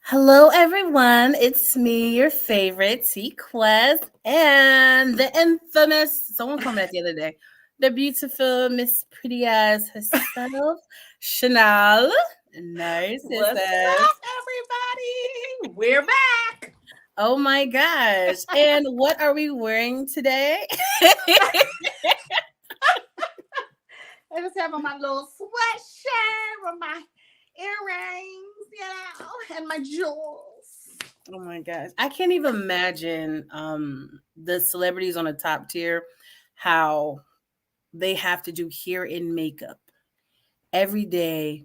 Hello, everyone. It's me, your favorite TQuest, and the infamous, someone commented the other day, the beautiful Miss Pretty Eyes herself, Chanel. What's Narcissist. up, everybody? We're back. Oh my gosh. And what are we wearing today? I just have on my little sweatshirt with my earrings, and my jewels. Oh my gosh. I can't even imagine the celebrities on the top tier how they have to do hair and makeup every day,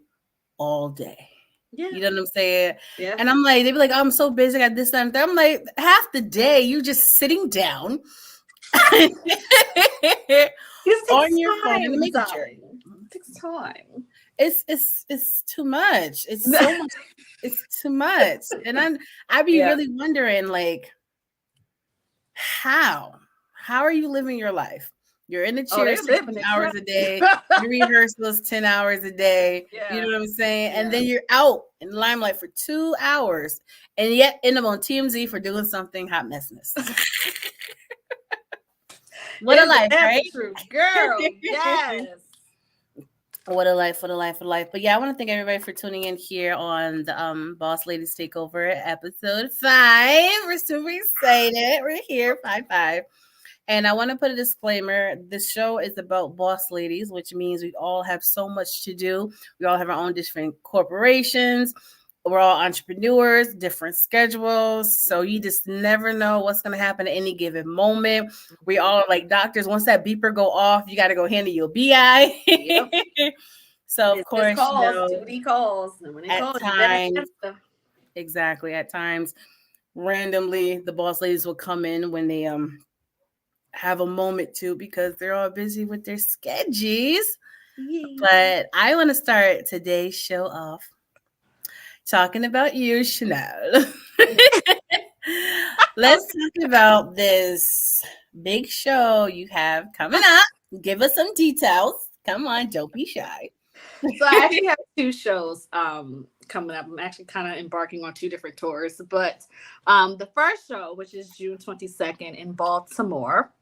all day. Yeah, You know what I'm saying? yeah. And I'm like, they be like, I'm so busy, I got this, that, and that. I'm like, half the day you just sitting down It on takes your phone in the time, makeup chair. darling. It takes time. It's too much. It's so much. It's too much. And I be Yeah. really wondering, like, how are you living your life? You're in the Oh, chair they 16 living it. hours a day. You rehearsals 10 hours a day. You Yeah. know what I'm saying? And Yeah. then you're out in the limelight for 2 hours and yet end up on TMZ for doing something hot messiness. What a Isn't life, that right? the truth, girl? Yes. What a life, what a life, what a life. But yeah, I want to thank everybody for tuning in here on the Boss Ladies Takeover episode 5. We're super excited. We're here, 5-5. And I want to put a disclaimer. This show is about boss ladies, which means we all have so much to do. We all have our own different corporations. We're all entrepreneurs, different schedules. So you just never know what's going to happen at any given moment. We all are like doctors. Once that beeper go off, you got to go handle your BI. Yep. So of Business course, calls, duty calls, and when they at call, you better times, answer. exactly, at times, randomly, the boss ladies will come in when they have a moment to because they're all busy with their schedules. Yeah. But I want to start today's show off talking about you, Chanel. Let's talk about this big show you have coming up. Give us some details. Come on, don't be shy. So I actually have two shows coming up. I'm actually kind of embarking on two different tours. But the first show, which is June 22nd in Baltimore,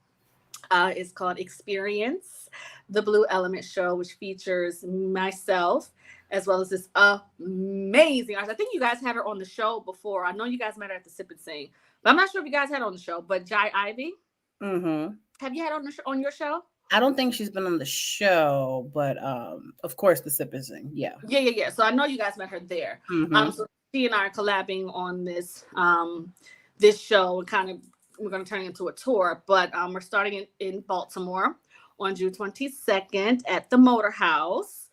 is called Experience, the Blue Element Show, which features myself as well as this amazing artist. I think you guys had her on the show before. I know you guys met her at the Sip and Sing, but I'm not sure if you guys had her on the show. But Jai Ivy, Mm-hmm. have you had on on your show? I don't think she's been on the show, but of course the sip is sing. Yeah. Yeah. So I know you guys met her there. Mm-hmm. So she and I are collabing on this show, and kind of we're going to turn it into a tour. But we're starting in Baltimore on June 22nd at the Motor House.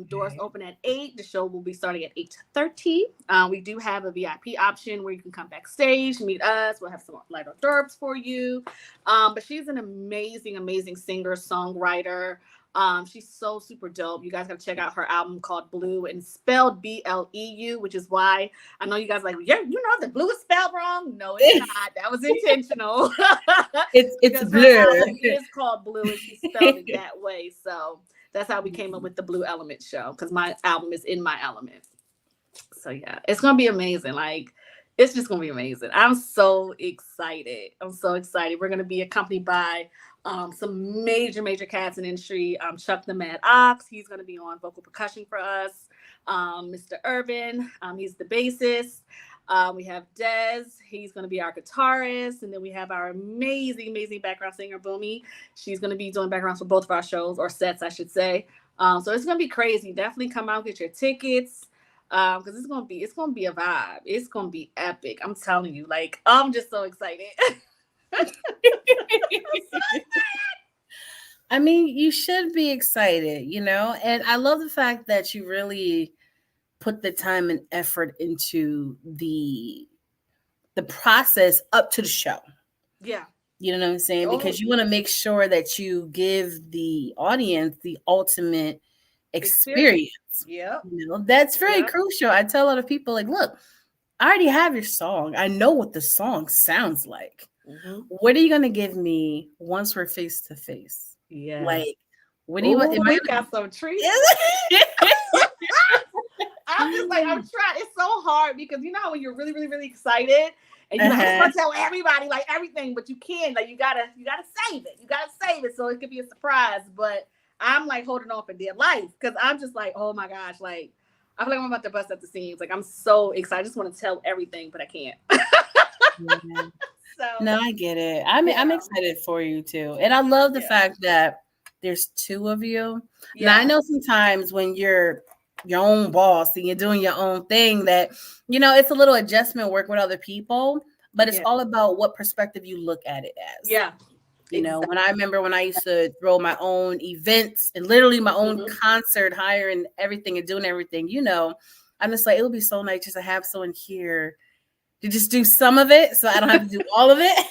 Doors open at 8. The show will be starting at 8:30. We do have a VIP option where you can come backstage, meet us. We'll have some light hors d'oeuvres for you. But she's an amazing singer, songwriter. She's so super dope. You guys gotta check out her album called Blue, and spelled BLEU, which is why I know you guys like, yeah, you know the blue is spelled wrong. No, it's not. That was intentional. It's Because her blue. album is called Blue, and she spelled it that way. So that's how we came up with the Blue Element Show, because my album is In My Element. So yeah, it's gonna be amazing. Like, it's just gonna be amazing. I'm so excited. I'm so excited. We're gonna be accompanied by some major cats in the industry. Chuck the Mad Ox, he's gonna be on vocal percussion for us. Mr. Urban, he's the bassist. We have Dez, he's going to be our guitarist. And then we have our amazing background singer, Boomy. She's going to be doing backgrounds for both of our shows, or sets, I should say. So it's going to be crazy. Definitely come out, get your tickets. Because it's gonna be a vibe. It's gonna be epic. I'm telling you, like, I'm just so excited. I mean, you should be excited, you know? And I love the fact that you really put the time and effort into the process up to the show. Yeah. You know what I'm saying? Because you want to make sure that you give the audience the ultimate experience. Yep. You know, that's very crucial. I tell a lot of people, like, look, I already have your song. I know what the song sounds like. Mm-hmm. What are you gonna give me once we're face to face? Yeah. Like, what do you Ooh, want? we got some treats. I I'm just like, I'm trying. It's so hard because you know how when you're really, really, really excited and you're like, I just want to tell everybody like everything, but you can't. Like you gotta save it. You gotta save it so it could be a surprise. But I'm like holding on for dear life because I'm just like, oh my gosh, like I feel like I'm about to bust at the seams. Like I'm so excited. I just want to tell everything, but I can't. Yeah. So No, I get it. I'm excited for you too. And I love the fact that there's two of you. Now I know sometimes when you're your own boss and you're doing your own thing that, it's a little adjustment work with other people, but it's all about what perspective you look at it as. Yeah. When I remember when I used to throw my own events and literally my own concert, hiring everything and doing everything, I'm just like, it would be so nice just to have someone here to just do some of it so I don't have to do all of it.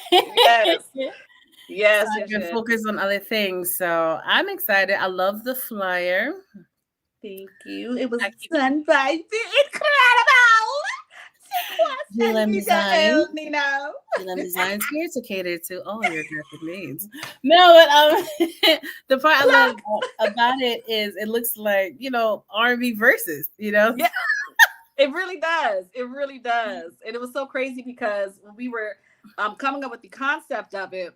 Yes. So I can focus on other things. So I'm excited. I love the flyer. Thank you. It was done by the incredible GLM Design. GLM Design here to cater to all your graphic needs. No, but the part I love about it is it looks like R&B verses. Yeah. It really does. It really does. And it was so crazy because when we were coming up with the concept of it,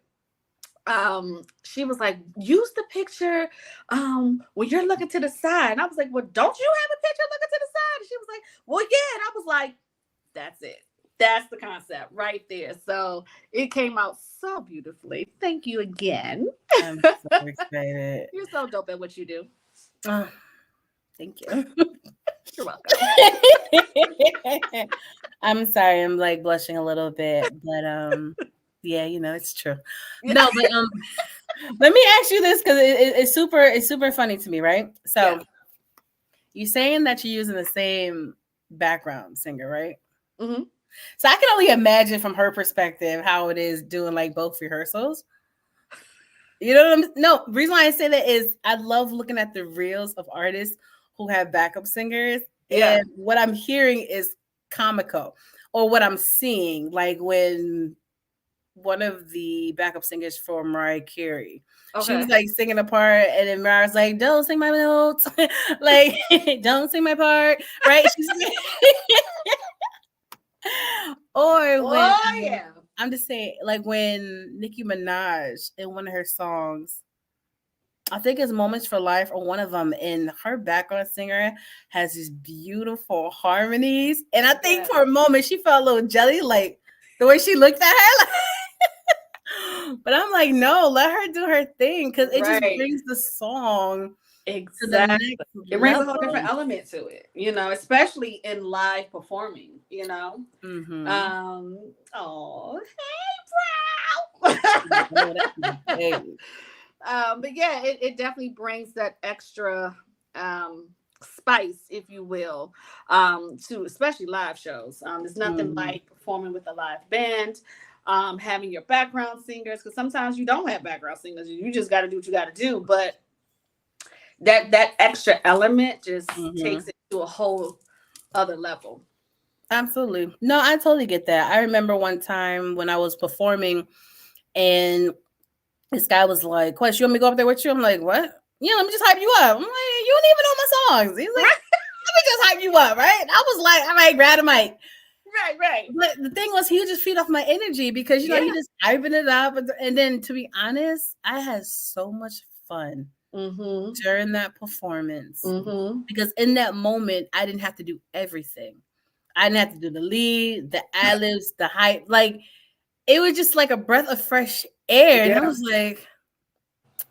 she was like, use the picture when you're looking to the side. And I was like, well, don't you have a picture looking to the side? And she was like, well, yeah. And I was like, that's it. That's the concept right there. So it came out so beautifully. Thank you again. I'm so excited. You're so dope at what you do. Thank you. You're welcome. I'm sorry, I'm like blushing a little bit, but yeah, it's true. No, but let me ask you this because it's super funny to me, right? So you're saying that you're using the same background singer, right? Mm-hmm. So I can only imagine from her perspective how it is doing like both rehearsals. You know what I'm? No, the reason why I say that is I love looking at the reels of artists who have backup singers, and what I'm hearing is comical, or what I'm seeing, like when one of the backup singers for Mariah Carey, she was like singing a part, and then Mariah's like, "Don't sing my notes, like don't sing my part," right? Or when I'm just saying, like when Nicki Minaj in one of her songs, I think it's Moments for Life or one of them, and her background singer has these beautiful harmonies. And I think for a moment she felt a little jelly, like the way she looked at her. Like, but I'm like, no, let her do her thing because it just brings the song to the next it brings a whole different element to it, especially in live performing, Oh, hey, bro. But yeah, it definitely brings that extra spice, if you will, to especially live shows. There's nothing like performing with a live band, having your background singers, because sometimes you don't have background singers. You just got to do what you got to do. But that extra element just takes it to a whole other level. Absolutely. No, I totally get that. I remember one time when I was performing and this guy was like, Quest, you want me to go up there with you? I'm like, what? Yeah, let me just hype you up. I'm like, you don't even know my songs. He's like, let me just hype you up, right? I was like, all right, grab a mic. Right. But the thing was, he would just feed off my energy because, he just hyping it up. And then, to be honest, I had so much fun during that performance because in that moment, I didn't have to do everything. I didn't have to do the lead, the ad-libs, the hype. Like, it was just like a breath of fresh air. And I was like,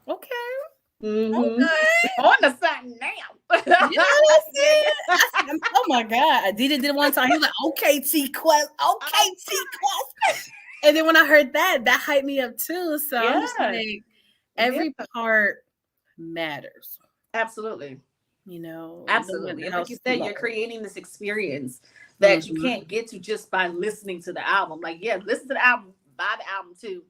okay. Okay. On to something now. You know what I'm saying? Oh my God. I did it one time. He was like, okay, TQuest. Okay, TQuest. And then when I heard that hyped me up too. So I'm just like, every part matters. Absolutely. Absolutely. And like you said, you're creating this experience that you can't get to just by listening to the album. Like, listen to the album, buy the album too.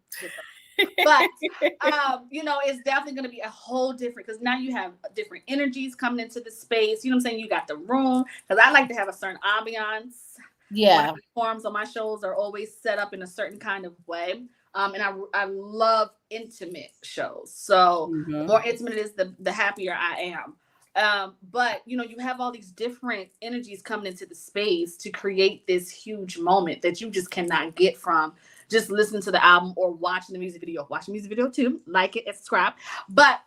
But it's definitely going to be a whole different, because now you have different energies coming into the space. You know what I'm saying? You got the room, because I like to have a certain ambiance. Yeah. Performs on my shows are always set up in a certain kind of way. And I love intimate shows. So the more intimate it is, the happier I am. But you know, you have all these different energies coming into the space to create this huge moment that you just cannot get from just listening to the album or watching the music video. Watch the music video too, like it and subscribe. But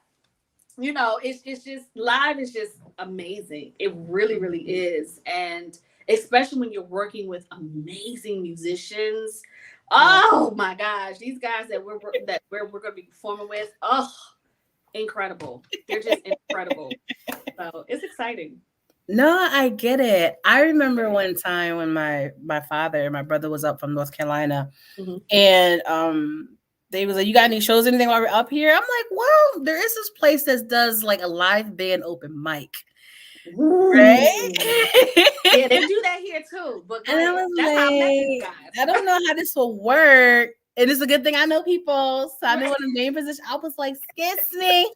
you know, it's just live is just amazing. It really, really is. And especially when you're working with amazing musicians. Oh my gosh, these guys that we're going to be performing with, oh, incredible. They're just incredible. So it's exciting. No, I get it. I remember one time when my father and my brother was up from North Carolina, and they was like, "You got any shows, anything while we're up here?" I'm like, "Well, there is this place that does like a live band open mic, right?" Yeah, they do that here too. But and I was that's how I met these like, guys. I don't know how this will work. And it's a good thing I know people, so I knew what the main position. I was like, "Excuse me."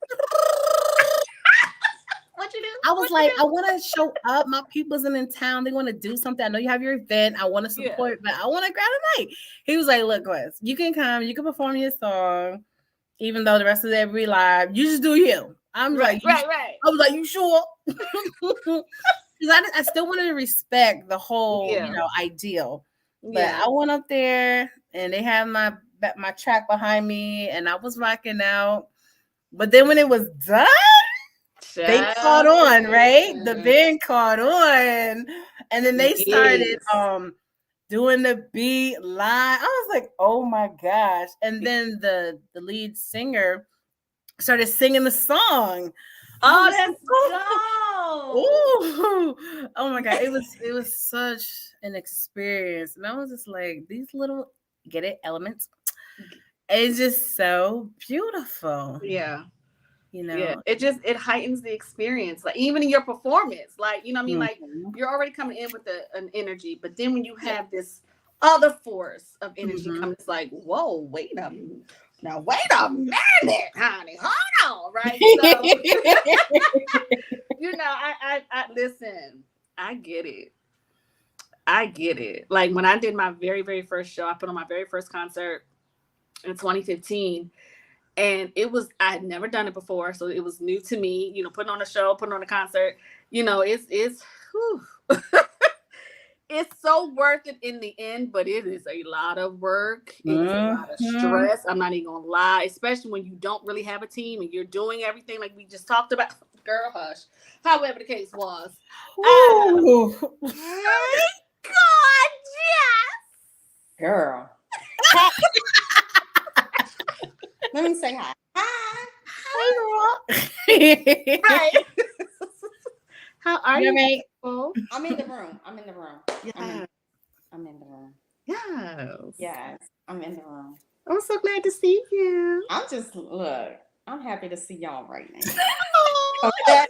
What you do? I was like, I want to show up. My people's in town. They want to do something. I know you have your event. I want to support, but I want to grab a mic. He was like, look, Wes, you can come. You can perform your song, even though the rest of it be live. You just do you. I'm right. I was like, you sure? Because I still wanted to respect the whole, ideal. But I went up there, and they had my track behind me, and I was rocking out. But then when it was done, they caught on, right? The band caught on, and then they started doing the beat live. I was like, oh my gosh. And then the lead singer started singing the song. Oh, that's dope. Ooh. Oh my god. It was such an experience. And I was just like, these little elements. It's just so beautiful. Yeah. You know, yeah, it heightens the experience, like even in your performance, like, you know what I mean, like you're already coming in with an energy, but then when you have this other force of energy coming, it's like, whoa, wait a minute, honey, hold on, right? So you know, I listen, I get it. Like when I did my very, very first show, I put on my very first concert in 2015. And I had never done it before, so it was new to me, you know, putting on a show, putting on a concert, you know, it's it's so worth it in the end, but it is a lot of work. It is a lot of stress. I'm not even gonna lie, especially when you don't really have a team and you're doing everything like we just talked about. Girl, hush. However the case was. Oh my God, yes. Girl. Let me say hi. Hi. Right. How are you? Right? I'm in the room. Yeah. I'm in the room. Yes, I'm in the room. I'm so glad to see you. I'm happy to see y'all right now. Okay.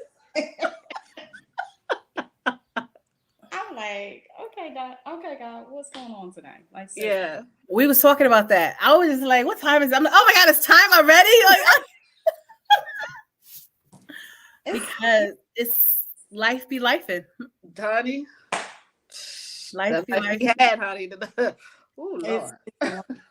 I'm like, okay, God, what's going on today? Like, yeah. We was talking about that. I was just like, what time is it? I'm like, oh my God, it's time already? Like, because it's life be lifing. Honey. Life be lifing. Honey. Oh, Lord.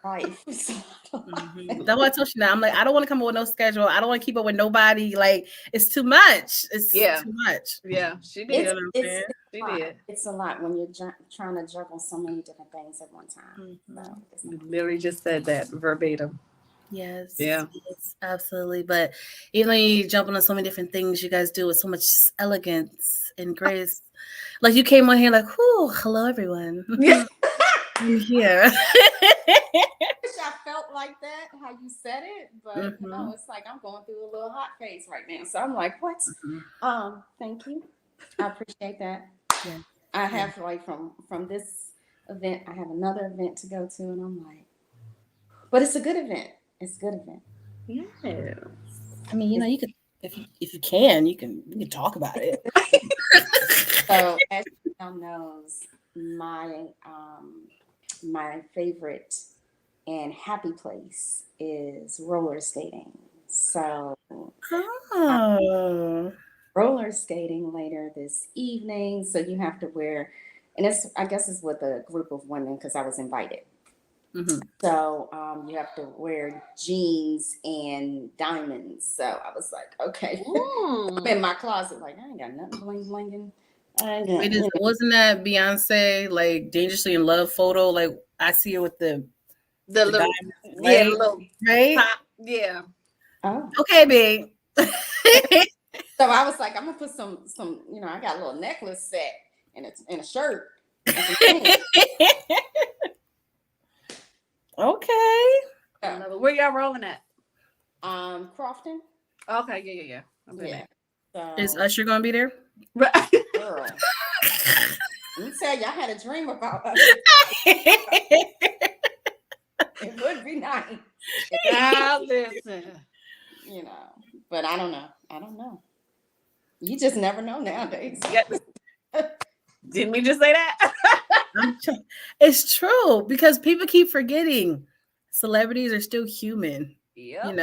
Right. That's what I told you now. I'm like, I don't want to come up with no schedule. I don't want to keep up with nobody. Like, it's too much. It's too much. Yeah, she did. It's a lot when you're trying to juggle so many different things at one time. So, you literally just said that verbatim. Yes. Yeah. Yes, absolutely. But even though you jump on so many different things you guys do with so much elegance and grace. Like you came on here like, whoo, hello everyone. Yeah. I'm here. I felt like that, how you said it, but no, it's like I'm going through a little hot phase right now. So I'm like, what? Thank you. I appreciate that. Yeah. I have like from this event, I have another event to go to, and I'm like, but it's a good event. It's a good event. Yeah. I mean, you know, you could if you can, you can talk about it. So as everyone knows, my favorite and happy place is roller skating. So roller skating later this evening. So you have to wear, and I guess it's with a group of women because I was invited. Mm-hmm. So you have to wear jeans and diamonds. So I was like, okay. I'm in my closet, like, I ain't got nothing bling blinging. Wait, wasn't that Beyonce like Dangerously in Love photo? Like I see it with the little, diamonds, yeah, right? the little Right? top, yeah. Oh. Okay, babe. So I was like, I'm gonna put some, I got a little necklace set and it's in a shirt. And some jeans. Okay. Where y'all rolling at? Crofton. Okay, yeah. I'm Yeah. So, Is Usher gonna be there? girl, let me tell you, I had a dream about us. It would be nice. Now listen. But I don't know. You just never know nowadays. Didn't we just say that? It's true because people keep forgetting celebrities are still human. Yep.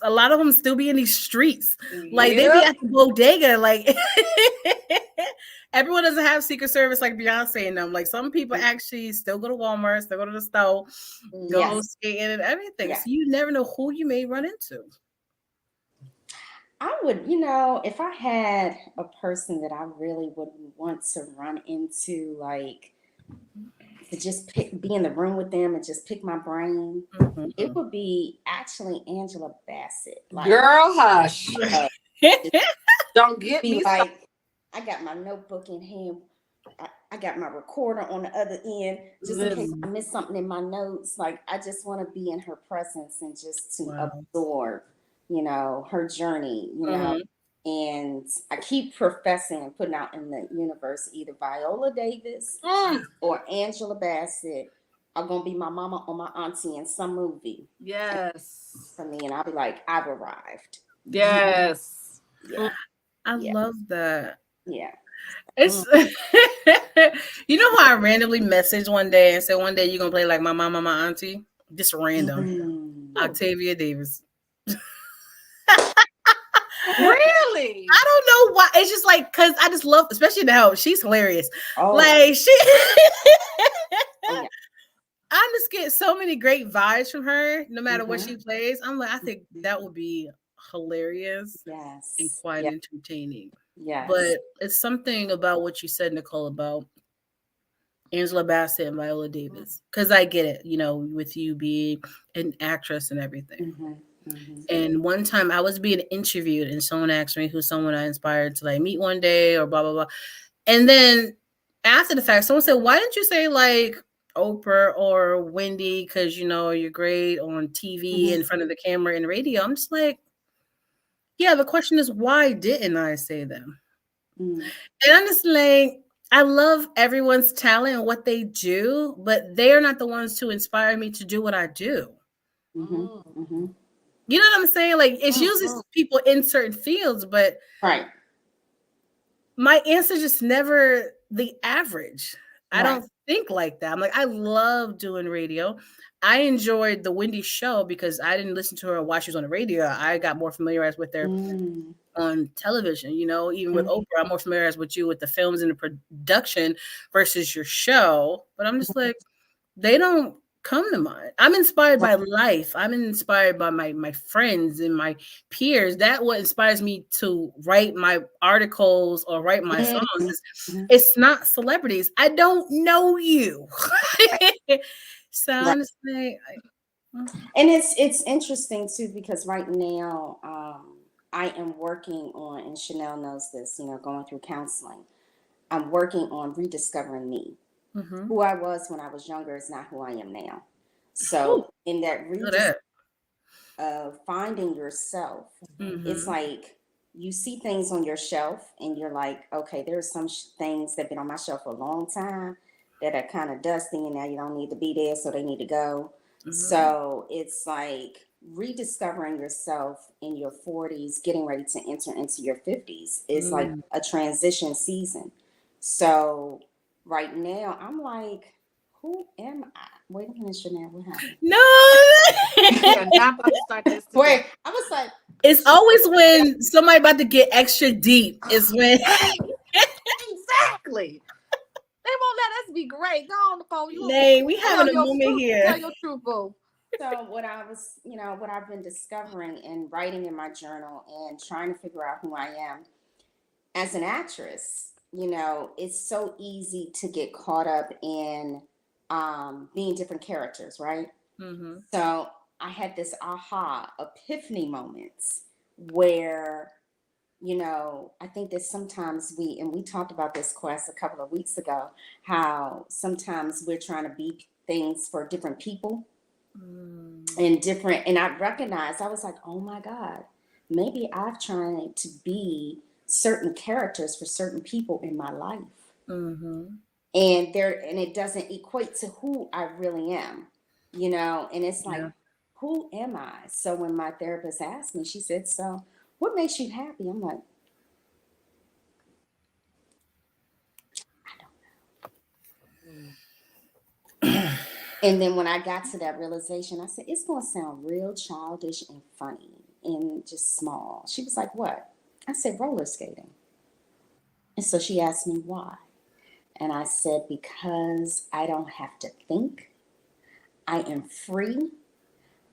A lot of them still be in these streets. Like they be at the bodega. Like everyone doesn't have Secret Service like Beyonce and them. Like some people actually still go to Walmart, still go to the store, go skating and everything. So you never know who you may run into. I would, if I had a person that I really would want to run into, like to just be in the room with them and just pick my brain, it would be actually Angela Bassett. Like, girl, hush. Don't get me like, I got my notebook in hand. I got my recorder on the other end, just in case I miss something in my notes. Like, I just want to be in her presence and just to absorb, her journey, And I keep professing and putting out in the universe either Viola Davis or Angela Bassett are going to be my mama or my auntie in some movie. Yes. For me, and I'll be like, I've arrived. Yes. Yeah. I love that. Yeah. It's you know how I randomly messaged one day and said one day you're gonna play like my mama, my auntie? Just random. Octavia Davis. Really? I don't know why. It's just like because I just love, especially now. She's hilarious. Oh. Like she I just get so many great vibes from her, no matter what she plays. I'm like, I think that would be hilarious and quite entertaining. Yes. But it's something about what you said, Nicole, about Angela Bassett and Viola Davis. Because I get it, with you being an actress and everything. And one time I was being interviewed and someone asked me who's someone I inspired to like meet one day or blah, blah, blah. And then after the fact, someone said, why didn't you say like Oprah or Wendy? Because, you're great on TV in front of the camera and radio. I'm just like, yeah, the question is, why didn't I say them? And I'm just like, I love everyone's talent and what they do, but they're not the ones to inspire me to do what I do. You know what I'm saying? Like, it's usually people in certain fields, but my answer is just never the average. I don't think like that. I'm like, I love doing radio. I enjoyed the Wendy show because I didn't listen to her while she was on the radio. I got more familiarized with her on television, even with Oprah, I'm more familiarized with you with the films and the production versus your show. But I'm just like, they don't come to mind. I'm inspired by life. I'm inspired by my friends and my peers. That's what inspires me to write my articles or write my songs. It's not celebrities. I don't know you. So I'm just like, and it's interesting too because right now I am working on, and Chanel knows this, going through counseling. I'm working on rediscovering me. Who I was when I was younger is not who I am now. So in that finding yourself, it's like you see things on your shelf and you're like, okay, there's some things that have been on my shelf for a long time that are kind of dusty and now you don't need to be there, so they need to go. So it's like rediscovering yourself in your 40s, getting ready to enter into your 50s is like a transition season. So right now, I'm like, who am I? Wait a minute, Chanel, what happened? No. Not about to start this today. Wait, I was like, it's always when somebody about to get extra deep is when exactly. They won't let us be great. Go on the phone. Nay, we having a moment here. Tell your truth, boo. So what I've been discovering and writing in my journal and trying to figure out who I am as an actress, it's so easy to get caught up in being different characters, right? Mm-hmm. So I had this aha epiphany moments where, I think that sometimes we talked about this, Quest, a couple of weeks ago, how sometimes we're trying to be things for different people and I recognized, I was like, oh my God, maybe I've tried to be certain characters for certain people in my life. Mm-hmm. And it doesn't equate to who I really am, and it's like, who am I? So when my therapist asked me, she said, so what makes you happy? I'm like, and then when I got to that realization, I said, it's going to sound real childish and funny and just small. She was like, what? I said, roller skating. And so she asked me why. And I said, because I don't have to think. I am free.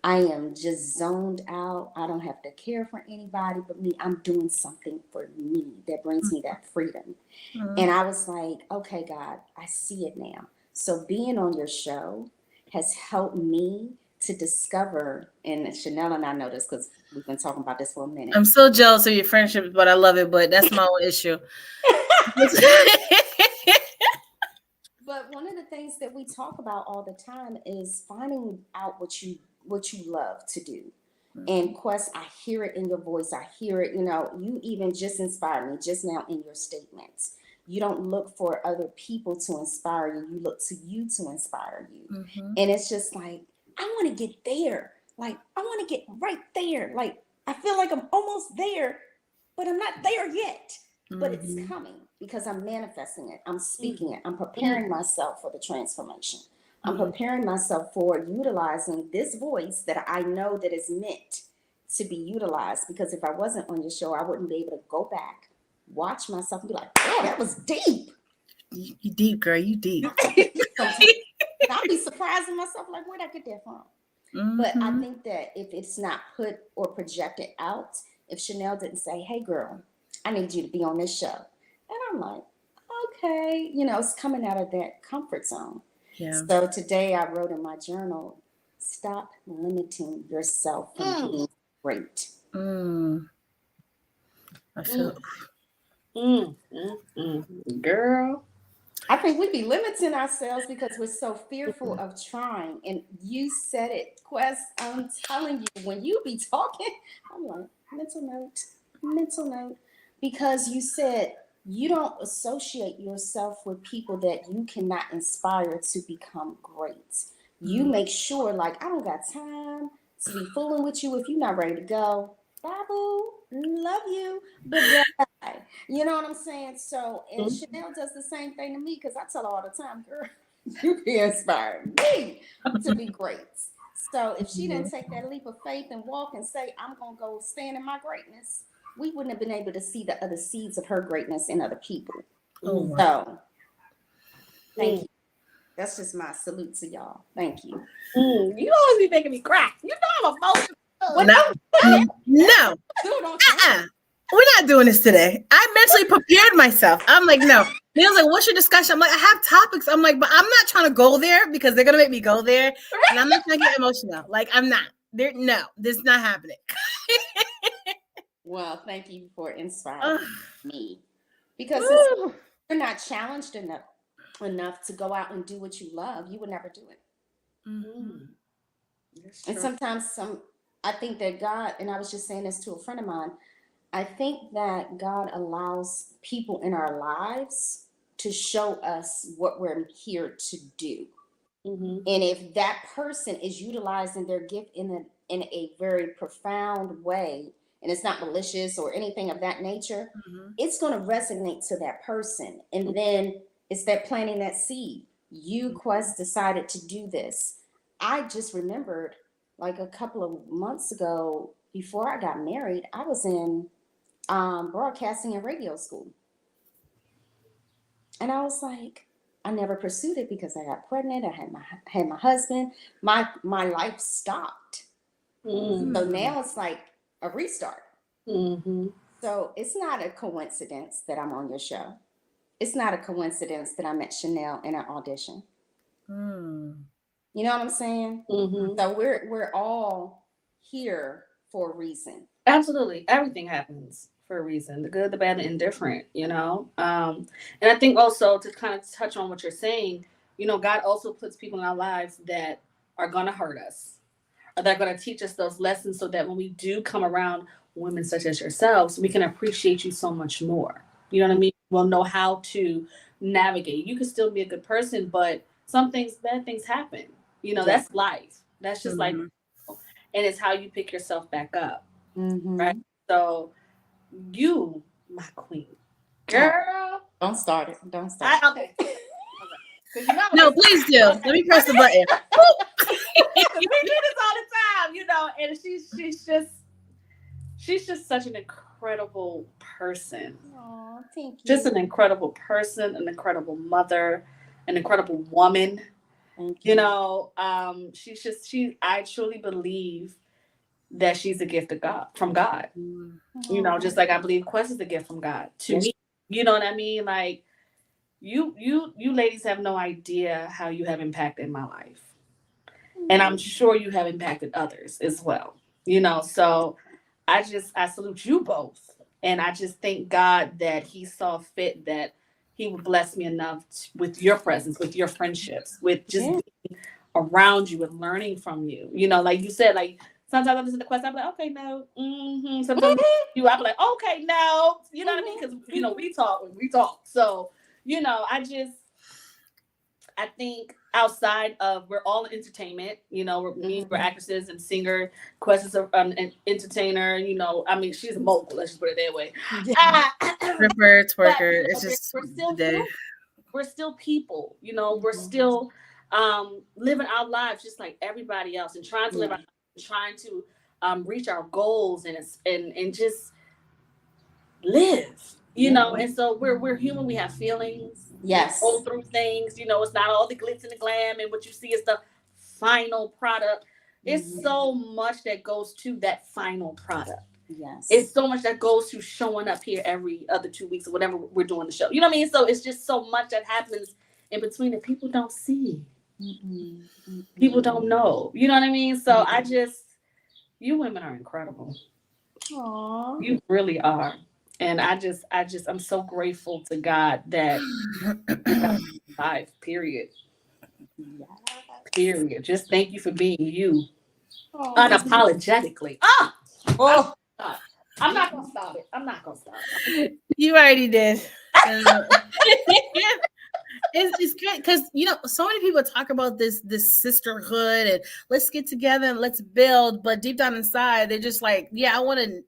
I am just zoned out. I don't have to care for anybody but me. I'm doing something for me that brings me that freedom. Mm-hmm. And I was like, okay, God, I see it now. So being on your show has helped me to discover, and Chanel and I know this because we've been talking about this for a minute. I'm so jealous of your friendship, but I love it, but that's my own issue. But one of the things that we talk about all the time is finding out what you love to do. Mm-hmm. And Quest, I hear it in your voice. I hear it, you even just inspired me just now in your statements. You don't look for other people to inspire you. You look to you to inspire you. Mm-hmm. And it's just like, I want to get there. Like, I want to get right there. Like, I feel like I'm almost there, but I'm not there yet. Mm-hmm. But it's coming because I'm manifesting it. I'm speaking it. I'm preparing myself for the transformation. I'm preparing myself for utilizing this voice that I know that is meant to be utilized. Because if I wasn't on your show, I wouldn't be able to go back, watch myself and be like, oh, that was deep. You deep, girl. You deep. I'll be surprising myself, like, where'd I get that from? Mm-hmm. But I think that if it's not put or projected out, if Chanel didn't say, hey, girl, I need you to be on this show. And I'm like, okay, it's coming out of that comfort zone. Yeah. So today I wrote in my journal, stop limiting yourself from being great. I feel. Girl. I think we be limiting ourselves because we're so fearful of trying. And you said it, Quest. I'm telling you, when you be talking, I'm like, mental note. Because you said you don't associate yourself with people that you cannot inspire to become great. You make sure, like, I don't got time to be fooling with you if you're not ready to go. Bye, boo. Love you. But bye. You know what I'm saying? So, and Chanel does the same thing to me because I tell her all the time, girl, you be inspiring me to be great. So if she didn't take that leap of faith and walk and say, I'm going to go stand in my greatness, we wouldn't have been able to see the other seeds of her greatness in other people. Oh, so, thank you. That's just my salute to y'all. Thank you. You always be making me cry. You know I'm emotional. No. We're not doing this today. I mentally prepared myself. I'm like, no. Neil's like, what's your discussion? I'm like, I have topics. I'm like, but I'm not trying to go there because they're going to make me go there. And I'm not trying to get emotional. Like, I'm not. No, this is not happening. Well, thank you for inspiring me. Because you're not challenged enough to go out and do what you love, you would never do it. Mm-hmm. And sometimes I think that God, and I was just saying this to a friend of mine, I think that God allows people in our lives to show us what we're here to do. Mm-hmm. And if that person is utilizing their gift in a very profound way, and it's not malicious or anything of that nature, it's going to resonate to that person. And then it's that planting that seed. You, Quest, decided to do this. I just remembered, like a couple of months ago, before I got married, I was in broadcasting and radio school. And I was like, I never pursued it because I got pregnant. I had my husband. My life stopped. Mm-hmm. So now it's like a restart. Mm-hmm. So it's not a coincidence that I'm on your show. It's not a coincidence that I met Chanel in an audition. You know what I'm saying? Mm-hmm. So we're all here for a reason. Absolutely. Everything happens for a reason. The good, the bad, the indifferent, you know? And I think also to kind of touch on what you're saying, you know, God also puts people in our lives that are going to hurt us, or that are going to teach us those lessons so that when we do come around women such as yourselves, we can appreciate you so much more. You know what I mean? We'll know how to navigate. You can still be a good person, but some things, bad things happen. You know, that's life. That's just like, Mm-hmm. and it's how you pick yourself back up. Mm-hmm. Right. So you, my queen, girl. Don't start it. Don't start. Okay. You know, No, please do. Let me press the button. we do this all the time, you know, and she's just such an incredible person. Aw, thank you. Just an incredible person, an incredible mother, an incredible woman. Thank you. You know, I truly believe that she's a gift of God, from God. You know, just like I believe Quest is a gift from God to me. You know what I mean? Like you ladies have no idea how you have impacted my life. And I'm sure you have impacted others as well. You know, so I salute you both. And I just thank God that he saw fit that he would bless me enough with your presence, with your friendships, with just being around you and learning from you. You know, like you said, like sometimes I listen to Quest, I'm like, okay, no. Mm-hmm. Sometimes you, I'm like, okay, no. You know what I mean? Because, you know, we talk. So, you know, I think outside of, we're all entertainment, you know, we're actresses and singer. Quest is an entertainer, you know. I mean, she's a mogul, let's just put it that way. Ripper, twerker, But, you know, it's just we're still people, you know. We're still living our lives just like everybody else, and trying to live our lives, trying to reach our goals and just live. You know, and so we're human. We have feelings. Yes. We go through things. You know, it's not all the glitz and the glam, and what you see is the final product. It's so much that goes to that final product. Yes. It's so much that goes to showing up here every other 2 weeks or whatever we're doing the show. You know what I mean? So it's just so much that happens in between that people don't see. People don't know. You know what I mean? So you women are incredible. Aww. You really are. And I'm so grateful to God that life, period. Period. Just thank you for being you. Unapologetically. I'm not gonna stop it. You already did. It's great because, you know, so many people talk about this sisterhood and let's get together and let's build, but deep down inside they're just like, yeah, I want to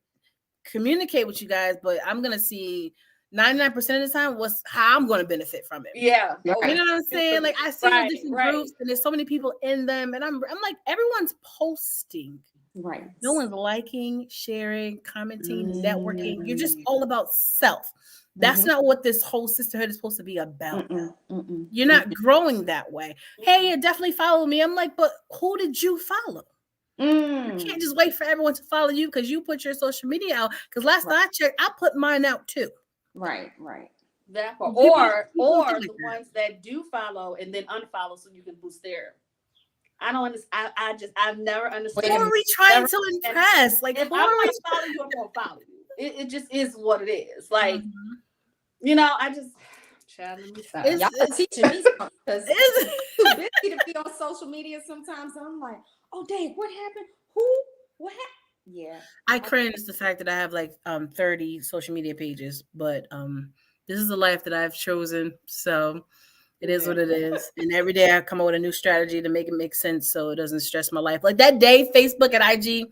communicate with you guys, but I'm gonna see 99% of the time how I'm going to benefit from it. Yeah. You know what I'm saying? Like I see those different groups and there's so many people in them, and I'm like, everyone's posting. Right. No one's liking, sharing, commenting, networking. You're just all about self. That's not what this whole sisterhood is supposed to be about. You're not growing that way. Hey, you definitely follow me. I'm like, but who did you follow? You can't just wait for everyone to follow you because you put your social media out. Because last time I checked, I put mine out too. Right. That part. Or the ones that do follow and then unfollow so you can boost their. I don't understand. I've never understood. Who are we trying to impress? Like, if I'm going to follow you, I'm going to follow you. It just is what it is. Like, you know, child, let me stop. Y'all are teaching me something because it's too busy to be on social media sometimes. I'm like, oh, dang, what happened? What happened? Yeah. I cringe the fact that I have like 30 social media pages, but this is the life that I've chosen. So it is what it is. And every day I come up with a new strategy to make it make sense so it doesn't stress my life. Like that day Facebook and IG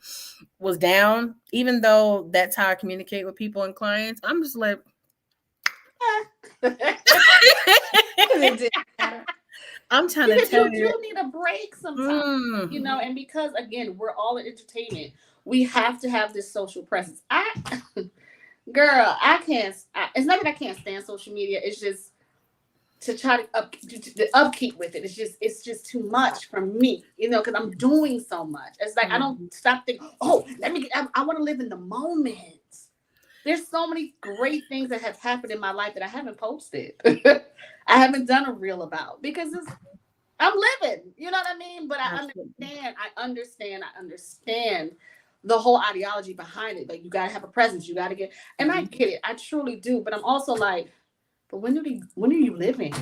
was down, even though that's how I communicate with people and clients. I'm just like, I'm trying to tell you. You need a break sometimes, you know, and because, again, we're all in entertainment, we have to have this social presence. Girl, it's not that I can't stand social media. It's just, to try to the upkeep with it. It's just too much for me, you know, because I'm doing so much. It's like I don't stop thinking, oh, I want to live in the moment. There's so many great things that have happened in my life that I haven't posted. I haven't done a reel about because I'm living, you know what I mean? But I understand the whole ideology behind it. Like, you got to have a presence. You got to get, and I get it. I truly do. But I'm also like, but when are you living?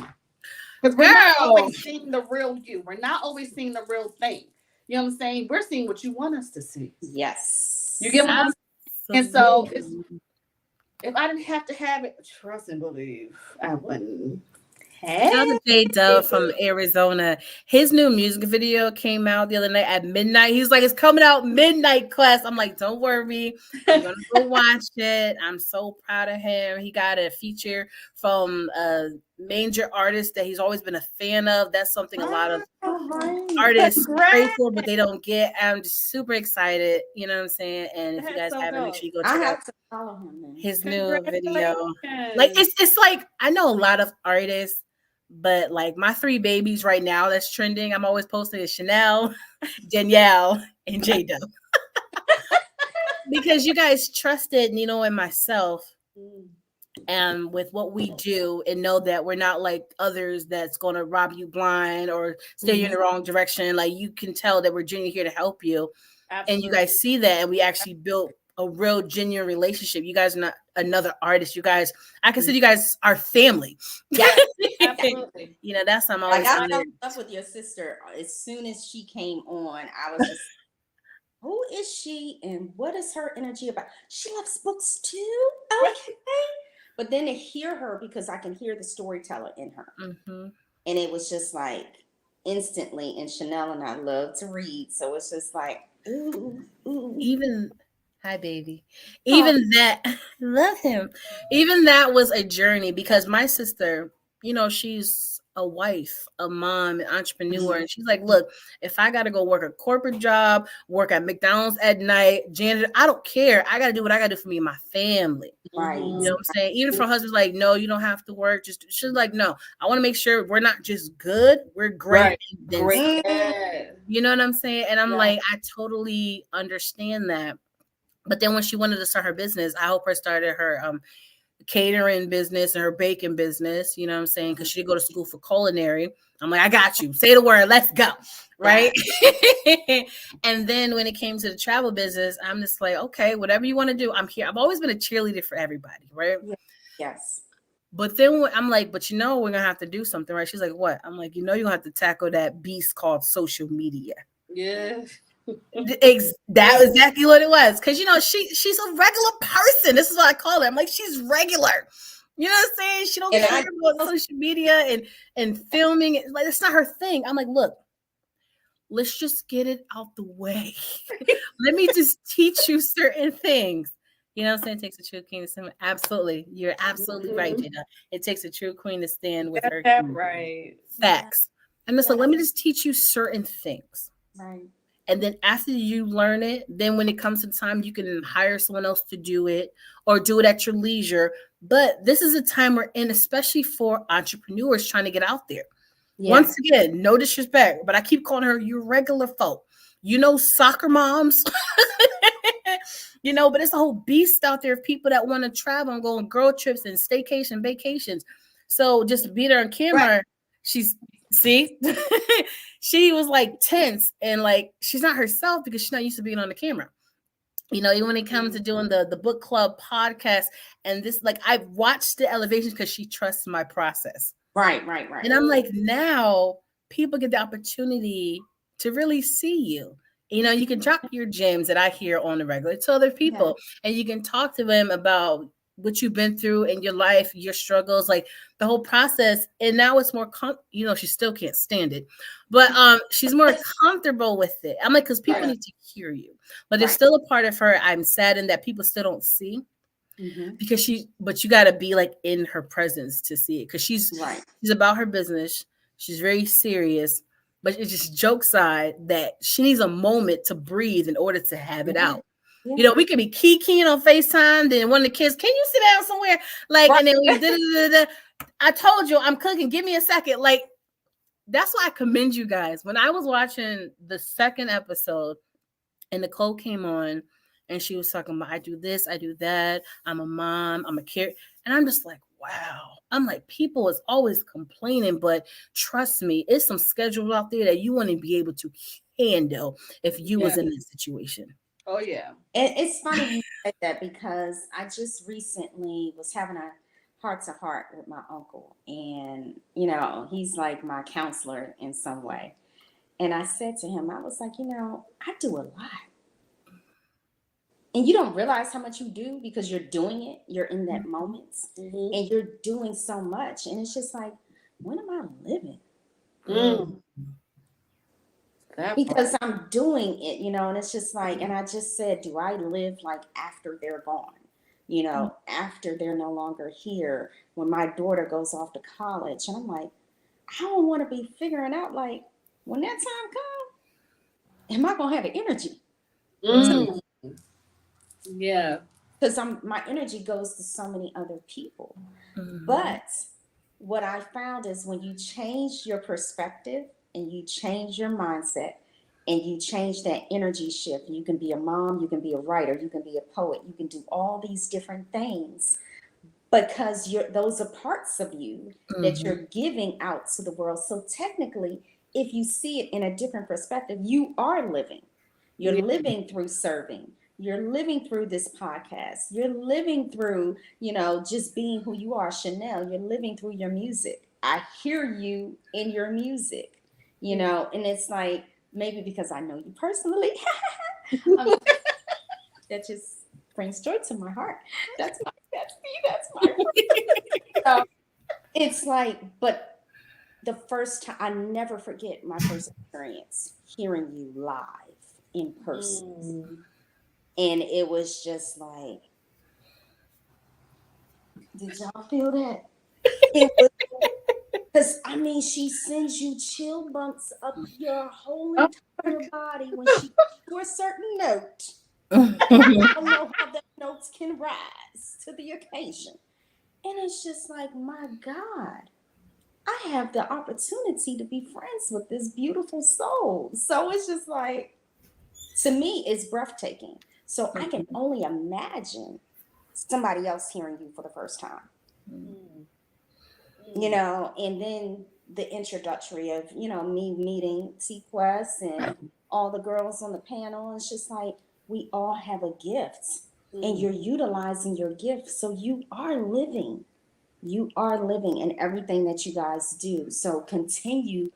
Because we're not always seeing the real you. We're not always seeing the real thing. You know what I'm saying? We're seeing what you want us to see. Yes. You get what I'm saying? And so if I didn't have to have it, trust and believe, I wouldn't. Shout out to J-Dub from Arizona. His new music video came out the other night at midnight. He's like, it's coming out midnight, Quest. I'm like, don't worry. I'm going to go watch it. I'm so proud of him. He got a feature from a major artist that he's always been a fan of. That's something a lot of artists pray for, but they don't get. I'm just super excited. You know what I'm saying? And if you guys haven't, make sure you go check out follow him, his new video. Like, it's like, I know a lot of artists, but like my 3 babies right now that's trending, I'm always posting is Chanel, Danielle, and J-Dub. Because you guys trusted Nino and myself and with what we do, and know that we're not like others that's going to rob you blind or steer you in the wrong direction. Like, you can tell that we're genuinely here to help you. Absolutely. And you guys see that, and we actually built a real genuine relationship. You guys are not another artist. You guys, I consider you guys our family. Yeah, absolutely. You know, that's something I fell in love with your sister. As soon as she came on, I was just, who is she and what is her energy about? She loves books too. Okay. But then to hear her, because I can hear the storyteller in her. And it was just like instantly, and Chanel and I love to read. So it's just like, ooh. Even hi, baby. Even that, love him. Even that was a journey, because my sister, you know, she's a wife, a mom, an entrepreneur. And she's like, look, if I got to go work a corporate job, work at McDonald's at night, janitor, I don't care. I got to do what I got to do for me and my family. Right. You know what I'm saying? Even if her husband's like, no, you don't have to work. Just, she's like, no, I want to make sure we're not just good, we're great. Great. You know what I'm saying? And I'm like, I totally understand that. But then when she wanted to start her business, I helped her started her catering business and her baking business, you know what I'm saying? Because she did go to school for culinary. I'm like, I got you. Say the word. Let's go. Right. And then when it came to the travel business, I'm just like, okay, whatever you want to do, I'm here. I've always been a cheerleader for everybody. Right. Yes. But then I'm like, but you know, we're going to have to do something. Right. She's like, what? I'm like, you know, you're going to have to tackle that beast called social media. Yeah. That was exactly what it was. Because, you know, she's a regular person. This is what I call her. I'm like, she's regular. You know what I'm saying? She don't care about social media and filming. Like, it's not her thing. I'm like, look, let's just get it out the way. Let me just teach you certain things. You know what I'm saying? It takes a true queen to stand. Absolutely. You're absolutely right, Gina. It takes a true queen to stand with her. Right. Facts. And it's like, let me just teach you certain things. Right. And then after you learn it, then when it comes to time, you can hire someone else to do it or do it at your leisure. But this is a time we're in, especially for entrepreneurs trying to get out there. Yeah. Once again, no disrespect, but I keep calling her your regular folk. You know, soccer moms, you know, but it's a whole beast out there of people that want to travel and go on girl trips and staycation, vacations. So just to be there on camera, right. See, she was like tense and like she's not herself because she's not used to being on the camera. You know, even when it comes to doing the book club podcast and this, like I've watched the elevations because she trusts my process. Right. And I'm like, now people get the opportunity to really see you. You know, you can drop your gems that I hear on the regular to other people, and you can talk to them about what you've been through in your life, your struggles, like the whole process. And now it's more, you know, she still can't stand it, but she's more comfortable with it. I'm like, because people need to hear you, but there's still a part of her I'm saddened that people still don't see. Because but you got to be like in her presence to see it. Because she's about her business. She's very serious, but it's just joke side that she needs a moment to breathe in order to have it out. Yeah. You know, we could be keying on FaceTime. Then one of the kids, can you sit down somewhere? Like, and then we I told you I'm cooking. Give me a second. Like, that's why I commend you guys. When I was watching the second episode and Nicole came on and she was talking about, I do this, I do that. I'm a mom, I'm a care. And I'm just like, wow. I'm like, people is always complaining, but trust me, it's some schedule out there that you wouldn't be able to handle if you was in this situation. Oh, yeah. It's funny you said that because I just recently was having a heart to heart with my uncle. And, you know, he's like my counselor in some way. And I said to him, I was like, you know, I do a lot. And you don't realize how much you do because you're doing it. You're in that moment and you're doing so much. And it's just like, when am I living? Because I'm doing it, you know, and it's just like, and I just said, do I live like after they're gone? You know, after they're no longer here, when my daughter goes off to college. And I'm like, I don't want to be figuring out like, when that time comes, am I going to have the energy? Yeah. Because my energy goes to so many other people. But what I found is when you change your perspective and you change your mindset and you change that energy shift, you can be a mom, you can be a writer, you can be a poet, you can do all these different things because those are parts of you that you're giving out to the world. So technically, if you see it in a different perspective, you are living. You're living through serving. You're living through this podcast. You're living through, you know, just being who you are, Chanel. You're living through your music. I hear you in your music, you know, and it's like, maybe because I know you personally, that just brings joy to my heart. That's my so it's like, but the first time, I never forget my first experience hearing you live in person. And it was just like, did y'all feel that? It was, because I mean, she sends you chill bumps up your whole entire body when she to a certain note. I don't know how the notes can rise to the occasion. And it's just like, my God, I have the opportunity to be friends with this beautiful soul. So it's just like, to me, it's breathtaking. So I can only imagine somebody else hearing you for the first time. You know, and then the introductory of, you know, me meeting TQuest and all the girls on the panel. It's just like, we all have a gift and you're utilizing your gift. So you are living. You are living in everything that you guys do. So continue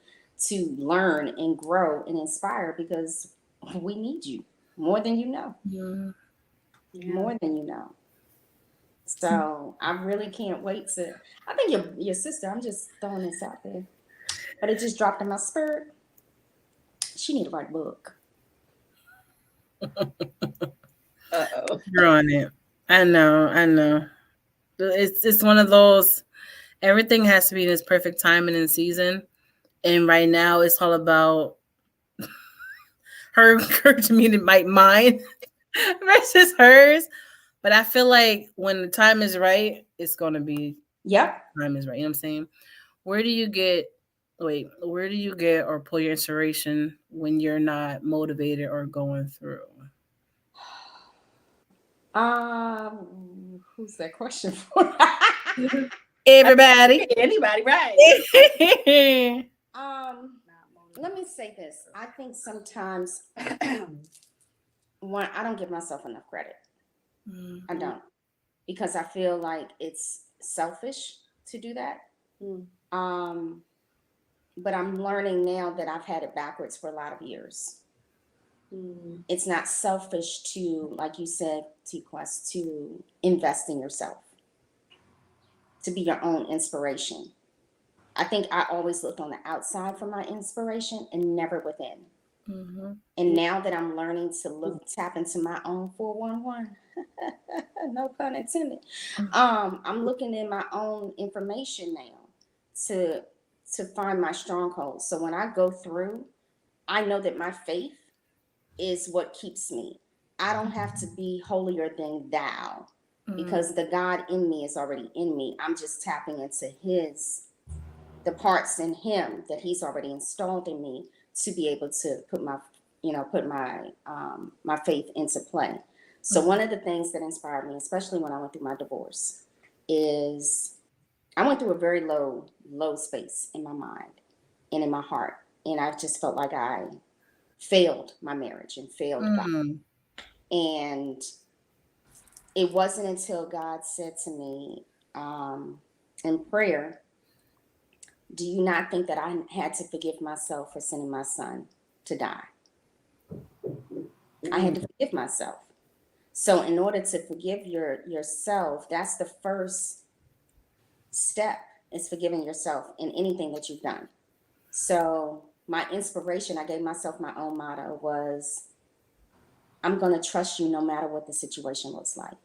to learn and grow and inspire because we need you more than you know. More than you know. So I really can't wait to. I think your sister. I'm just throwing this out there, but it just dropped in my spirit. She need to write a book. You're on it. I know. It's one of those. Everything has to be in its perfect time and in season. And right now, it's all about her encouraging me to make mine versus hers. But I feel like when the time is right, it's gonna be. Yep. Time is right. You know what I'm saying? Where do you get or pull your inspiration when you're not motivated or going through? Who's that question for? Everybody. Anybody, right? Let me say this. I think sometimes one, I don't give myself enough credit. I don't. Because I feel like it's selfish to do that. But I'm learning now that I've had it backwards for a lot of years. It's not selfish to, like you said, TQuest, to invest in yourself, to be your own inspiration. I think I always looked on the outside for my inspiration and never within. And now that I'm learning to tap into my own 411, no pun intended, I'm looking in my own information now to find my strongholds. So when I go through, I know that my faith is what keeps me. I don't have to be holier than thou because the God in me is already in me. I'm just tapping into the parts in him that he's already installed in me to be able to put my my faith into play. So one of the things that inspired me, especially when I went through my divorce, is I went through a very low space in my mind and in my heart. And I just felt like I failed my marriage and failed God. And it wasn't until God said to me in prayer, do you not think that I had to forgive myself for sending my son to die? I had to forgive myself. So in order to forgive yourself, that's the first step, is forgiving yourself in anything that you've done. So my inspiration, I gave myself my own motto was, I'm going to trust you no matter what the situation looks like.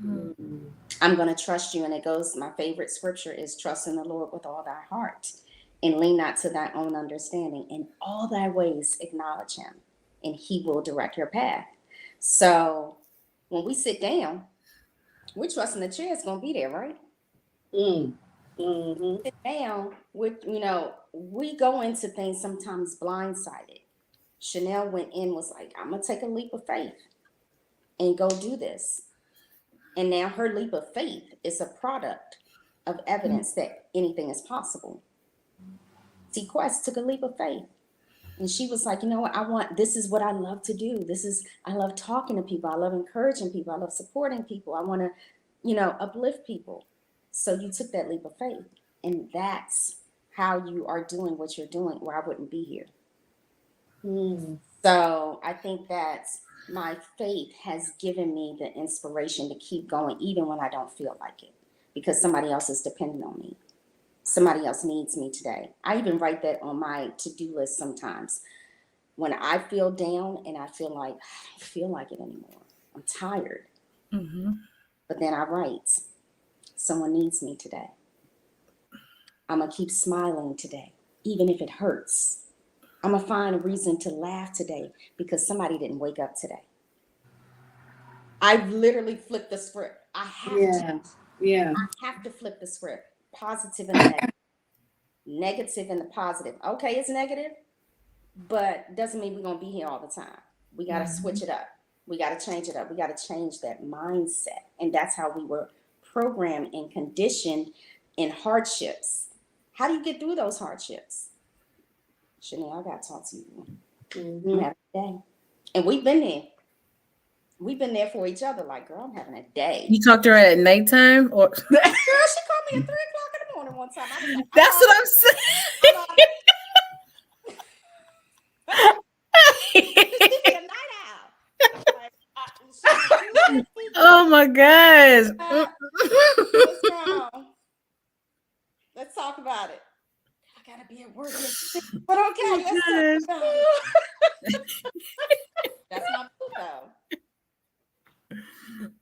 I'm going to trust you. And it goes, my favorite scripture is, trust in the Lord with all thy heart and lean not to thy own understanding. In all thy ways acknowledge him, and he will direct your path. So when we sit down, we're trusting the chair is going to be there, right? Sit down with, we go into things sometimes blindsided. Chanel went in, was like, I'm going to take a leap of faith and go do this. And now her leap of faith is a product of evidence that anything is possible. TQuest took a leap of faith. And she was like, you know what, this is what I love to do. I love talking to people. I love encouraging people. I love supporting people. I want to, uplift people. So you took that leap of faith. And that's how you are doing what you're doing, or I wouldn't be here. So I think that my faith has given me the inspiration to keep going, even when I don't feel like it, because somebody else is dependent on me. Somebody else needs me today. I even write that on my to-do list sometimes. When I feel down and I feel like, I don't feel like it anymore, I'm tired. But then I write, someone needs me today. I'm going to keep smiling today, even if it hurts. I'm going to find a reason to laugh today because somebody didn't wake up today. I literally flipped the script. I have to. Yeah. I have to flip the script. Positive and negative. Negative and the positive. Okay, it's negative, but doesn't mean we're going to be here all the time. We got to switch it up. We got to change it up. We got to change that mindset. And that's how we were programmed and conditioned in hardships. How do you get through those hardships? Chanel, I got to talk to you. I'm having a day. And we've been there. We've been there for each other. Like, girl, I'm having a day. You talked to her at nighttime? Or girl, she called me at 3 o'clock in the morning one time. I was like, that's what I'm saying. Oh my gosh. What's wrong? Let's talk about it. I gotta be at work. But okay, let's talk about it. That's my boo though.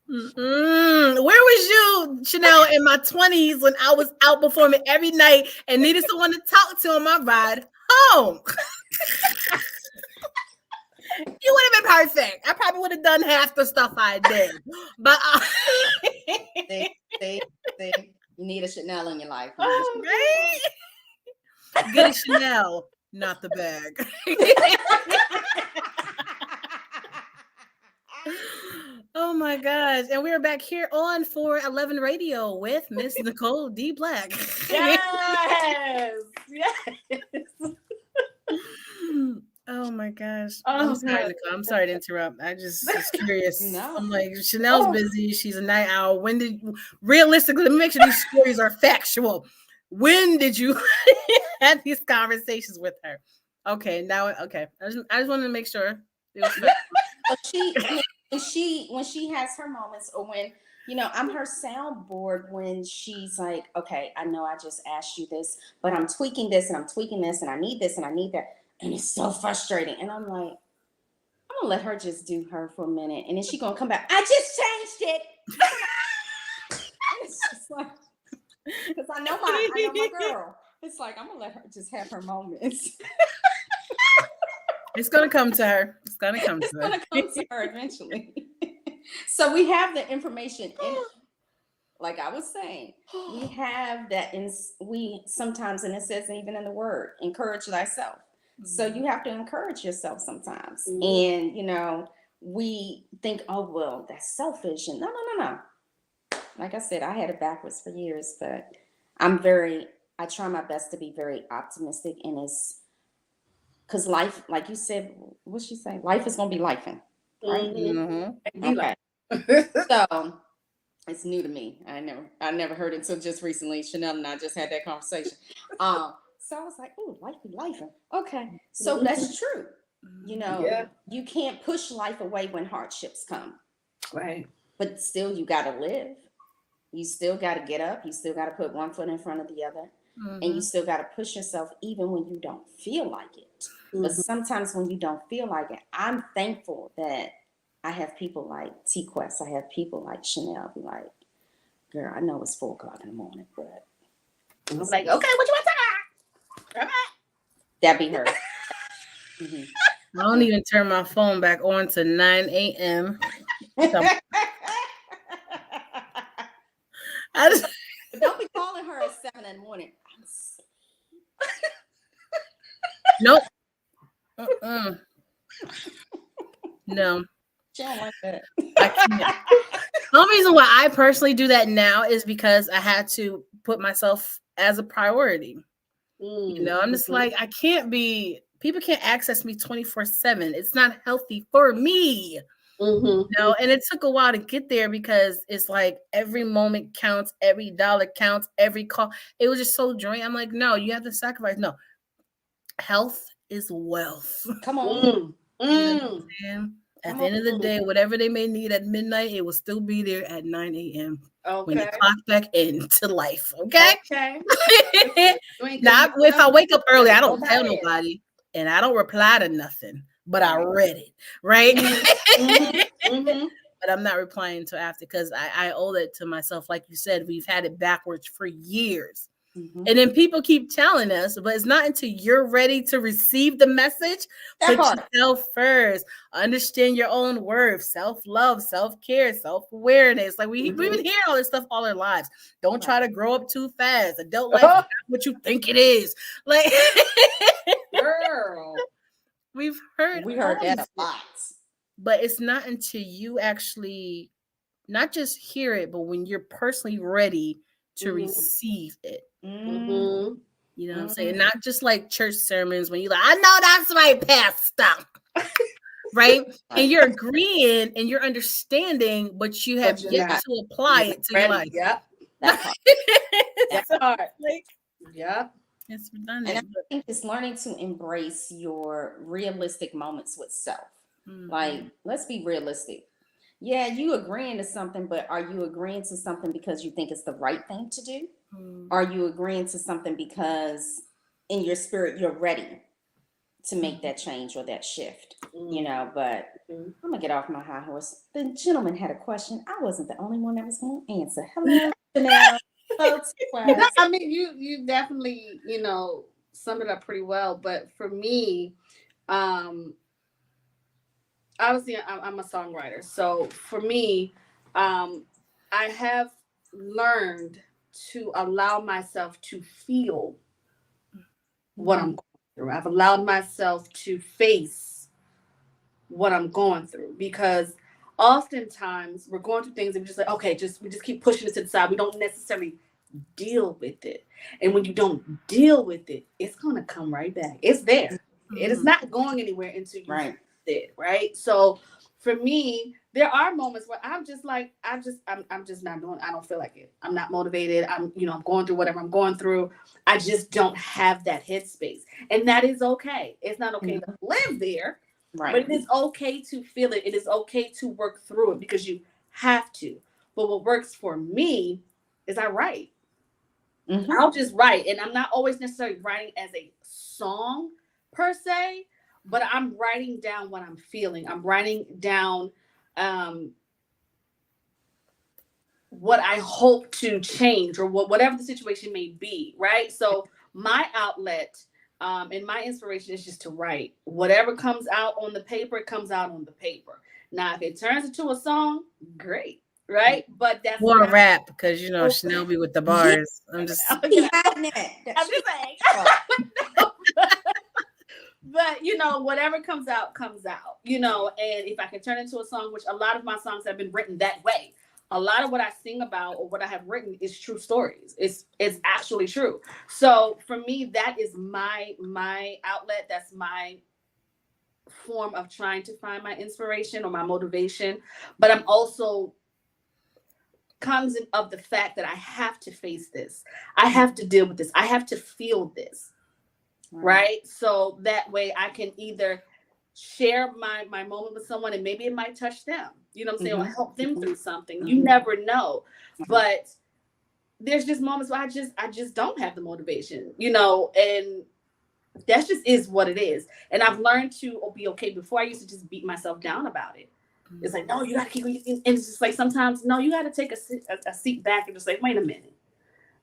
Where was you, Chanel, in my 20s when I was out performing every night and needed someone to talk to on my ride home? You would have been perfect. I probably would have done half the stuff I did. But see, you need a Chanel in your life. Right? Get a Chanel, not the bag. Oh my gosh. And we're back here on 411 Radio with Miss Nicole D. Black. Yes. Oh my gosh. I'm sorry, Nicole. I'm sorry to interrupt. I just was curious. No. I'm like, Chanel's busy. She's a night owl. Realistically, let me make sure these stories are factual. When did you have these conversations with her? Okay, now, okay. I just wanted to make sure it was factual. When she has her moments, or when, I'm her soundboard when she's like, okay, I know I just asked you this, but I'm tweaking this and I'm tweaking this and I need this and I need that. And it's so frustrating. And I'm like, I'm going to let her just do her for a minute. And then she's going to come back. I just changed it. It's just like, because I know my girl. It's like, I'm going to let her just have her moments. It's going to come to her. It's going to come to her. It's going to come to her eventually. So we have the information in it. Like I was saying, we have that we sometimes, and it says even in the word, encourage thyself. So you have to encourage yourself sometimes. And, you know, we think, oh, well, that's selfish. And no. Like I said, I had it backwards for years, but I try my best to be very optimistic. And it's because life, like you said, what'd she say? Life is going to be lifing, right? Okay. So it's new to me. I never heard it until just recently. Chanel and I just had that conversation. So I was like, oh, life be life. Okay. So that's true. You know, you can't push life away when hardships come. Right. But still you gotta live. You still gotta get up. You still gotta put one foot in front of the other. And you still gotta push yourself even when you don't feel like it. But sometimes when you don't feel like it, I'm thankful that I have people like TQuest. I have people like Chanel be like, girl, I know it's 4:00 in the morning, but I was like, okay, what you want to talk? That be her. I don't even turn my phone back on to 9 a.m. Don't be calling her at 7 in the morning. Nope. No. She don't like that. I can't. The only reason why I personally do that now is because I had to put myself as a priority. You know, I'm just like, people can't access me 24/7. It's not healthy for me. You know, and it took a while to get there because it's like every moment counts, every dollar counts, every call. It was just so draining. I'm like, no, you have to sacrifice. No, health is wealth. Come on. You know what I'm saying? At the end of the day, whatever they may need at midnight, it will still be there at 9 a.m. when you clock back into life. Okay? Now, if I wake up early, I don't tell nobody and I don't reply to nothing, but I read it, right? But I'm not replying until after because I owe it to myself. Like you said, we've had it backwards for years. And then people keep telling us, but it's not until you're ready to receive the message. Put yourself first. Understand your own worth, self-love, self-care, self-awareness. Like we've been hearing all this stuff all our lives. Don't try to grow up too fast. Adult life is not what you think it is. Like, girl, we heard that a lot. But it's not until you actually not just hear it, but when you're personally ready to receive it. You know what I'm saying? Not just like church sermons when you're like, I know that's my pastor. Right? And you're agreeing and you're understanding, but you have yet to apply it to your life. Yep. That's hard. Like, yep. It's redundant. And I think it's learning to embrace your realistic moments with self. Like, let's be realistic. Yeah, you agreeing to something, but are you agreeing to something because you think it's the right thing to do? Are you agreeing to something because in your spirit you're ready to make that change or that shift? You know, but I'm gonna get off my high horse. The gentleman had a question. I wasn't the only one that was gonna answer. Hello, Chanel. I mean, you definitely, you know, summed it up pretty well. But for me, obviously I'm a songwriter. So for me, I have learned to allow myself to feel what I'm going through. I've allowed myself to face what I'm going through because oftentimes we're going through things and we're just like, okay, we just keep pushing it to the side. We don't necessarily deal with it. And when you don't deal with it, it's going to come right back. It's there. It is not going anywhere until you it, right? So for me, there are moments where I'm just like, I'm just not doing, I don't feel like it. I'm not motivated. I'm going through whatever I'm going through. I just don't have that headspace. And that is okay. It's not okay to live there, but it is okay to feel it. It is okay to work through it because you have to. But what works for me is I write. I'll just write. And I'm not always necessarily writing as a song per se, but I'm writing down what I'm feeling. I'm writing down what I hope to change or whatever the situation may be, right? So my outlet and my inspiration is just to write. Whatever comes out on the paper, it comes out on the paper. Now, if it turns into a song, great, right? But that's Or a not. rap, because you know Chanel be with the bars. I'm just She hiding it. I'm just saying. But whatever comes out, comes out. And if I can turn it into a song, which a lot of my songs have been written that way. A lot of what I sing about or what I have written is true stories. It's actually true. So for me, that is my outlet. That's my form of trying to find my inspiration or my motivation. But I'm also cognizant of the fact that I have to face this. I have to deal with this. I have to feel this. Right. So that way I can either share my moment with someone and maybe it might touch them, you know what I'm saying, or help them through something. You never know. But there's just moments where I just don't have the motivation, and that just is what it is. And I've learned to be okay. Before I used to just beat myself down about it. It's like, no, you got to keep, and it's just like sometimes, no, you got to take a seat back and just like, wait a minute.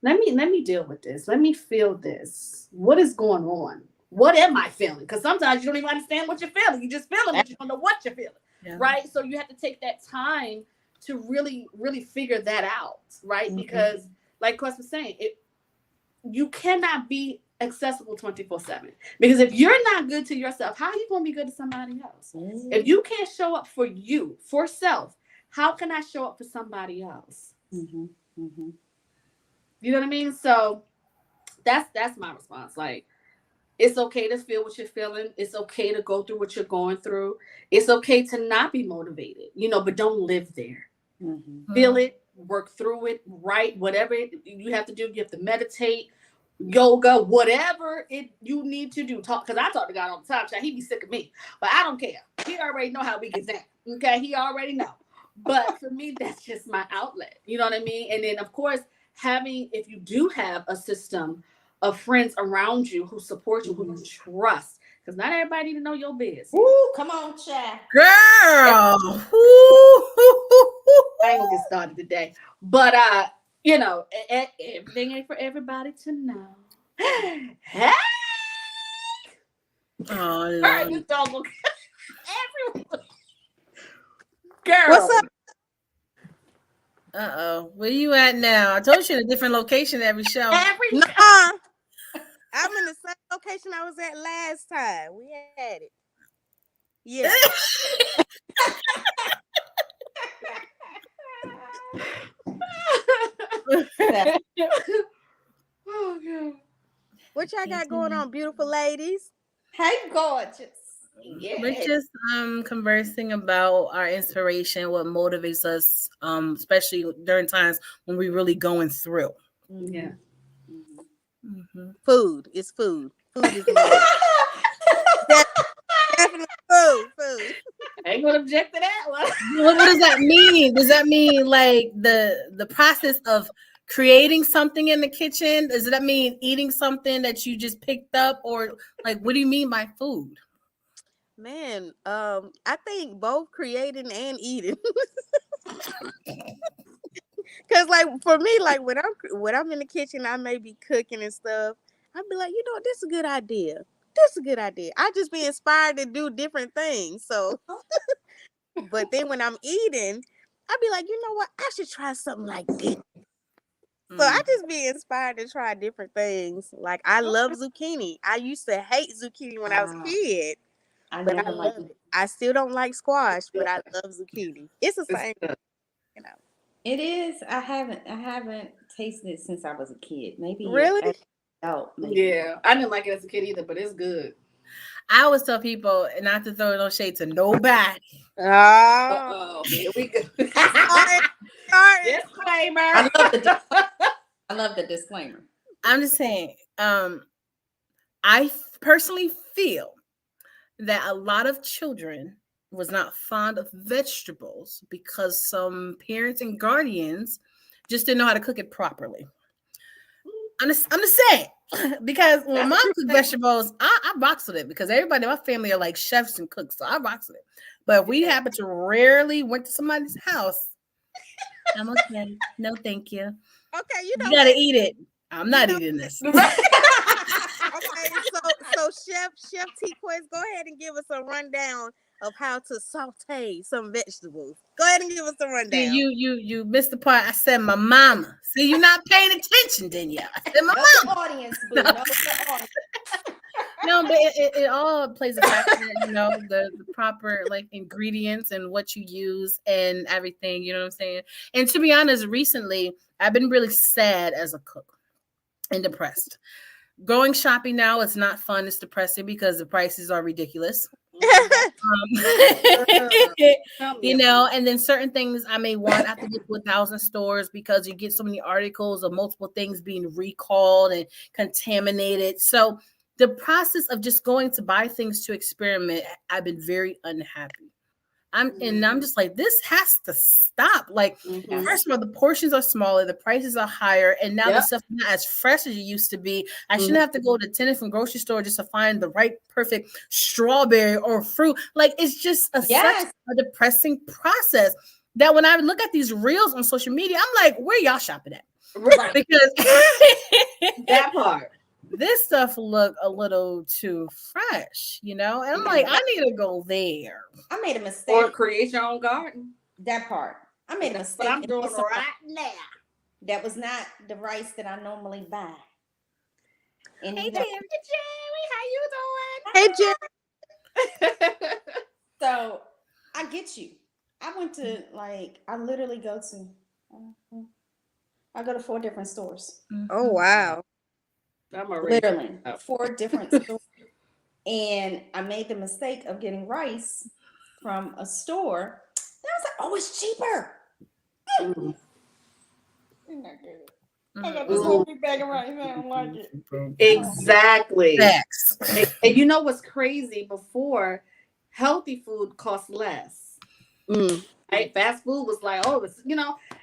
Let me deal with this. Let me feel this. What is going on? What am I feeling? Because sometimes you don't even understand what you're feeling. You just feeling, but you don't know what you're feeling, right? So you have to take that time to really, really figure that out, right? Because, like Quest was saying, you cannot be accessible 24/7. Because if you're not good to yourself, how are you going to be good to somebody else? If you can't show up for you, for self, how can I show up for somebody else? You know what I mean? So that's my response. Like, it's okay to feel what you're feeling. It's okay to go through what you're going through. It's okay to not be motivated, but don't live there. Feel it, work through it, write, whatever you have to do. You have to meditate, yoga, whatever you need to do. Talk, because I talk to God all the time. He be sick of me, but I don't care. He already know how we get down. Okay, he already know. But for me, that's just my outlet. You know what I mean? And then, of course, if you do have a system of friends around you who support you, who you trust, because not everybody need to know your business. Ooh, come on, Chad. girl. I ain't gonna get started today, but everything ain't for everybody to know. Hey, Oh, Lord. You dog. Everyone. Girl, what's up? Where you at now? I told you in a different location every show. Nuh-uh. I'm in the same location I was at last time. We had it. Yeah. Oh, God. What y'all got going on, beautiful ladies? Hey, gorgeous. Yeah. We're just conversing about our inspiration, what motivates us, especially during times when we're really going through. Yeah. Food. It's food. Food is definitely food. I ain't gonna object to that one. What does that mean? Does that mean like the process of creating something in the kitchen? Does that mean eating something that you just picked up, or like what do you mean by food? Man, I think both creating and eating. Cause like for me, like when I'm in the kitchen, I may be cooking and stuff. I'd be like, this is a good idea. That's a good idea. I just be inspired to do different things. So, but then when I'm eating, I'd be like, you know what? I should try something like this. So I just be inspired to try different things. Like I love zucchini. I used to hate zucchini when I was a kid. But I love it. I still don't like squash, but I love zucchini. It's the same, It is. I haven't tasted it since I was a kid. Maybe really. Yeah, I didn't like it as a kid either, but it's good. I always tell people not to throw no shade to nobody. Oh, here we go. Disclaimer. I love the disclaimer. I'm just saying. I personally feel that a lot of children was not fond of vegetables because some parents and guardians just didn't know how to cook it properly. I'm just saying, because when mom cooked vegetables, I box with it because everybody in my family are like chefs and cooks, so I box with it. But if we happen to rarely went to somebody's house, I'm okay. No, thank you. Okay, you gotta eat it. I'm not eating this. Okay, so Chef TQuest, go ahead and give us a rundown of how to saute some vegetables. Go ahead and give us a rundown. You missed the part. I said my mama. See, you're not paying attention, Danielle. I said my Know mama. the audience, Blue. Know the audience. No, but it all plays a factor, the proper like ingredients and what you use and everything, you know what I'm saying? And to be honest, recently I've been really sad as a cook and depressed. Going shopping now, it's not fun, it's depressing because the prices are ridiculous. And then certain things I may want, I have to get to 1,000 stores because you get so many articles of multiple things being recalled and contaminated. So the process of just going to buy things to experiment, I've been very unhappy. I'm just like, this has to stop. Like, first of all, the portions are smaller, the prices are higher, and now the stuff is not as fresh as it used to be. I shouldn't have to go to 10 different grocery store just to find the right perfect strawberry or fruit. Like, it's just such a depressing process that when I look at these reels on social media, I'm like, where y'all shopping at? Right. Because that part. This stuff look a little too fresh, and I'm like, I need to go there. I made a mistake. Or create your own garden. That part. I made a mistake. But I'm doing right now. That was not the rice that I normally buy. And hey, Jerry, how you doing? Hey, Jerry. So I get you. I went to I literally go to 4 different stores. Oh wow. Literally 4 different stores. And I made the mistake of getting rice from a store. And I was like, oh, it's cheaper. You're not good. I got this whole big bag of rice. I don't like it. Exactly. Facts. And you know what's crazy? Before, healthy food costs less. Right? Fast food was like,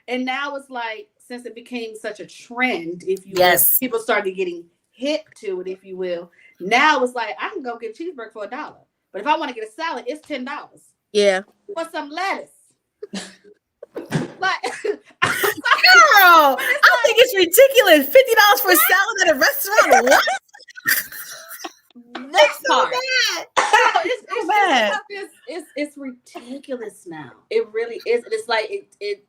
and now it's like, since it became such a trend, if you will, people started getting hip to it, if you will. Now it's like, I can go get a cheeseburger for $1. But if I want to get a salad, it's $10. Yeah. For some lettuce. Girl, I think it's ridiculous. $50 for a salad at a restaurant. What? That's so bad. It's ridiculous now. It really is. It's like it.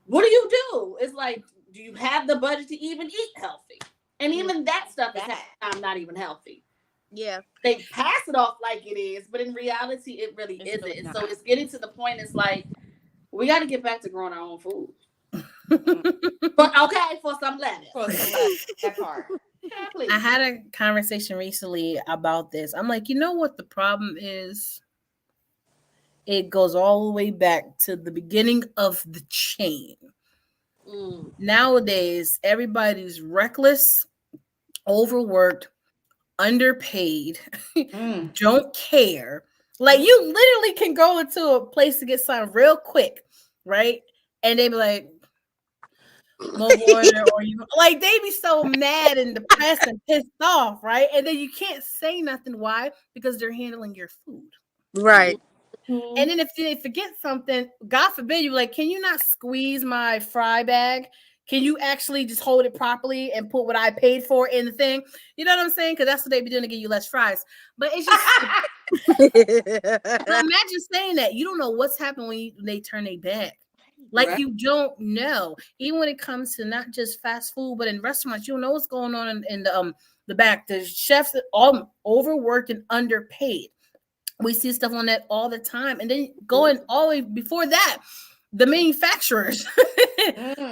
What do you do? It's like, do you have the budget to even eat healthy? And even that stuff is not even healthy. Yeah. They pass it off like it is, but in reality, it really isn't. And so it's getting to the point. It's like, we got to get back to growing our own food. But for some lettuce. That part. Yeah, I had a conversation recently about this. I'm like, you know what the problem is? It goes all the way back to the beginning of the chain. Nowadays, everybody's reckless, overworked, underpaid, don't care. Like, you literally can go into a place to get something real quick, right? And they be like, no water, or you like, they be so mad and depressed and pissed off, right? And then you can't say nothing. Why? Because they're handling your food, right? And then if they forget something, God forbid, you're like, can you not squeeze my fry bag? Can you actually just hold it properly and put what I paid for in the thing? You know what I'm saying? Because that's what they be doing to get you less fries. But it's just imagine saying that. You don't know what's happened when they turn their back. Like, you don't know. Even when it comes to not just fast food, but in restaurants, you don't know what's going on in the back. The chefs are all overworked and underpaid. We see stuff on that all the time. And then going all the way before that, the manufacturers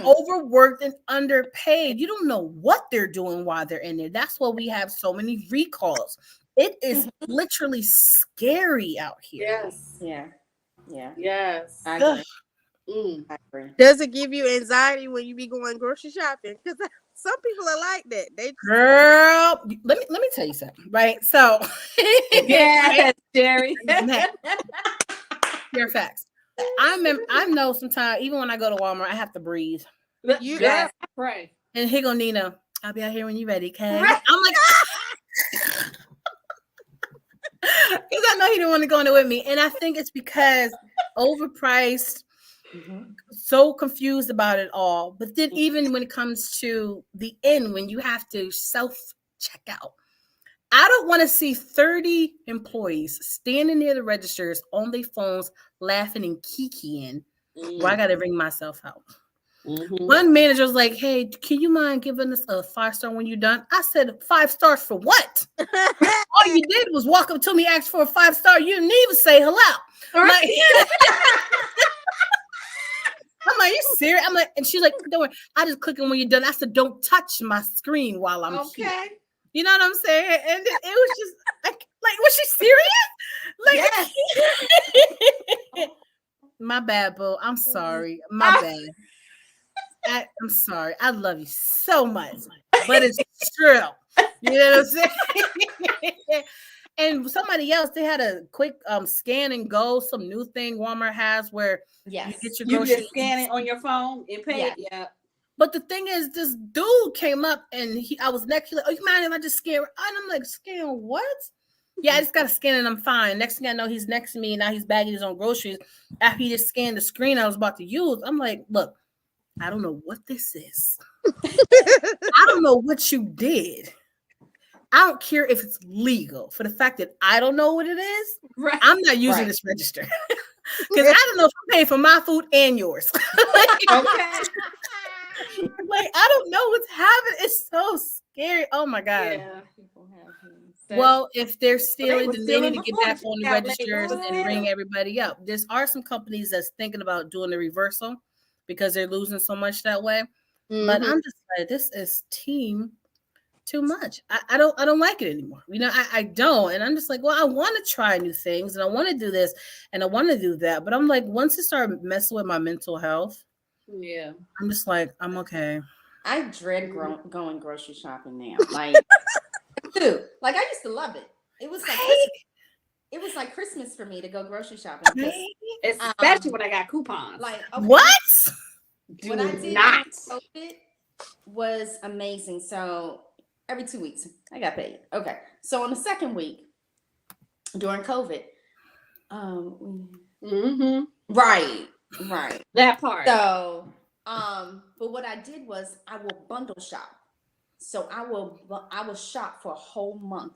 overworked and underpaid. You don't know what they're doing while they're in there. That's why we have so many recalls. It is literally scary out here. Yes. Yeah. Yes. I agree. I agree. Does it give you anxiety when you be going grocery shopping? Because some people are like that. Girl, let me tell you something, right? So, yes, Jerry. Pure facts. I know sometimes, even when I go to Walmart, I have to breathe. Yes, pray. And here go Nina. I'll be out here when you're ready, okay? I'm like, because I know he didn't want to go in there with me. And I think it's because overpriced, so confused about it all. But then even when it comes to the end, when you have to self-check out, I don't want to see 30 employees standing near the registers on their phones, laughing and kikiing. Where I got to ring myself out. Mm-hmm. One manager was like, "Hey, can you mind giving us a 5-star when you're done?" I said, 5 stars for what? All you did was walk up to me, ask for a 5-star. You didn't even say hello. Like, I'm like, you serious? I'm like, and she's like, don't worry, I just click on when you're done. I said, don't touch my screen while I'm here. You know what I'm saying? And it was just like, was she serious? Like, Yes. My bad, boo. I'm sorry. My bad. I'm sorry. I love you so much, but it's true. You know what I'm saying? And somebody else, they had a quick scan and go, some new thing Walmart has where Yes. you get your You groceries. just scan it on your phone and pay it. Yeah. But the thing is, this dude came up and I was next to like, oh, you mind if I just scan? And I'm like, scan what? Yeah, I just got to scan and I'm fine. Next thing I know, he's next to me and now he's bagging his own groceries. After he just scanned the screen I was about to use, I'm like, look, I don't know what this is. I don't know what you did. I don't care if it's legal. For the fact that I don't know what it is, Right. I'm not using this register. Because I don't know if I'm paying for my food and yours. Okay. Like, I don't know what's happening. It's so scary. Oh my God. Yeah. Well, if they're stealing, were then they need to stealing get before back the on the got registers labeled. and ring everybody up. There are some companies that's thinking about doing the reversal because they're losing so much that way. Mm-hmm. But I'm just like, this is too much. I don't like it anymore. You know, I don't. And I'm just like, well, I want to try new things and I want to do this and I want to do that. But I'm like, once it started messing with my mental health, yeah, I'm just like, I'm okay. I dread going grocery shopping now. Like, dude, like I used to love it. It was like it was like Christmas for me to go grocery shopping. Especially when I got coupons. Like, what? What I did during COVID was amazing. So every 2 weeks I got paid. Okay. So on the second week during COVID, mm-hmm. right. That part. So, but what I did was I will bundle shop. So I will shop for a whole month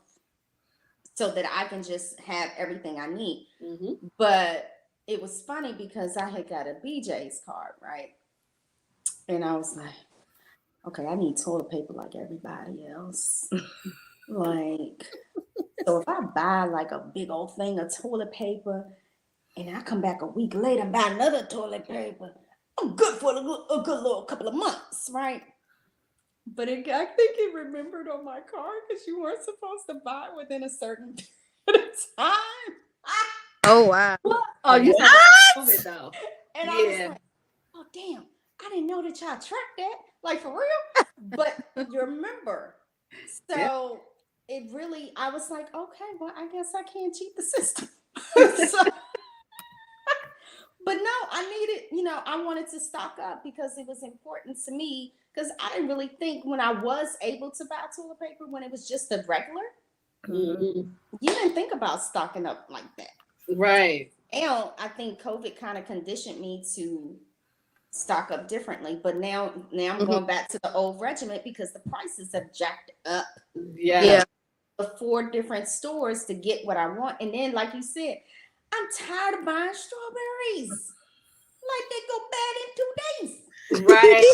so that I can just have everything I need. Mm-hmm. But it was funny because I had got a BJ's card, right? And I was like, okay, I need toilet paper like everybody else. Like, so if I buy like a big old thing of toilet paper and I come back a week later and buy another toilet paper, I'm good for a good little couple of months, right? But I think it remembered on my card because you weren't supposed to buy within a certain period of time. Oh, wow. Oh, you said it though. And I was like, oh, damn. I didn't know that y'all tracked that. Like, for real? But you remember. So it really, I was like, okay, well, I guess I can't cheat the system. But no, I needed, I wanted to stock up because it was important to me. Because I didn't really think when I was able to buy toilet paper, when it was just the regular, you didn't think about stocking up like that. Right. And I think COVID kind of conditioned me to stock up differently. But now I'm going back to the old regiment because the prices have jacked up. Yeah. The 4 different stores to get what I want. And then, like you said, I'm tired of buying strawberries. Like they go bad in 2 days. Right.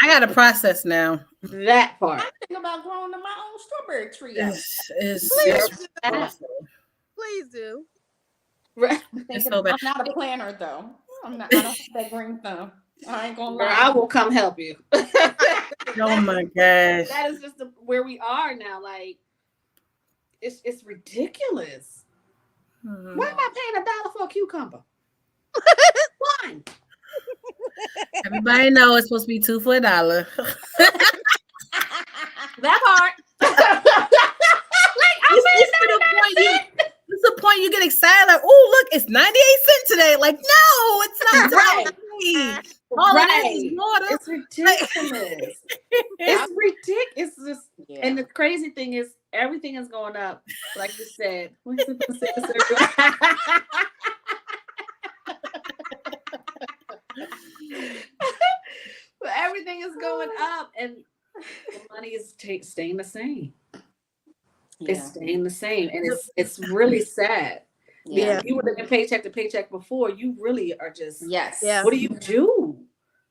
I got a process now. That part. I'm thinking about growing my own strawberry tree. Please do. Right. I'm not a planner though. I don't have that green thumb. I ain't gonna lie. I will come help you. Oh my gosh. That is just where we are now. Like, it's ridiculous. Why am I paying $1 for a cucumber? Why? Everybody knows it's supposed to be 2 for $1. That part. It's the point you get excited, like, oh, look, it's 98 cents today. Like, no, it's not right. All it is water. It's ridiculous. It's ridiculous. And the crazy thing is, everything is going up. Like you said. But everything is going up, and the money is staying the same. It's staying the same, and it's really sad. Yeah. You were living paycheck to paycheck before. You really are just Yeah. What do you do?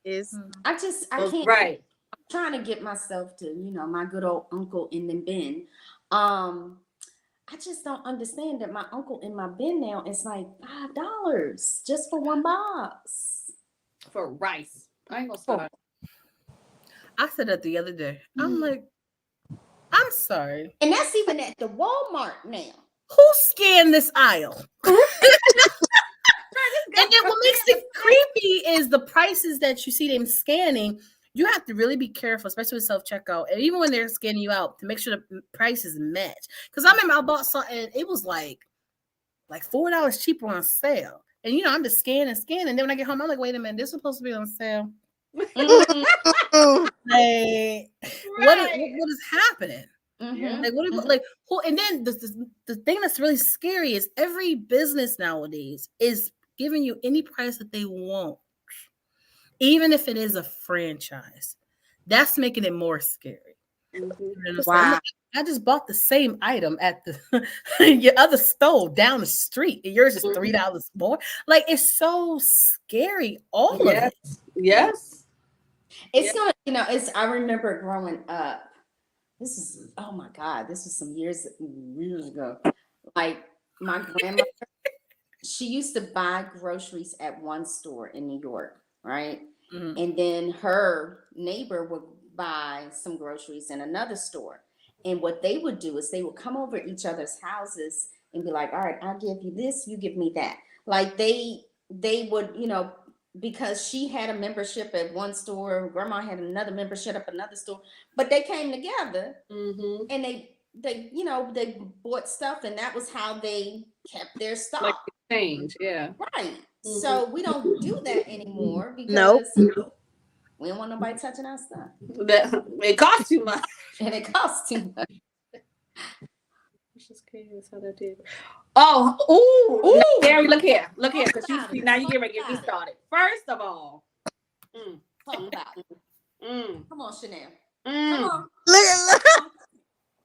Is I can't. Right. I'm trying to get myself to, my good old uncle in the bin. I just don't understand that my uncle in my bin now is like $5 just for one box. For rice. I ain't gonna start. I said that the other day. I'm like, I'm sorry. And that's even at the Walmart now. Who scanned this aisle? And then what makes it creepy is the prices that you see them scanning. You have to really be careful, especially with self-checkout. And even when they're scanning you out, to make sure the prices match. Because I remember I bought something, it was like $4 cheaper on sale. And I'm just scanning. And then when I get home, I'm like, wait a minute, this is supposed to be on sale. Like, what is happening? Like, and then the thing that's really scary is every business nowadays is giving you any price that they want, even if it is a franchise. That's making it more scary. Wow. I just bought the same item at the your other store down the street, and yours is $3 more. Like, it's so scary. All of it. Yes. It's not. I remember growing up. This is, oh my God, this was some years ago. Like, my grandmother, she used to buy groceries at one store in New York, right? And then her neighbor would buy some groceries in another store. And what they would do is they would come over each other's houses and be like, all right, I'll give you this, you give me that. Like, they would, because she had a membership at one store, grandma had another membership at another store, but they came together and they bought stuff, and that was how they kept their stock. Like change, right. So we don't do that anymore because we don't want nobody touching our stuff. It costs too much, and it costs too much. Just curious how that did. Ooh, Gary, look here, because now you get ready to get me started. First of all, talk about it. Come on, Chanel. Come on. Look.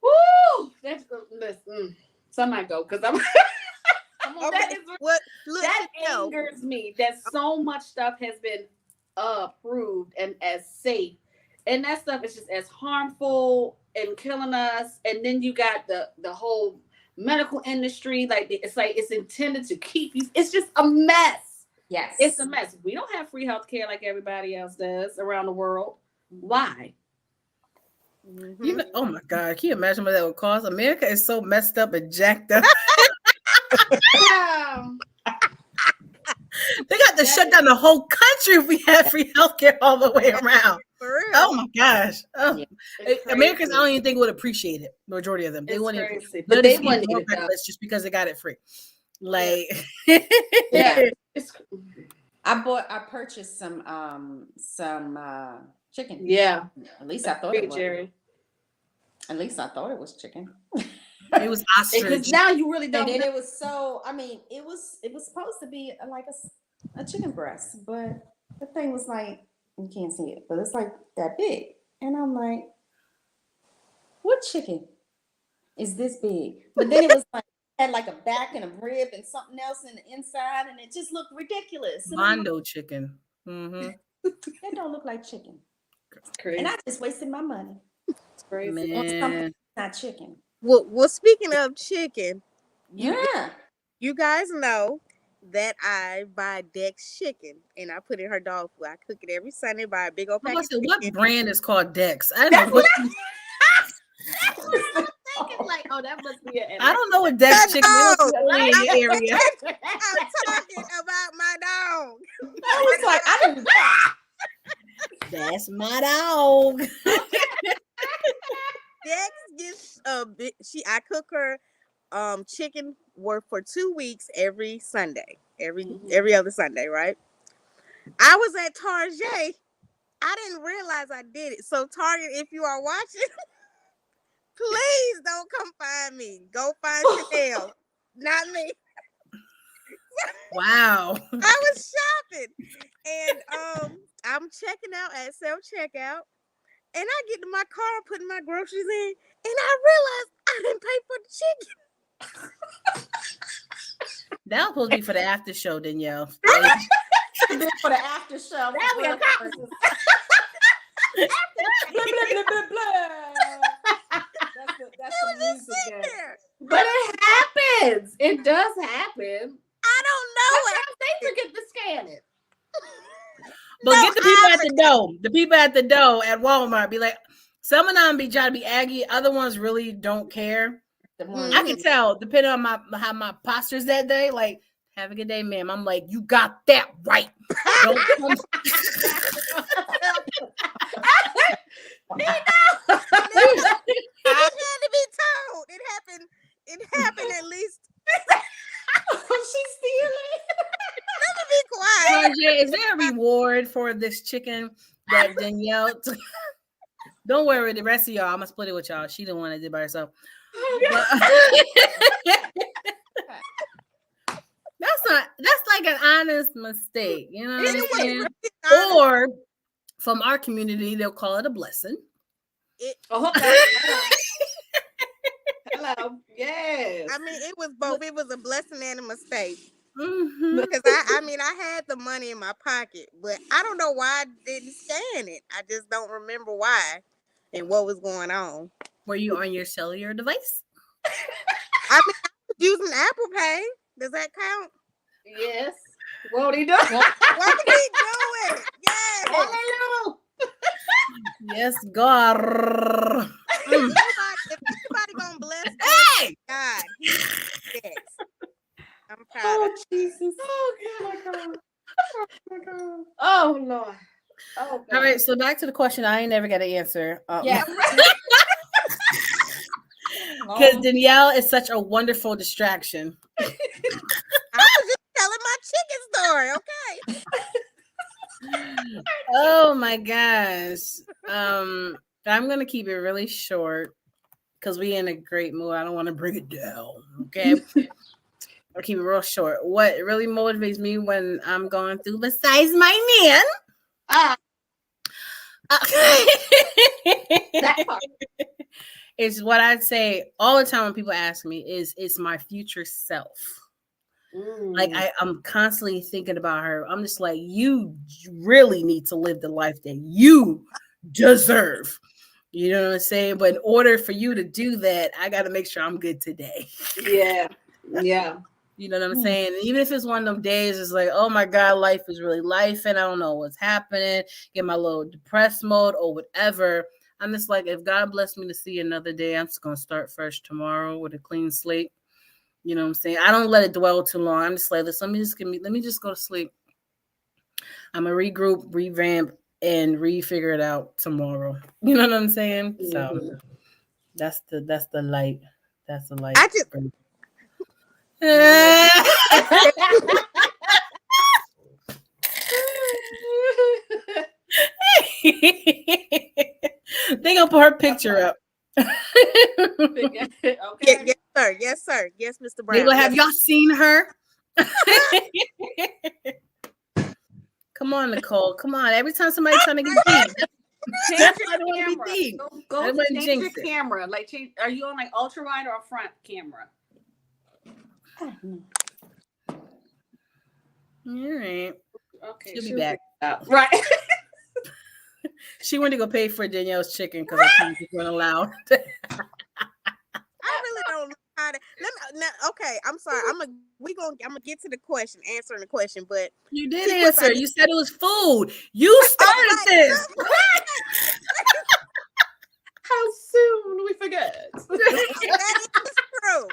Woo! That's somebody go, because I'm. That angers me that so much stuff has been approved and as safe, and that stuff is just as harmful and killing us. And then you got the whole medical industry, it's intended to keep you. It's just a mess. Yes, it's a mess. We don't have free healthcare like everybody else does around the world. Why? Oh my God, can you imagine what that would cost? America is so messed up and jacked up. They got to shut down the whole country if we had free healthcare all the way around. For real. Oh my gosh. Americans, I don't even think would appreciate it. Majority of them. They wouldn't even, but they wouldn't more reckless just because they got it free. Like I purchased some chicken. Yeah. At least I thought it was. Jerry. At least I thought it was chicken. It was ostrich. Because now you really don't. And then it was it was supposed to be like a chicken breast, but the thing was like, you can't see it, but it's like that big. And I'm like, what chicken is this big? But then it was like, had like a back and a rib and something else in the inside, and it just looked ridiculous. Mondo chicken. That don't look like chicken. It's crazy. And I just wasted my money. It's crazy. Man. On something not chicken. Well, speaking of chicken, Yeah. you guys know that I buy Dex chicken and I put in her dog food. I cook it every Sunday. Buy a big old packet. What brand is called Dex? I don't know what. That must be an. I don't know what Dex chicken is only in your area. I'm talking about my dog. I was like, I didn't. That's my dog. Dex gets I cook her chicken work for 2 weeks every Sunday, every other Sunday, right? I was at Target. I didn't realize I did it. So Target, if you are watching, please don't come find me. Go find Chanel, not me. Wow. I was shopping, and I'm checking out at self-checkout, and I get to my car, putting my groceries in, and I realize I didn't pay for the chicken. That was supposed to be for the after show, Danielle. For the after show. Now we got conferences. Blah, blah, blah, blah, blah. That's the music there. But it happens. It does happen. I don't know it. Sometimes they forget to scan it. But get the people at the door. The people at the door at Walmart be like, some of them be trying to be aggy. Other ones really don't care. I can tell, depending on how my posture's that day. Like, have a good day, ma'am. I'm like, you got that right. Don't come. It had to be told. It happened at least. She's stealing. Let me be quiet. RJ, is there a reward for this chicken that Danielle? Don't worry, the rest of y'all, I'm gonna split it with y'all. She didn't want to do it by herself. That's like an honest mistake, you know what I'm saying? Or from our community, they'll call it a blessing. Hello. Yes. I mean, it was both. It was a blessing and a mistake. Mm-hmm. Because I had the money in my pocket, but I don't know why I didn't scan it. I just don't remember why and what was going on. Were you on your cellular device? I mean, I was using Apple Pay. Does that count? Yes. What he doing? What did he do it? Yes. Hallelujah. Yes, God. If anybody gonna bless Hey! God, yes. I'm proud Oh, of Jesus. Oh God. Oh my God. Oh Lord. Oh God. All right, so back to the question I ain't never got an answer. Yeah. Because Danielle is such a wonderful distraction. I was just telling my chicken story, okay? Oh my gosh. I'm gonna keep it really short because we in a great mood. I don't want to bring it down. Okay. I'll keep it real short. What really motivates me when I'm going through, besides my man, That part. is what I'd say all the time when people ask me is it's my future self. Like I'm constantly thinking about her. I'm just like, you really need to live the life that you deserve. You know what I'm saying? But in order for you to do that, I got to make sure I'm good today. Yeah. Yeah. You know what I'm saying? And even if it's one of them days, it's like, oh my God, life is really life, and I don't know what's happening. Get my little depressed mode or whatever. I'm just like, if God bless me to see another day, I'm just gonna start fresh tomorrow with a clean slate. You know what I'm saying? I don't let it dwell too long. I'm just like, let me just go to sleep. I'm gonna regroup, revamp, and refigure it out tomorrow. You know what I'm saying? So that's the light. That's the light. I just They gonna put her picture up. Okay. Yes, sir. Yes, Mr. Brown. They will have y'all seen her? Come on, Nicole. Come on. Every time somebody trying to get deep. Change I don't your want to camera. be deep. Go I don't wanna change jinx your it. camera. Like, change. Are you on like ultra wide or front camera? All right. Okay, She'll be back. Right. She went to go pay for Danielle's chicken because I can't just run allowed. I really don't know how to. Okay, I'm sorry. I'm gonna get to the question, answering the question, but You did answer. You said it was food. You started this. How soon we forget? That is true.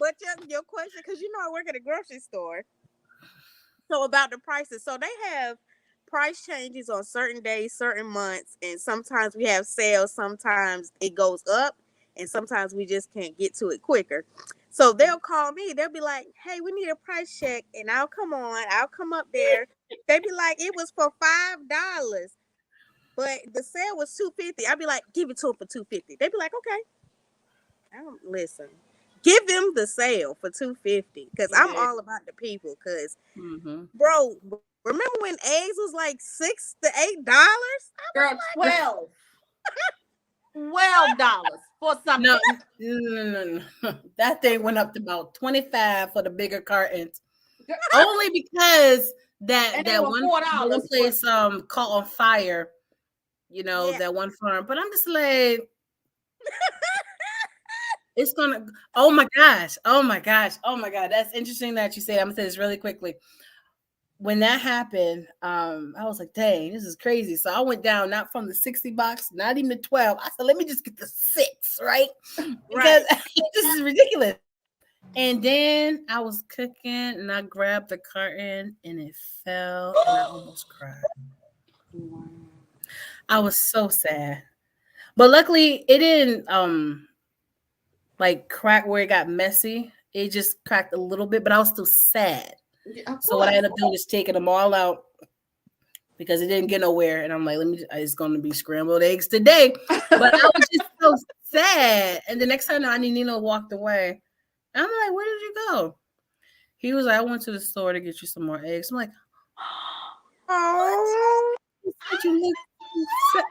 But your question, because you know I work at a grocery store, so about the prices. So they have price changes on certain days, certain months, and sometimes we have sales. Sometimes it goes up, and sometimes we just can't get to it quicker. So they'll call me. They'll be like, "Hey, we need a price check," and I'll come up there. They be like, "It was for $5, but the sale was $2.50." I'll be like, "Give it to them for $2.50." They be like, "Okay." I don't listen. Give them the sale for $2.50 because I'm all about the people. Because, bro, remember when eggs was like $6 to $8? Girl, $12. $12. for something. No. That thing went up to about 25 for the bigger cartons. Only because that one place caught on fire, that one farm. But I'm just like, it's gonna. Oh my gosh! That's interesting that you say that. I'm gonna say this really quickly. When that happened, I was like, dang, this is crazy. So I went down, not from the 60 box, not even the 12. I said, let me just get the 6, right? Because this is ridiculous. And then I was cooking and I grabbed the carton and it fell and I almost cried. Wow. I was so sad. But luckily it didn't like crack where it got messy. It just cracked a little bit, but I was still sad. So what I ended up doing is taking them all out because it didn't get nowhere. And I'm like, it's going to be scrambled eggs today. But I was just so sad. And the next time I knew Nino walked away. I'm like, where did you go? He was like, I went to the store to get you some more eggs. I'm like, oh, you look so...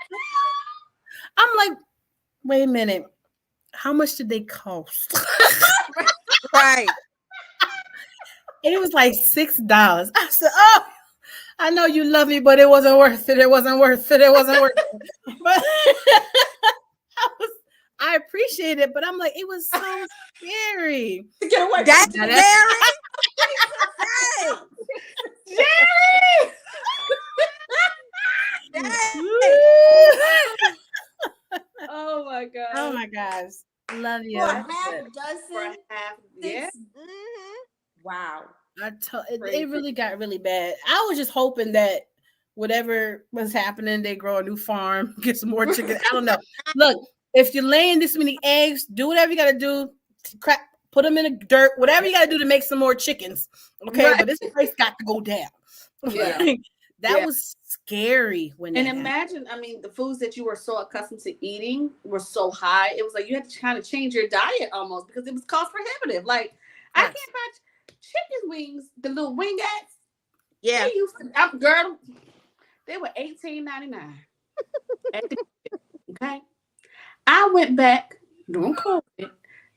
I'm like, wait a minute. How much did they cost? Right. And it was like $6. I said, oh, I know you love me, but it wasn't worth it. It wasn't worth it. But I appreciate it, but I'm like, it was so scary. Get away. That's Jerry. Oh my god. Oh my gosh. Love you. For a half dozen. Yeah. Wow. It really got really bad. I was just hoping that whatever was happening, they grow a new farm, get some more chicken. I don't know. Look, if you're laying this many eggs, do whatever you got to do. Put them in the dirt, whatever you got to do to make some more chickens. Okay, right. But this price got to go down. Yeah. That was scary when. And imagine, I mean, the foods that you were so accustomed to eating were so high. It was like you had to kind of change your diet almost because it was cost prohibitive. Like I can't buy chicken wings, the little wingettes. Yeah, girl, they were $18.99. Okay, I went back during COVID.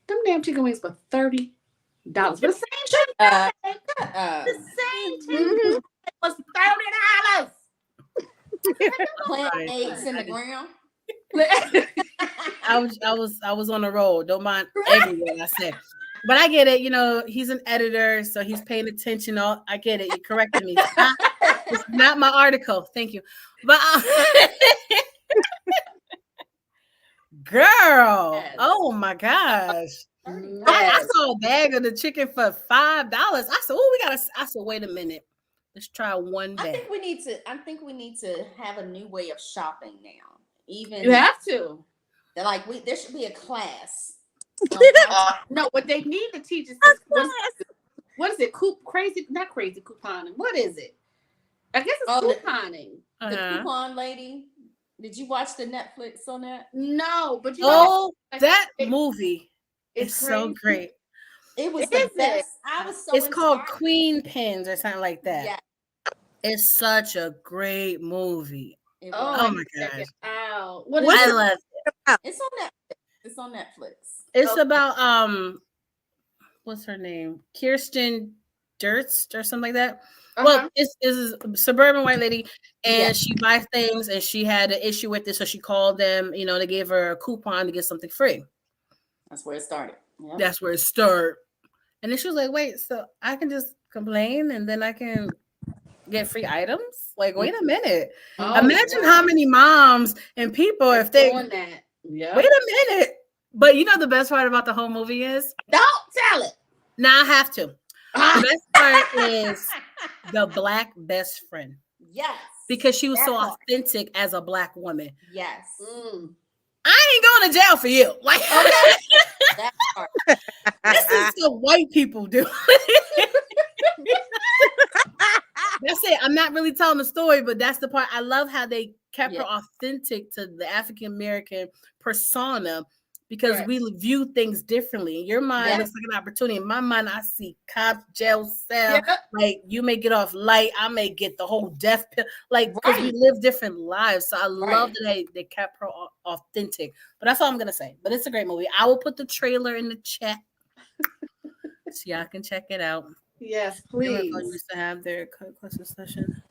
Them damn chicken wings for $30. For the same chicken, the same chicken was $30. Plant eggs in the ground. I was on the road. Don't mind everyone I said. But I get it, he's an editor, so he's paying attention. I get it. You corrected me. It's not my article. Thank you. But girl, yes. Oh my gosh. Yes. I saw a bag of the chicken for $5. I said, I said, wait a minute. Let's try one bag. I think we need to have a new way of shopping now. Even you have to. There should be a class. No, what they need to teach is what is it? Not crazy couponing. What is it? I guess it's couponing. The coupon lady. Did you watch the Netflix on that? No, but that movie is so great. It was the best. I was so. It's called Queen Pins or something like that. Yeah. It's such a great movie. Oh my gosh! I love it. It's on Netflix. It's about what's her name? Kirsten Dunst or something like that. Well, it's a suburban white lady, and she buys things, and she had an issue with it, so she called them. They gave her a coupon to get something free. That's where it started. Yep. That's where it started. And then she was like, "Wait, so I can just complain, and then I can get free items? Like, wait a minute! Imagine how many moms and people if they doing that. Yeah. Wait a minute." But the best part about the whole movie is don't tell it. Now I have to. The best part is the black best friend. Yes. Because she was so authentic as a black woman. Yes. I ain't going to jail for you. Like that part. This is what white people do. That's it. I'm not really telling the story, but that's the part. I love how they kept her authentic to the African American persona. because Correct. we view things differently. In your mind Yes. looks like an opportunity. In my mind, I see cops, jail cell. Yeah. Like you may get off light, I may get the whole death pill. Like because we Right. live different lives. So I love Right. that they kept her authentic. But that's all I'm gonna say. But it's a great movie. I will put the trailer in the chat so y'all can check it out. Yes, Everyone please. used to have their question session.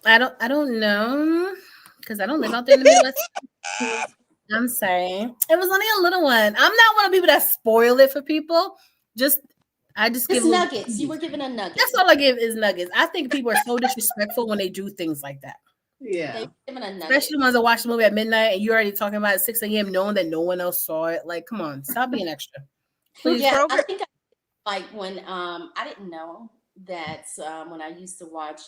I don't know because I don't live out there in the Midwest. I'm sorry. It was only a little one. I'm not one of the people that spoil it for people. I just give It's little nuggets. You were given a nugget. That's all I give is nuggets. I think people are so disrespectful when they do things like that. Yeah. They were given a nugget. Especially the ones that watch the movie at midnight and you're already talking about it at 6 a.m. knowing that no one else saw it. Like, come on, stop being extra. Please. Yeah, I think like when I didn't know that when I used to watch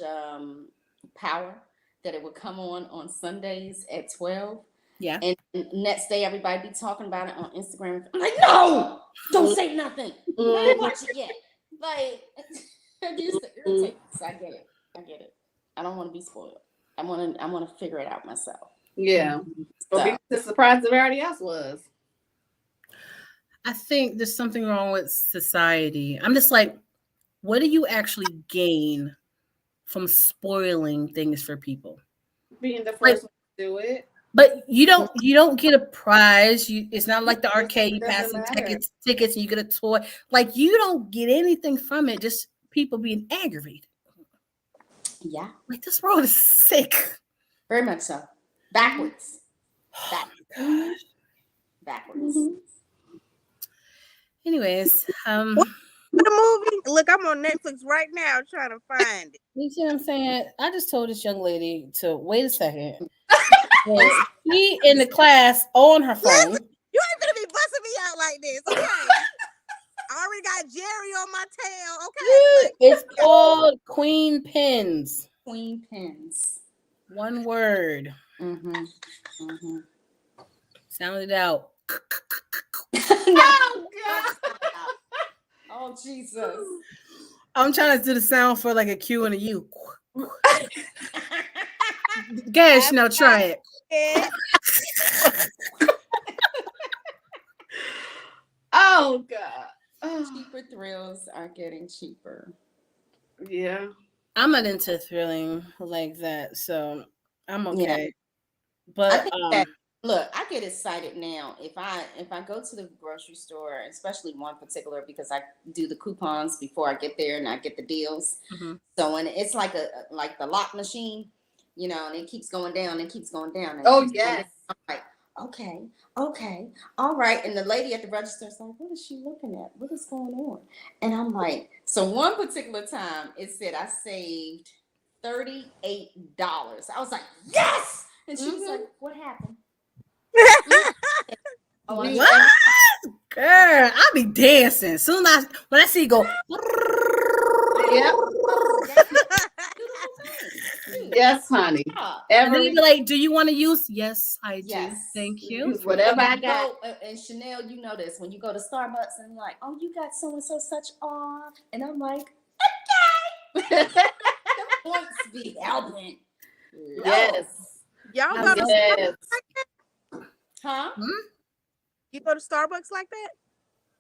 Power that it would come on Sundays at 12. Yeah. And next day everybody be talking about it on Instagram. I'm like, no, don't say nothing. I didn't watch it yet. Like it used to irritate. So I get it. I don't want to be spoiled. I want to figure it out myself. Yeah. So, But be just surprised if everybody else was. I think there's something wrong with society. I'm just like, what do you actually gain from spoiling things for people? Being the first one to do it. But you don't get a prize. It's not like the arcade. You pass some Doesn't tickets and you get a toy. Like you don't get anything from it. Just people being aggravated. yeah, Like this world is sick. very much so. Backwards. Gosh. Backwards. Anyways, The movie. Look, I'm on Netflix right now trying to find it. you see what I'm saying? I just told this young lady to wait a second. She in the class on her phone. You ain't gonna be busting me out like this, okay? I already got Jerry on my tail, okay? Like, It's called Queen Pins. Queen pins. One word. Sound it out. Oh God. Oh Jesus. I'm trying to do the sound for like a Q and a U. Gosh, now try it. Oh God. Oh. Cheaper thrills are getting cheaper. Yeah. I'm not into thrilling like that, so I'm okay. Yeah. But I think that, look, I get excited now if I go to the grocery store, especially one particular because I do the coupons before I get there and I get the deals. So when it's like the lock machine, you know, and it keeps going down and keeps going down. And Oh yes. I'm like, okay, all right. And the lady at the register is like, what is she looking at? What is going on? And I'm like, so one particular time it said I saved $38. I was like, yes. And she was like, what happened? what? Girl, I be dancing. Soon as when I see you go. Yep. Yes, honey. And then you be like, do you want to use? Yes, I do. Yes. Thank you. Use whatever I got. And Chanel, you know this. When you go to Starbucks and you're like, oh, you got so and so such off. And I'm like, okay. The points be helping. Yes. Y'all go to Yes. Starbucks like that? Huh? You go to Starbucks like that?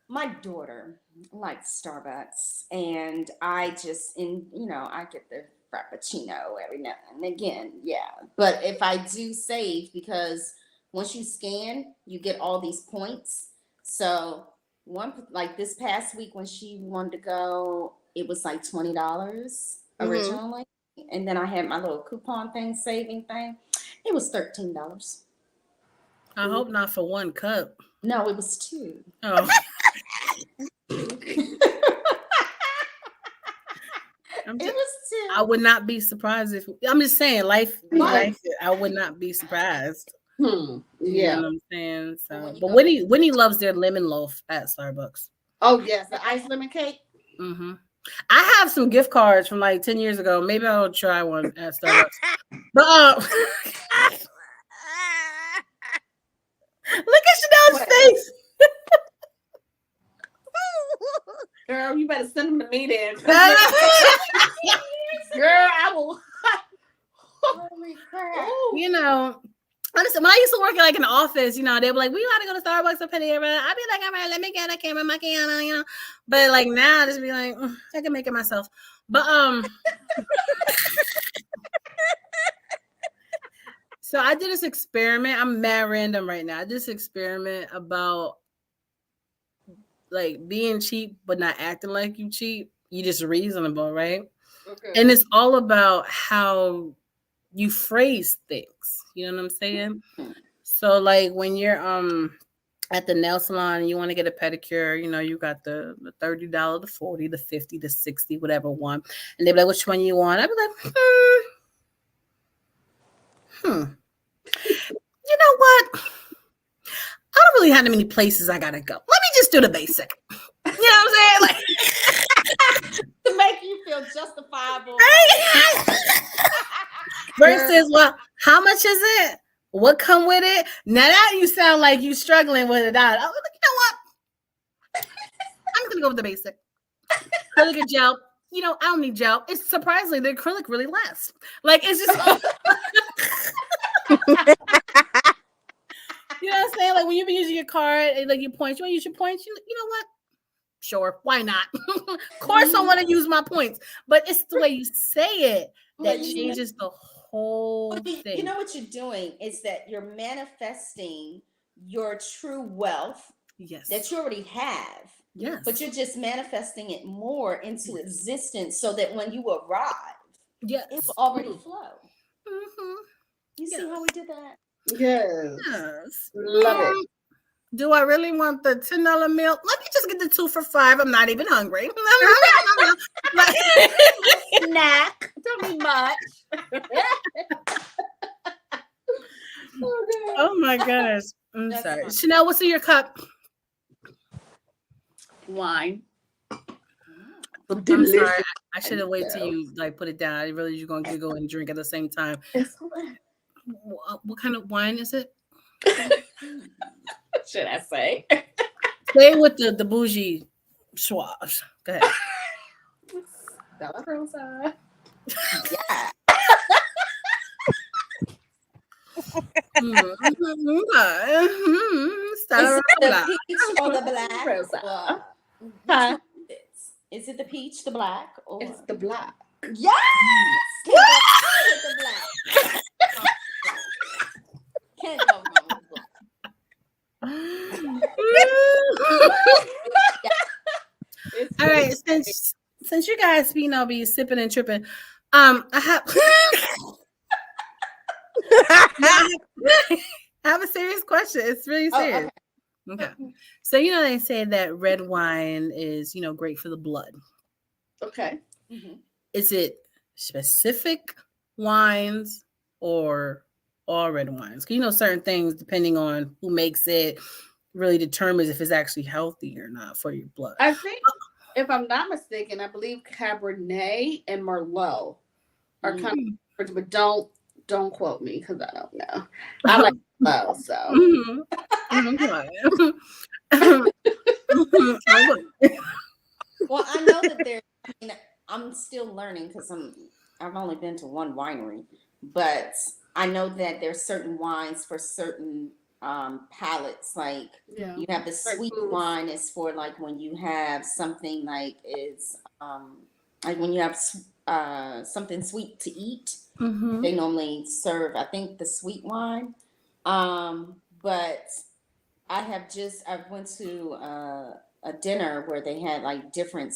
My daughter likes Starbucks, and I just, I get the Frappuccino every now and again, yeah. But if I do save, because once you scan, you get all these points. So like this past week when she wanted to go, it was like $20 originally, and then I had my little coupon thing, saving thing. It was $13. I hope not for one cup. No, it was 2. Oh. It was 2. I would not be surprised if I'm just saying life. I would not be surprised. Yeah. You know what I'm saying? So, but Winnie loves their lemon loaf at Starbucks. Oh yes, the iced lemon cake. I have some gift cards from like 10 years ago. Maybe I'll try one at Starbucks. But look at Chanel's face. Girl, you better send them to me then. Girl, I will. Holy crap. You know, Honestly, when I used to work like in the office, you know, they'd be like, we gotta go to Starbucks or Penny Ever. I'd be like, all right, let me get a camera, my camera, you know. But like now I just be like, I can make it myself. But so I did this experiment. I'm mad random right now. I did this experiment about like being cheap but not acting like you cheap. You just reasonable, right? Okay. And it's all about how you phrase things. You know what I'm saying? So like when you're at the nail salon, you want to get a pedicure, you know, you got the $30, the 40, the 50, the 60, whatever one. And they'd be like, which one you want? I'd be like, you know what? I don't really have that many places I gotta go. Let me just do the basic. You know what I'm saying? Like To make you feel justifiable. versus, well, how much is it? What come with it? Now that you sound like you struggling with it. I was like, you know what? I'm gonna go with the basic. Acrylic gel. You know, I don't need gel. It's surprisingly the acrylic really lasts. Like it's just you know what I'm saying? Like when you've been using your card and like you want to use your points, you know what? Sure, why not? Of course I want to use my points, but it's the way you say it that changes the whole thing. You know what you're doing is that you're manifesting your true wealth that you already have. Yes. But you're just manifesting it more into existence so that when you arrive, it will already flow. Mm-hmm. You see how we did that? Yes. Love it. Do I really want the $10 meal? Let me just get the 2 for $5. I'm not even hungry. Snack. Don't need much. Oh my goodness. I'm sorry. Chanel, what's in your cup? Wine. I'm sorry. I should have waited till you like put it down. I didn't realize you're gonna giggle and drink at the same time. What kind of wine is it? Should I say? Stay with the bougie schwash. Go ahead. Stella Rosa. Yeah. Stella the peach or the black? Rosa. Huh? Is it the peach, the black, or It's the black? Yes. With the black. Can't go wrong with the black. All right, since you guys be sipping and tripping, I have a serious question. It's really serious. Okay. So you know they say that red wine is great for the blood. Okay. Mm-hmm. Is it specific wines or all red wines? Because certain things, depending on who makes it, really determines if it's actually healthy or not for your blood. I think, if I'm not mistaken, I believe Cabernet and Merlot are kind of, but don't quote me because I don't know. I like Merlot, so. Well, I know that there. I'm still learning because I've only been to one winery, but I know that there's certain wines for certain palates. Like you have the sweet wine is for like when you have something like like when you have something sweet to eat. Mm-hmm. They normally serve, I think, the sweet wine. But I went to a dinner where they had like different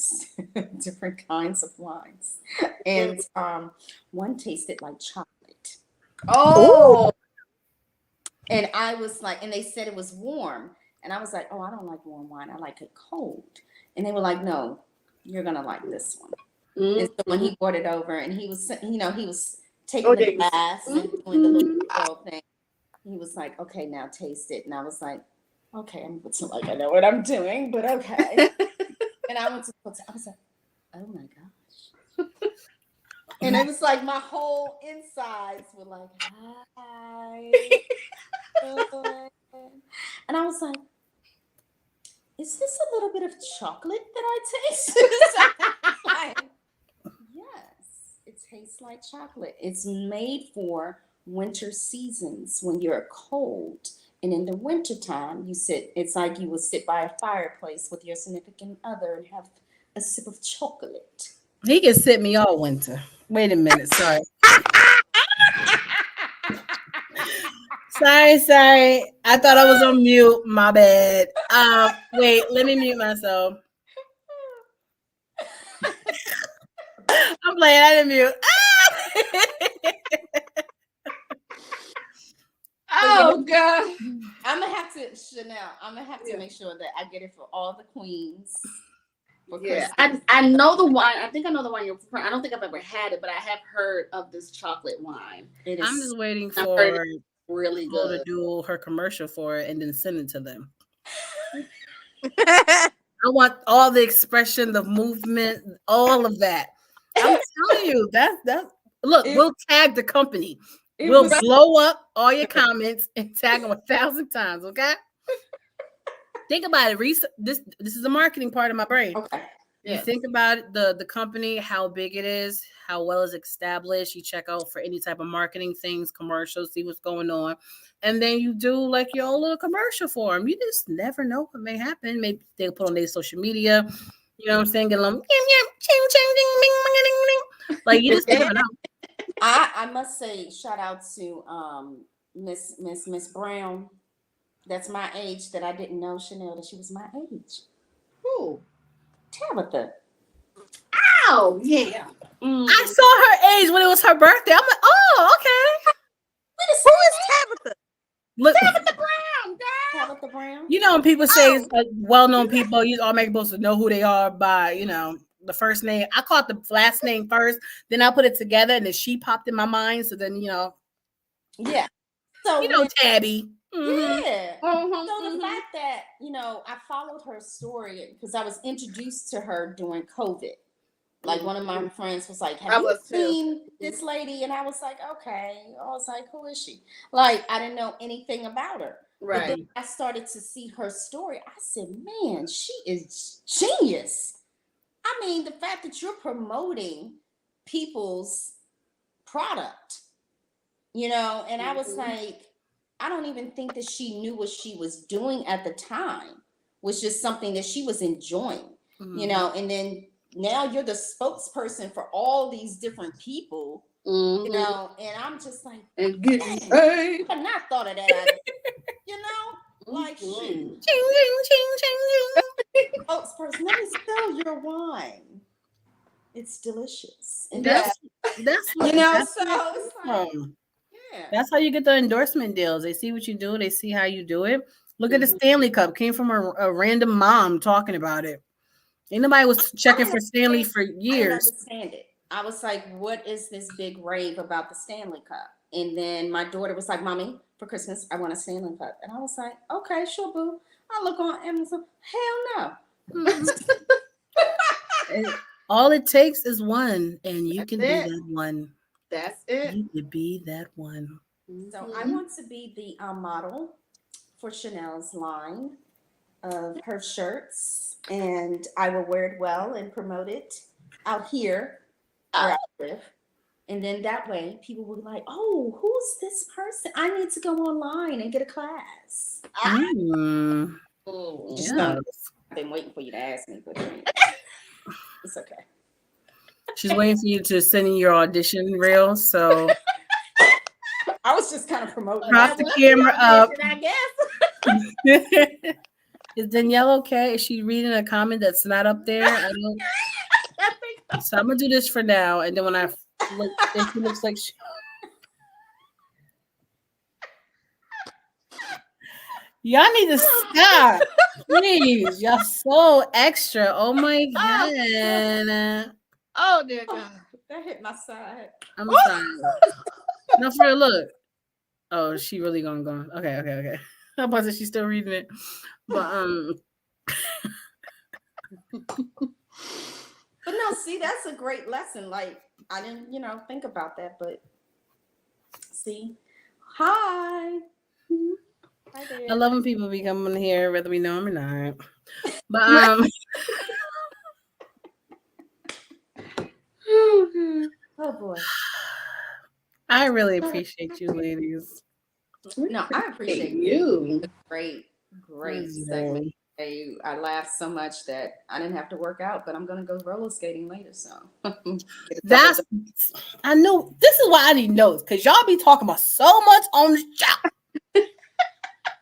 kinds of wines, and one tasted like chocolate. Oh, and I was like, and they said it was warm, and I was like, oh, I don't like warm wine. I like it cold. And they were like, no, you're gonna like this one. Mm-hmm. And so when he brought it over, and he was taking the glass and doing the little girl thing, he was like, okay, now taste it. And I was like, okay, I'm like, I know what I'm doing, but okay. And I was like, oh my gosh. And it was like my whole insides were like, hi. And I was like, is this a little bit of chocolate that I taste? Like, yes, it tastes like chocolate. It's made for winter seasons when you're cold. And in the wintertime, it's like you would sit by a fireplace with your significant other and have a sip of chocolate. He can sit me all winter. Wait a minute. Sorry. Sorry. I thought I was on mute. My bad. Wait, let me mute myself. I'm playing. I didn't mute. Oh God. I'm gonna have to, Chanel. I'm gonna have to make sure that I get it for all the queens. Yeah, I know the wine. I think I know the wine you're referring. I don't think I've ever had it, but I have heard of this chocolate wine. I'm just waiting for really people good to do her commercial for it and then send it to them. I want all the expression, the movement, all of that. I'm telling you, that's look, we'll tag the company. We'll blow up all your comments and tag them 1,000 times, okay? Think about it. This is the marketing part of my brain. Okay. You think about the company, how big it is, how well it's established. You check out for any type of marketing things, commercials, see what's going on. And then you do like your own little commercial for them. You just never know what may happen. Maybe they'll put on their social media. You know what I'm saying? Get them, like you just never know. I must say, shout out to Miss Brown. That's my age that I didn't know, Chanel, that she was my age. Who? Tabitha. Oh, yeah. I saw her age when it was her birthday. I'm like, oh, okay. Who is Tabitha? Look, Tabitha Brown, girl. Tabitha Brown. You know when people say well-known people, you automatically supposed to know who they are by, the first name. I caught the last name first, then I put it together, and then she popped in my mind. So then, Yeah. So Tabby. Mm-hmm. Yeah. So the fact that, I followed her story because I was introduced to her during COVID. Like one of my friends was like, have you seen this lady? And I was like, okay. I was like, who is she? Like, I didn't know anything about her. Right. But then I started to see her story. I said, man, she is genius. I mean, the fact that you're promoting people's product, and I was like, I don't even think that she knew what she was doing at the time. Was just something that she was enjoying, and then now you're the spokesperson for all these different people, and I'm just like, and getting paid. I have not thought of that idea, like shoot. Spokesperson, let me sell your wine. It's delicious. And that's what, that's how you get the endorsement deals. They see what you do, they see how you do it. Look at the Stanley Cup. Came from a random mom talking about it. Ain't nobody was checking for Stanley for years. I understand it. I was like, what is this big rave about the Stanley Cup? And then my daughter was like, Mommy, for Christmas, I want a Stanley Cup. And I was like, okay, sure, boo. I look on Amazon. Hell no. All it takes is one, and you can be that one. That's it. You could be that one. So I want to be the model for Chanel's line of her shirts, and I will wear it well and promote it out here where I live. And then that way people will be like, oh, who's this person? I need to go online and get a class. Yeah. I've been waiting for you to ask me, but it's okay. She's waiting for you to send in your audition reel. So I was just kind of promoting. Prop the camera up. I guess. Is Danielle okay? Is she reading a comment that's not up there? I don't. So I'm gonna do this for now, and then when I look, if she looks like y'all need to stop, please. Y'all so extra. Oh my god. Oh dear God. That hit my side. I'm sorry. No, for look. Oh, she really gonna go. Okay. I about to say she's still reading it, but But no, see, that's a great lesson. Like I didn't, think about that, but see, hi. Hi there. I love when people be coming here, whether we know them or not. But oh boy. I really appreciate you, ladies. No, I appreciate you. great Mhm. segment. I laughed so much that I didn't have to work out, but I'm gonna go roller skating later. So get a double That's I know this is why I need notes because y'all be talking about so much on the show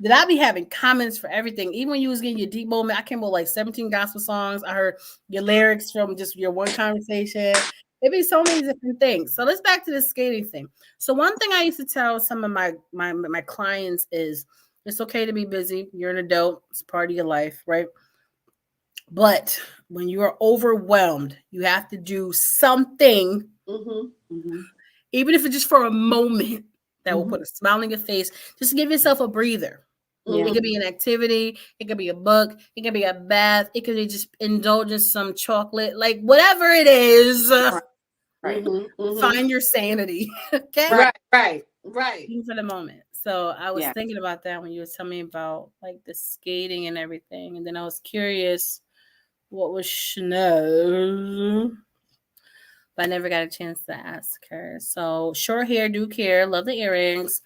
that I be having comments for everything. Even when you was getting your deep moment, I came with like 17 gospel songs. I heard your lyrics from just your one conversation. It'd be so many different things. So let's back to the skating thing. So one thing I used to tell some of my clients is it's okay to be busy. You're an adult. It's part of your life, right? But when you are overwhelmed, you have to do something, Mm-hmm. even if it's just for a moment, that will Mhm. put a smile on your face. Just give yourself a breather. Yeah. It could be an activity, it could be a book, it could be a bath, it could be just indulging some chocolate, like whatever it is. Right. Find your sanity. Okay. Right. Even for the moment. So I was Yeah. thinking about that when you were telling me about like the skating and everything. And then I was curious what was Chanel, but I never got a chance to ask her. So short hair, do care, love the earrings.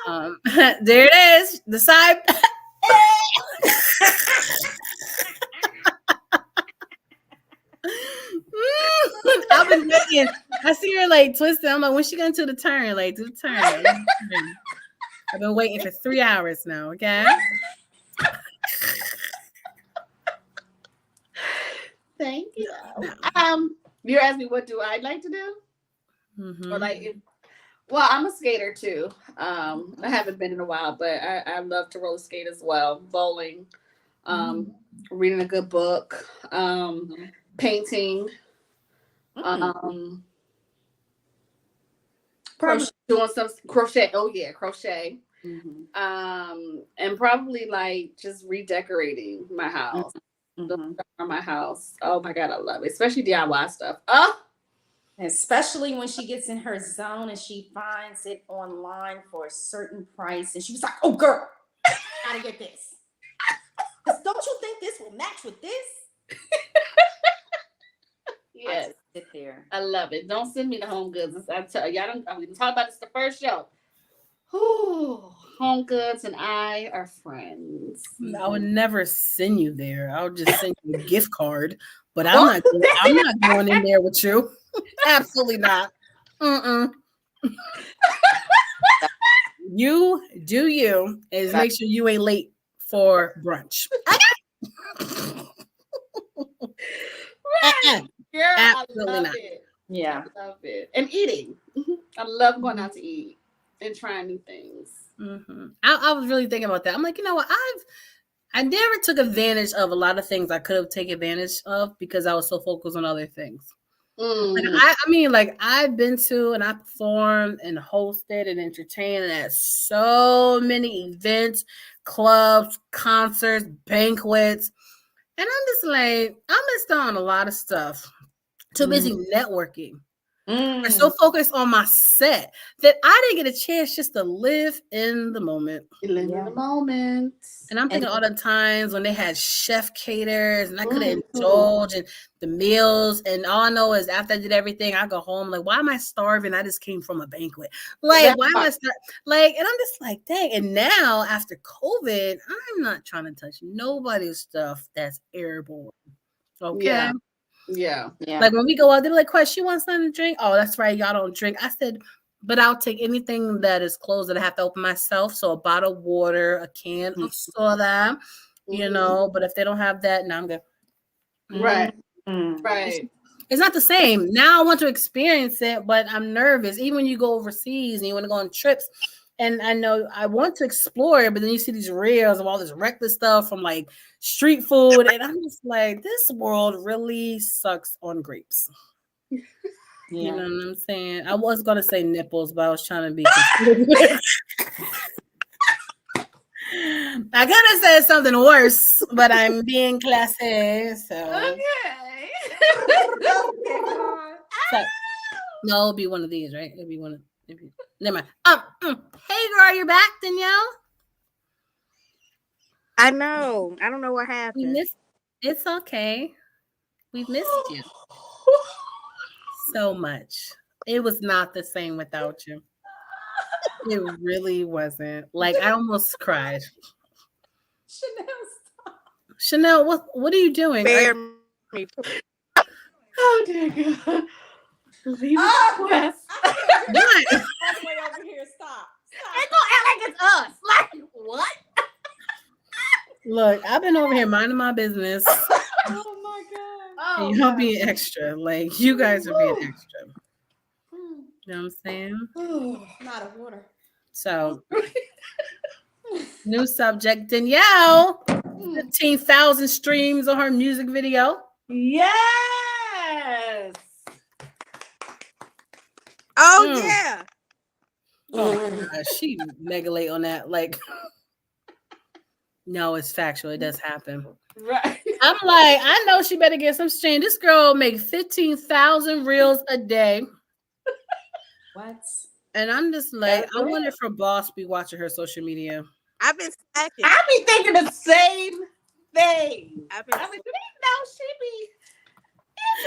There it is, the side. I've been waiting. I see her like twisting. I'm like, when's she gonna do the turn? Like, do the turn. I've been waiting for 3 hours now. Okay. Thank you. No. You asked me what do I like to do, or like, well, I'm a skater too. I haven't been in a while, but I love to roller skate as well. Bowling, reading a good book, painting, probably doing some crochet. Oh yeah, crochet. And probably like just redecorating my house. My house. Oh my god, I love it, especially DIY stuff. Oh, Especially when she gets in her zone and she finds it online for a certain price, and she was like, "Oh, girl, gotta get this. 'Cause don't you think this will match with this?" yes, I sit there. I love it. Don't send me the home goods. I tell y'all, we can talk about this the first show. Whew, home goods and I are friends. I would never send you there. I would just send you a gift card, but I'm not going in there with you. Absolutely not. You do you is make sure you ain't late for brunch. Right. Girl, Absolutely I love not. it. Yeah. I love it. And eating. I love going out to eat and trying new things. I was really thinking about that. I'm like, you know what? I never took advantage of a lot of things I could have taken advantage of because I was so focused on other things. Like I mean, like I've been to and I performed and hosted and entertained at so many events, clubs, concerts, banquets, and I'm just like I missed out on a lot of stuff. Too busy networking. We're so focused on my set that I didn't get a chance just to live in the moment. Live in the moment. And I'm thinking all the times when they had chef caters and I could indulge in the meals. And all I know is after I did everything, I go home like, why am I starving? I just came from a banquet. Like, why am I like? And I'm just like, dang. And now after COVID, I'm not trying to touch nobody's stuff that's airborne. Okay. Yeah. Like when we go out, they're like, "Quest, you want something to drink?" Oh, that's right, y'all don't drink. I said, but I'll take anything that is closed that I have to open myself. So a bottle of water, a can of soda, you know. But if they don't have that, now I'm good. Right. Right. It's not the same. Now I want to experience it, but I'm nervous. Even when you go overseas and you want to go on trips, and I know I want to explore, but then you see these reels of all this reckless stuff from like street food, and I'm just like, this world really sucks on grapes. You know what I'm saying? I was gonna say nipples, but I was trying to be. I could have said something worse, but I'm being classy. So Okay. so no, it'll be one of these, right? It'll be one of. Never mind. Hey girl, you're back, Danielle. I know. I don't know what We happened. missed. It's okay. We missed you so much. It was not the same without you. It really wasn't. Like I almost cried. Chanel, stop. Chanel, what are you doing? Spare me. Oh dear God. Leave it Oh, to Quest. What? All the way over here. Stop. Ain't gonna act like it's us. Like what? Look, I've been over here minding my business. Oh my God. Oh, And y'all God. being extra. Like you guys are being extra. You know what I'm saying? Not a water. So new subject, Danielle. 15,000 streams on her music video. Yes. Oh Mm. yeah. Oh, she mega late on that. Like, no, it's factual. It does happen. Right. I'm like, I know she better get some stream. This girl make 15,000 reels a day. What? And I'm just like, That's I real. wonder if her boss be watching her social media. I've been slacking. I be thinking the same thing. I've been I mean, do they know she be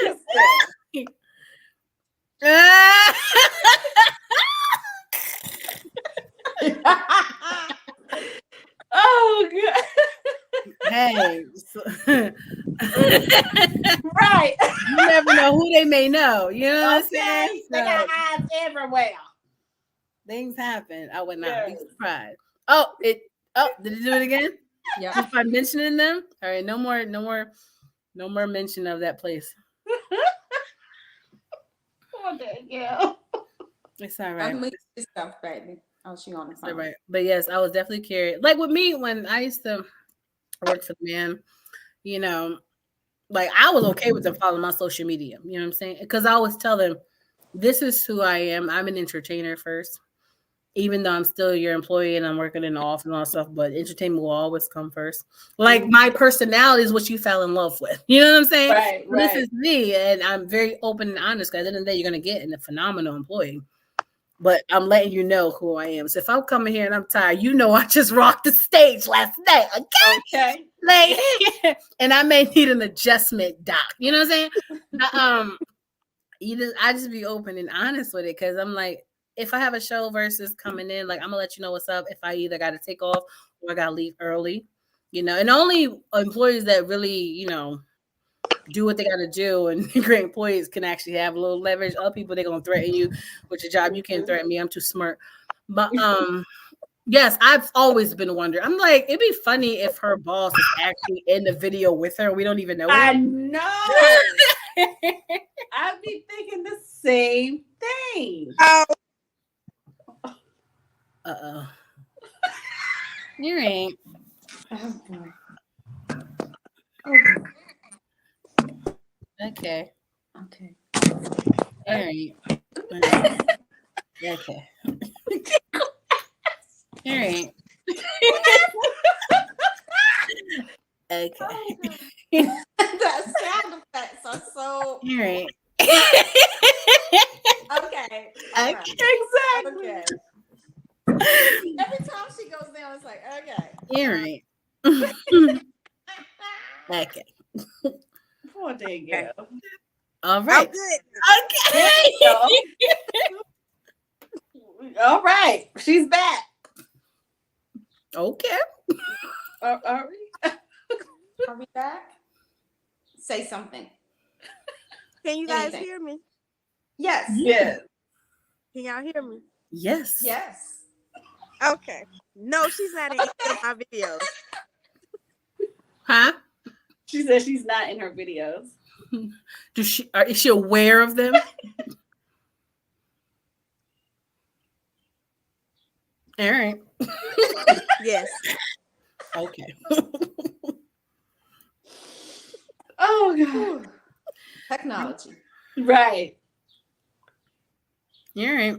interesting? Oh God. Hey, Right. you never know who they may know. You know what I'm Okay. saying? They got eyes everywhere. Things happen. I would not be Yes. surprised. Did it do it again? Yeah. Just by mentioning them? All right, no more mention of that place. Oh, yeah. It's all right. I'm leaving this stuff, baby. Oh, she on the It's all phone. right. But yes, I was definitely curious. Like with me, when I used to work for the man, you know, like I was okay with them following my social media. You know what I'm saying? Because I always tell them, this is who I am. I'm an entertainer first. Even though I'm still your employee and I'm working in the office and all that stuff, but entertainment will always come first. Like my personality is what you fell in love with. You know what I'm saying? Right, This right. is me, and I'm very open and honest. Because at the end of the day, you're gonna get a phenomenal employee. But I'm letting you know who I am. So if I'm coming here and I'm tired, you know I just rocked the stage last night. Okay. Okay. Like, and I may need an adjustment, doc. You know what I'm saying? I just be open and honest with it because I'm like, if I have a show versus coming in, like I'm gonna let you know what's up. If I either got to take off or I got to leave early, you know, and only employees that really, you know, do what they got to do and great employees can actually have a little leverage. Other people, they're gonna threaten you with your job. You can't threaten me. I'm too smart. But yes, I've always been wondering. I'm like, it'd be funny if her boss is actually in the video with her. We don't even know I it. know. I'd be thinking the same thing. Oh, Uh-oh. You ain't. Oh, boy. Okay. Okay. All right. Okay. All right. Okay. The sound effects are so All right. okay. All right. Exactly. Okay. Every time she goes down, it's like, okay. All right. Okay. Poor dang girl. All I'm right. good. There Okay. you go. All right. She's back. Okay. Are we? Are we back? Say something. Can you guys Anything. hear me? Yes. Yes. Can y'all hear me? Yes. Yes. Okay. No, she's not in any of my videos. Huh? She said she's not in her videos. Is she aware of them? All right. Yes. Okay. Oh God. Technology. Right. All right.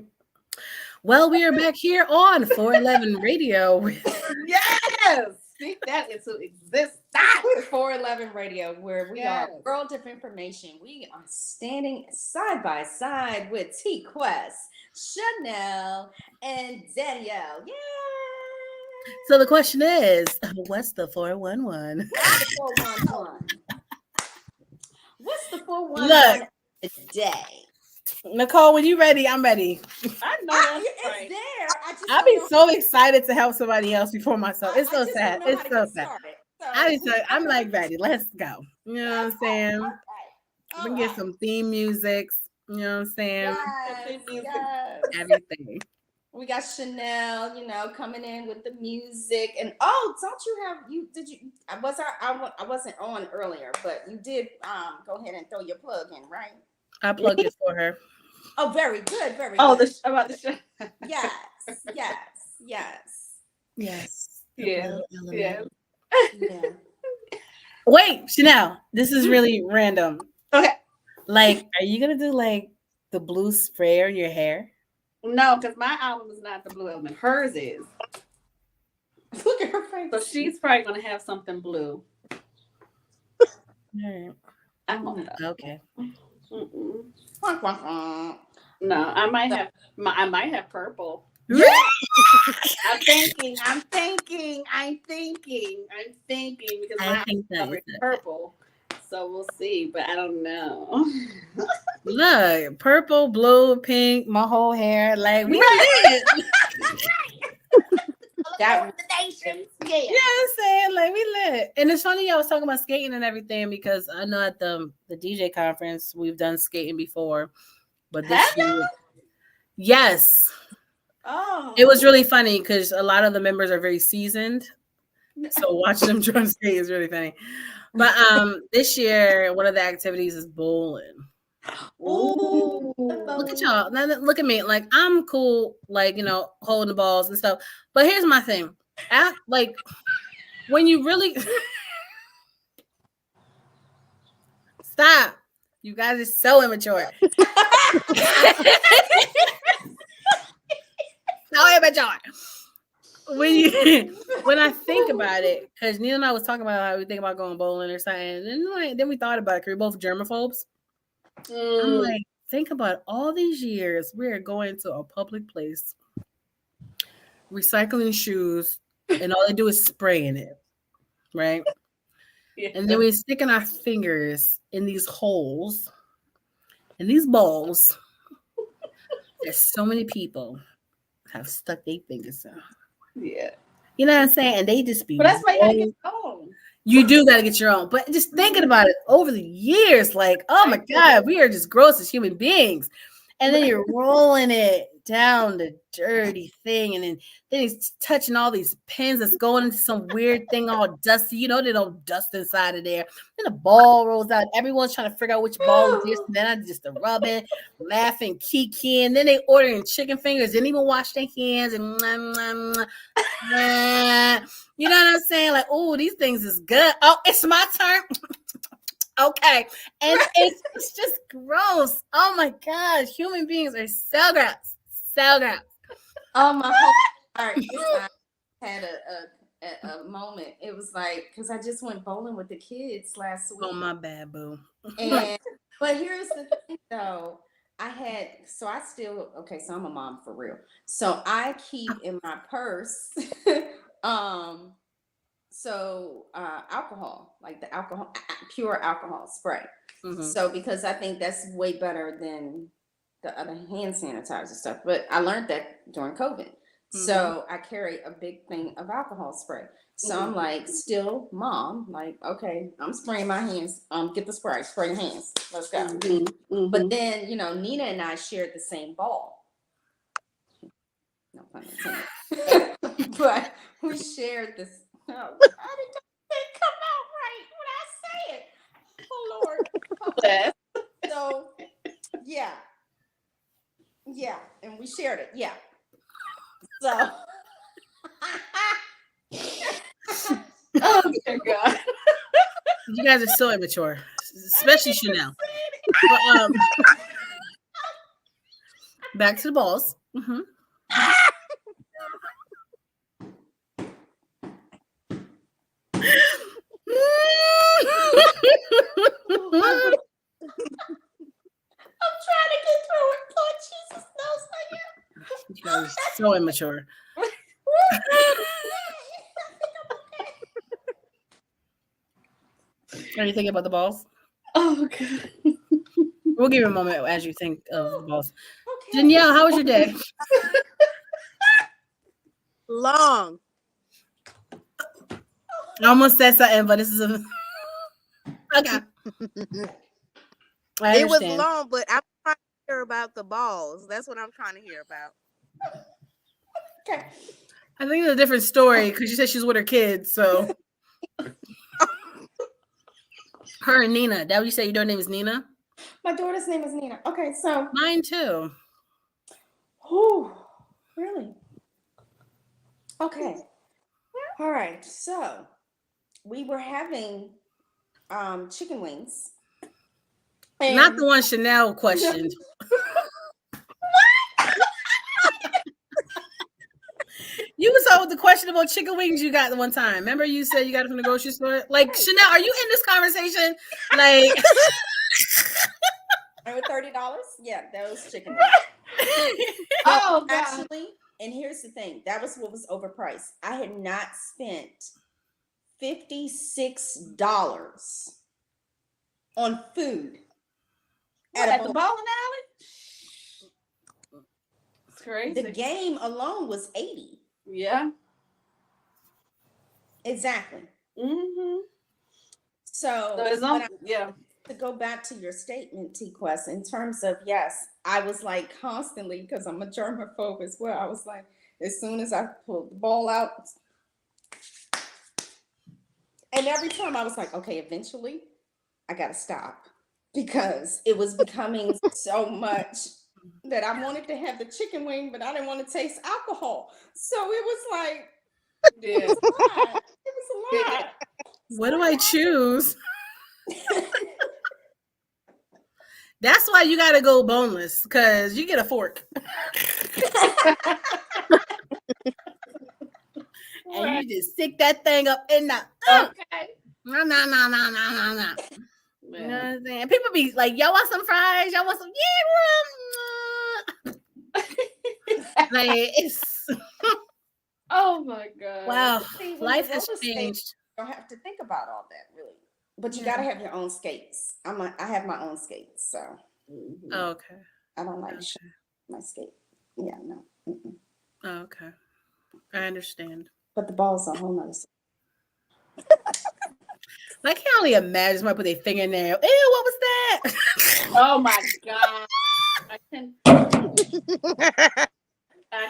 Well, we are back here on 411 Radio with Yes. Speak that into existence. 411 Radio, where we Yes. are world of information. We are standing side by side with TQuest, Chanel, and Danielle. Yay! So the question is, what's the 411? What's the 411? What's the 411 Look. today? Nicole, when you ready, I'm ready. I know that's It's right. there. I just I'll don't be know. so excited to help somebody else before myself. It's I so just sad. don't know how It's to so get sad. started. So I'm like ready. Let's go. You know what I'm saying? okay. We All can get right. some theme musics. You know what I'm saying? Yes, Music. yes. Everything. We got Chanel, coming in with the music, and don't you have you? Did you? I wasn't on earlier, but you did go ahead and throw your plug in, right? I plugged it for her. Oh, very good, very Oh, good. about the show. Yes, yes, yes. Yes. The Yeah. blue Yeah. element. Yeah. Wait, Chanel, this is really random. Okay. Like, are you gonna do like the blue spray on your hair? No, because my album is not the blue element. Hers is. Look at her face. So she's probably gonna have something blue. Alright. I don't know. Okay. Mm-mm. Wah, wah, wah. No, I might have purple. Really? I'm thinking because I my think that color is is it. purple. So we'll see, but I don't know. Look, purple, blue, pink, my whole hair. Like we lit. That Yeah. You know what I'm saying? Like we lit. And it's funny I was talking about skating and everything because I know at the DJ conference we've done skating before. But this Have year, yes. Oh. It was really funny because a lot of the members are very seasoned. So watching them try to skate is really funny. But this year one of the activities is bowling. Ooh. Look at y'all. Now look at me. Like I'm cool, like holding the balls and stuff. But here's my thing. Like when you really stop, you guys are so immature. So immature. When I think about it, because Neil and I was talking about how we think about going bowling or something, and then we thought about it because we're both germaphobes. I'm like, think about all these years we're going to a public place, recycling shoes, and all they do is spray in it, right? Yeah. And then we're sticking our fingers in these holes, in these balls. There's so many people have stuck their fingers in. Yeah. You know what I'm saying? And they just be. But that's why you gotta get home. You do got to get your own. But just thinking about it over the years, like, oh my God, we are just gross as human beings. And then you're rolling it down the dirty thing. And then he's touching all these pins that's going into some weird thing all dusty. They don't dust inside of there. Then the ball rolls out. Everyone's trying to figure out which ball is this. And then I just rub it, laughing, kikiing. Then they ordering chicken fingers. Didn't even wash their hands. And you know what I'm saying? Like, oh, these things is good. Oh, it's my turn. Okay. And it's just gross. Oh my gosh. Human beings are so gross. So gross. Oh, my whole heart had a moment. It was like, because I just went bowling with the kids last week. Oh, my bad, boo. But here's the thing, though. So I'm a mom for real. So I keep in my purse, alcohol, like the alcohol, pure alcohol spray. Mhm. So because I think that's way better than the other hand sanitizer stuff. But I learned that during COVID. So I carry a big thing of alcohol spray. So I'm like, still mom, like, okay, I'm spraying my hands. Get the spray your hands. Let's go. But then, Nina and I shared the same ball. No pun intended. But we shared this. Oh, how did that come out right when I say it? Oh Lord. Okay. So yeah. And we shared it. Yeah. So Oh dear God. You guys are so immature, especially Chanel. But, back to the balls. Mm-hmm. I'm trying to get through it. Lord Jesus knows I am. You guys are so immature. Are you thinking about the balls? Oh God. We'll give you a moment as you think of the balls. Okay. Danielle, how was your day? Long. I almost said something, but this is a okay. I It was understand. long, but I'm trying to hear about the balls. That's what I'm trying to hear about. Okay. I think it's a different story because she said she's with her kids. So her and Nina. That what you say? Your daughter's name is Nina. My daughter's name is Nina. Okay, so. Mine too. Whew, really? Okay. All right. So we were having chicken wings. Not the one Chanel questioned. You was talking with the questionable chicken wings you got the one time. Remember you said you got it from the grocery store? Like, Chanel, are you in this conversation? Like They were $30. Yeah, those chicken wings. Oh, God. Actually, and here's the thing, that was what was overpriced. I had not spent $56 on food At the bowling alley? It's crazy. The game alone was $80. Yeah. Exactly. Mm-hmm. So it's on, yeah. To go back to your statement, TQuest, in terms of, yes, I was like constantly, because I'm a germaphobe as well, I was like, as soon as I pulled the ball out, and every time I was like, okay, eventually I got to stop, because it was becoming so much that I wanted to have the chicken wing, but I didn't want to taste alcohol. So it was like, Yeah. it was a lot. what do I choose? That's why you gotta go boneless, because you get a fork. And you just stick that thing up in the Okay. No. You know what I'm saying? People be like, y'all want some fries? Y'all want some? Yeah, like it's Oh my God. wow. See, when Life you has roller skate, changed. you don't have to think about all that, really. But you got to have your own skates. I have my own skates, so Oh, okay. I don't like my skate. Yeah, no. Mm-mm. Oh, okay. I understand. But the ball's a whole nother. I can only imagine somebody put their finger in there. Ew, what was that? Oh my God. I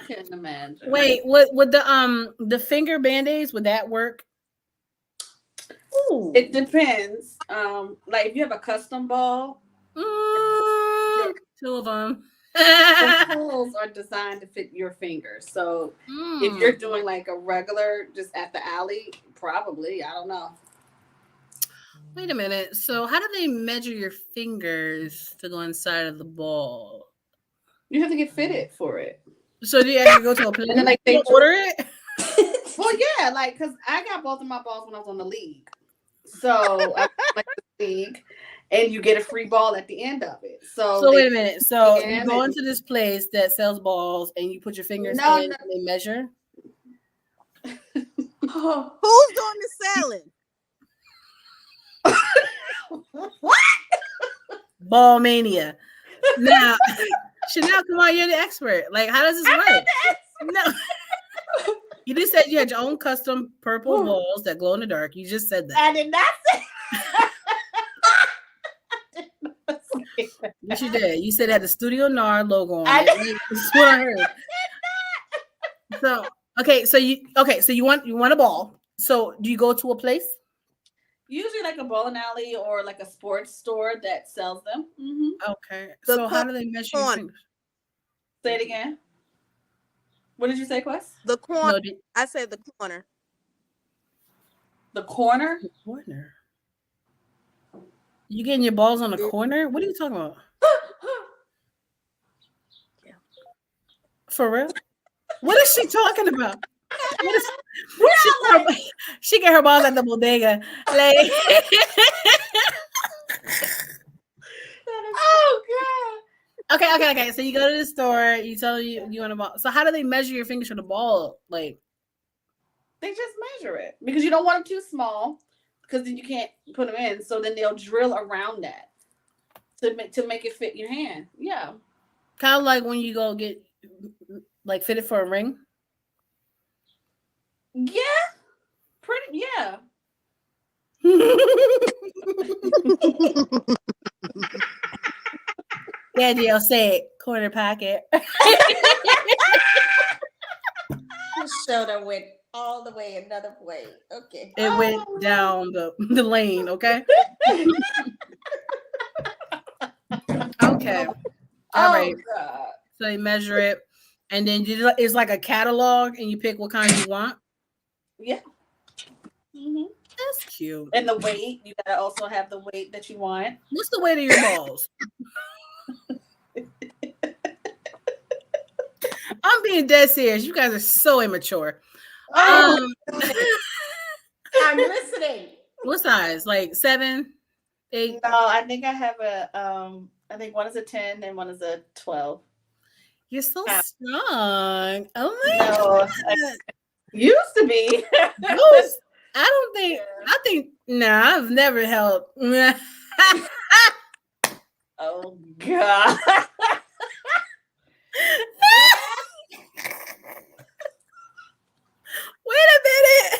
couldn't imagine. Wait, what would the finger band-aids, would that work? Ooh. It depends. Like if you have a custom ball, Two of them. the holes are designed to fit your fingers. So if you're doing like a regular, just at the alley, probably, I don't know. Wait a minute. So how do they measure your fingers to go inside of the ball? You have to get fitted for it. So do you have to go to a place And then like they order it? Well, yeah, like because I got both of my balls when I was on the league. So I like the league, and you get a free ball at the end of it. So wait a minute. So you go into this place that sells balls, and you put your fingers in, and they measure. Who's doing the selling? What? Ball mania. Now, Chanel, come on, you're the expert. Like, how does this work? No. You just said you had your own custom purple balls that glow in the dark. You just said that. I did not say. Yes, you did. You said it had the Studio NAR logo on it. That's what I heard. So, so you want a ball. So, do you go to a place? Usually like a bowling alley or like a sports store that sells them. Mm-hmm. Okay. So how do they measure your fingers? Say it again. What did you say, Quest? The corner. No, I said the corner. The corner? The corner. You getting your balls on the corner? What are you talking about? Yeah. For real? What is she talking about? She get her balls at the bodega. Like, oh God. Okay. So you go to the store, you tell you want a ball. So how do they measure your fingers for the ball? Like, they just measure it because you don't want them too small because then you can't put them in. So then they'll drill around that. to make it fit your hand. Yeah. Kind of like when you go get like fitted for a ring. Yeah. Pretty. Yeah. Yeah, DL say it. Corner pocket. His shoulder went all the way another way. Okay. It went down the lane, okay? Okay. All right. God. So you measure it, and then it's like a catalog, and you pick what kind you want. Yeah. Mm-hmm. That's cute. And the weight, you gotta also have the weight that you want. What's the weight of your balls? I'm being dead serious. You guys are so immature. I'm listening. What size? Like 7, 8? No, I think I have I think one is a 10 and one is a 12. You're so strong. Oh my No, god. Used to be. Those, I think I've never held. Oh God. Wait a minute.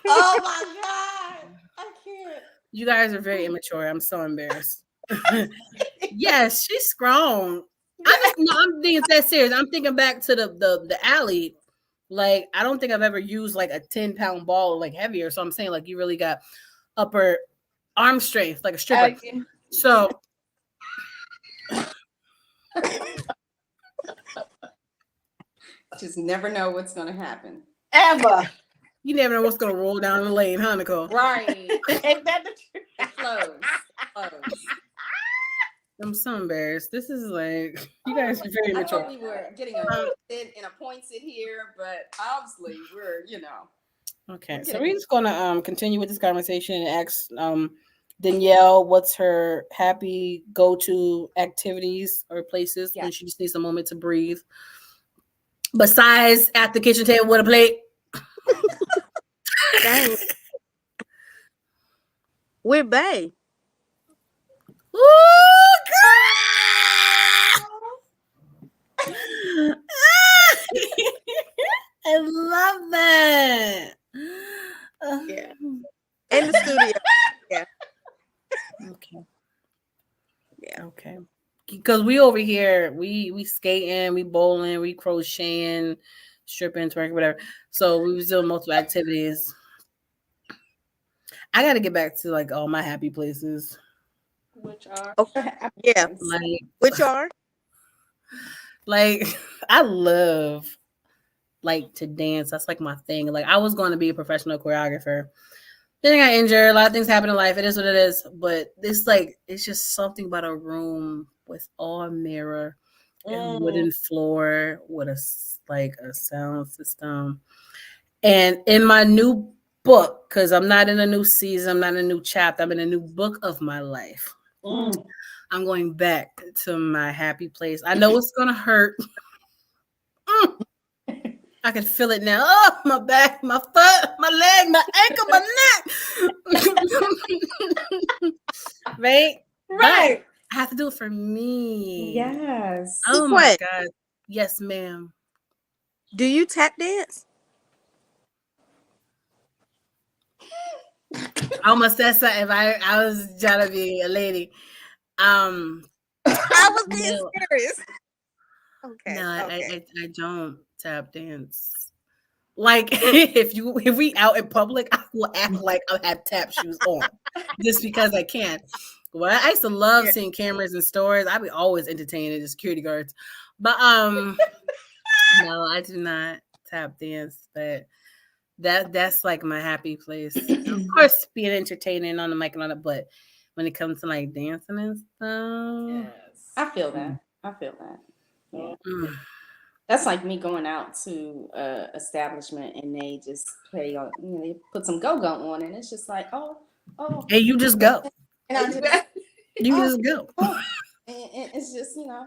Oh my God. I can't. You guys are very immature. I'm so embarrassed. Yes, she's strong. I'm being that serious. I'm thinking back to the alley. Like, I don't think I've ever used like a 10-pound ball or like heavier. So I'm saying like you really got upper arm strength, like a stripper. So Just never know what's gonna happen. Ever. you never know what's gonna roll down the lane, huh, Nicole? Right. Ain't that the truth? Close. I'm so embarrassed. This is like you guys are very I mature. thought we were getting anointed and appointed here, but obviously we're, Okay, so we're just gonna continue with this conversation and ask Danielle what's her happy go-to activities or places when she just needs a moment to breathe. Besides at the kitchen table with a plate. Dang. With Bay. Ooh, girl! I love that. Yeah. In the studio. Yeah. Okay. Yeah. Okay. Because we over here, we skating, we bowling, we crocheting, stripping, twerking, whatever. So we was doing multiple activities. I got to get back to like all my happy places. Which are Okay. Yeah. Like, which are? Like, I love like to dance. That's like my thing. Like, I was going to be a professional choreographer. Then I got injured. A lot of things happen in life. It is what it is. But it's just something about a room with all mirror and wooden floor with a sound system. And in my new book, because I'm not in a new season, I'm not in a new chapter, I'm in a new book of my life. I'm going back to my happy place. I know it's gonna hurt. I can feel it now. Oh, my back, my foot, my leg, my ankle, my neck. Right? But I have to do it for me. Yes. Oh my God. Yes, ma'am. Do you tap dance? I almost said something if I was trying to be a lady. I was being serious. Okay. No, I don't tap dance. Like if we out in public, I will act like I have tap shoes on just because I can. Well, I used to love seeing cameras in stores. I'd be always entertaining the security guards. But no, I do not tap dance, but that's like my happy place. Of course, being entertaining on the mic and all that, but when it comes to like dancing and stuff, I feel that. Yeah. That's like me going out to establishment and they just play on, they put some go-go on and it's just like, oh, and you just go. And I just just go. And it's just, I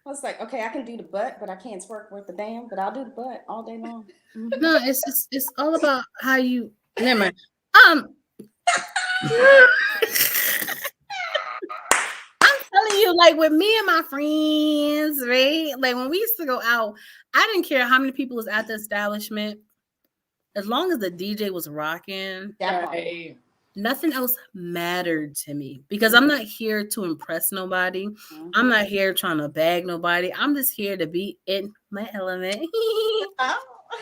was like, okay, I can do the butt, but I can't twerk with the damn, but I'll do the butt all day long. No, it's all about how you. Never mind. you, like with me and my friends, right? Like when we used to go out, I didn't care how many people was at the establishment. As long as the DJ was rocking, Right. nothing else mattered to me because I'm not here to impress nobody. I'm not here trying to bag nobody. I'm just here to be in my element,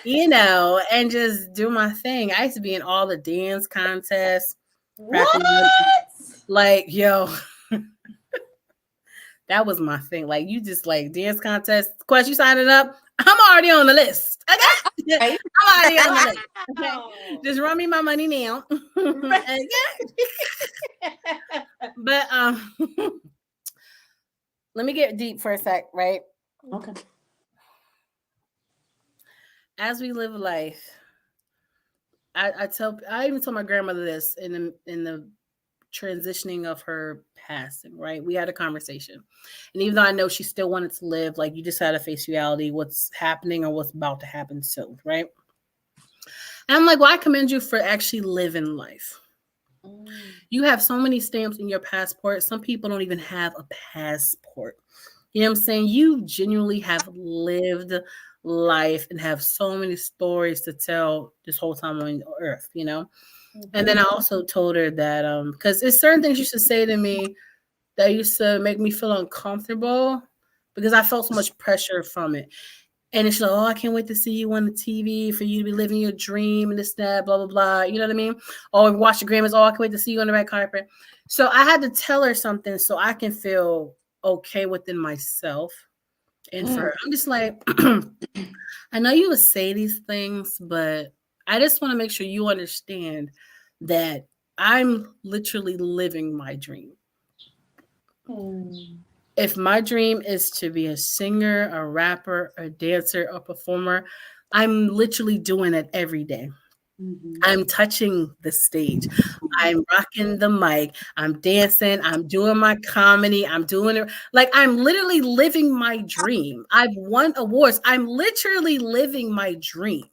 you know, and just do my thing. I used to be in all the dance contests. What? Like, yo, that was my thing. Like, you just like dance contest. Quest, you signing up? I'm already on the list. Okay, I'm already on the list. Okay? Just run me my money now. Okay? But let me get deep for a sec, right? Okay. As we live life, I even told my grandmother this in the transitioning of her passing, right? We had a conversation. And even though I know she still wanted to live, like you just had to face reality, what's happening or what's about to happen soon, right? And I'm like, well, I commend you for actually living life. You have so many stamps in your passport. Some people don't even have a passport. You know what I'm saying? You genuinely have lived life and have so many stories to tell this whole time on earth, you know? And then I also told her that because there's certain things you should say to me that used to make me feel uncomfortable because I felt so much pressure from it. And it's like, oh, I can't wait to see you on the TV for you to be living your dream and this, that, blah, blah, blah. You know what I mean? Or watch the Grammys. Oh, I can't wait to see you on the red carpet. So I had to tell her something so I can feel okay within myself. And for her, I'm just like, I know you would say these things, but I just want to make sure you understand that I'm literally living my dream. If my dream is to be a singer, a rapper, a dancer, a performer, I'm literally doing it every day. I'm touching the stage. I'm rocking the mic. I'm dancing. I'm doing my comedy. I'm doing it. Like I'm literally living my dream. I've won awards. I'm literally living my dreams.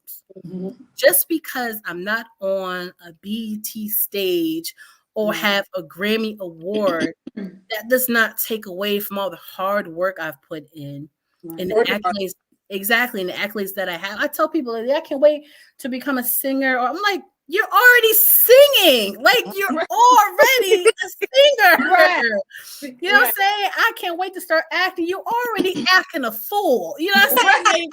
Just because I'm not on a BET stage or have a Grammy award, that does not take away from all the hard work I've put in and the accolades. Exactly, and the accolades that I have. I tell people, I can't wait to become a singer. Or I'm like, you're already singing. Like you're already a singer. Right. You know what I'm saying? I can't wait to start acting. You're already acting a fool. You know what I'm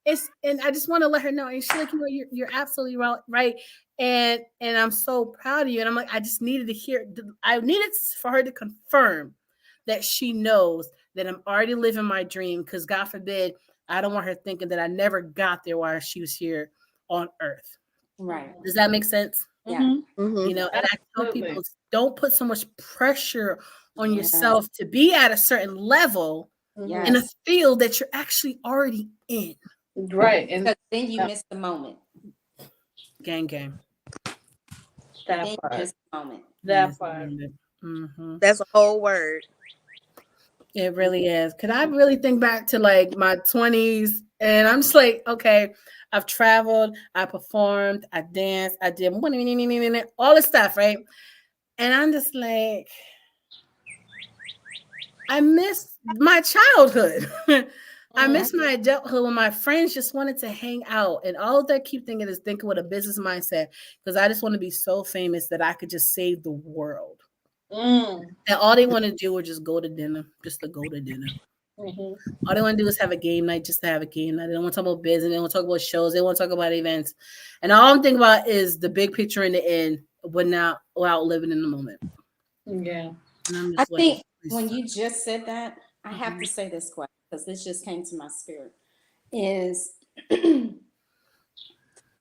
saying? And I just want to let her know. And she's like, you know, you're absolutely right. And I'm so proud of you. And I'm like, I just needed to hear. I needed for her to confirm that she knows that I'm already living my dream. Because God forbid, I don't want her thinking that I never got there while she was here on Earth. Right. Does that make sense? Yeah. You know, and I tell people, don't put so much pressure on yourself to be at a certain level in a field that you're actually already in. Right. And then you miss the moment. Gang. That part. Moment. That part. That's a whole word. It really is. Could I really think back to like my 20s and I'm just like, okay, I've traveled, I performed, I danced, I did all this stuff, right? And I'm just like, I miss my childhood. I miss my adulthood when my friends just wanted to hang out. And all they keep thinking is thinking with a business mindset because I just want to be so famous that I could just save the world. And all they want to do is just go to dinner, just to go to dinner. All they want to do is have a game night, just to have a game night. They don't want to talk about business. They don't want to talk about shows. They want to talk about events. And all I'm thinking about is the big picture in the end, but not without living in the moment. Yeah. I think when you just said that, I have to say this question because this just came to my spirit. Is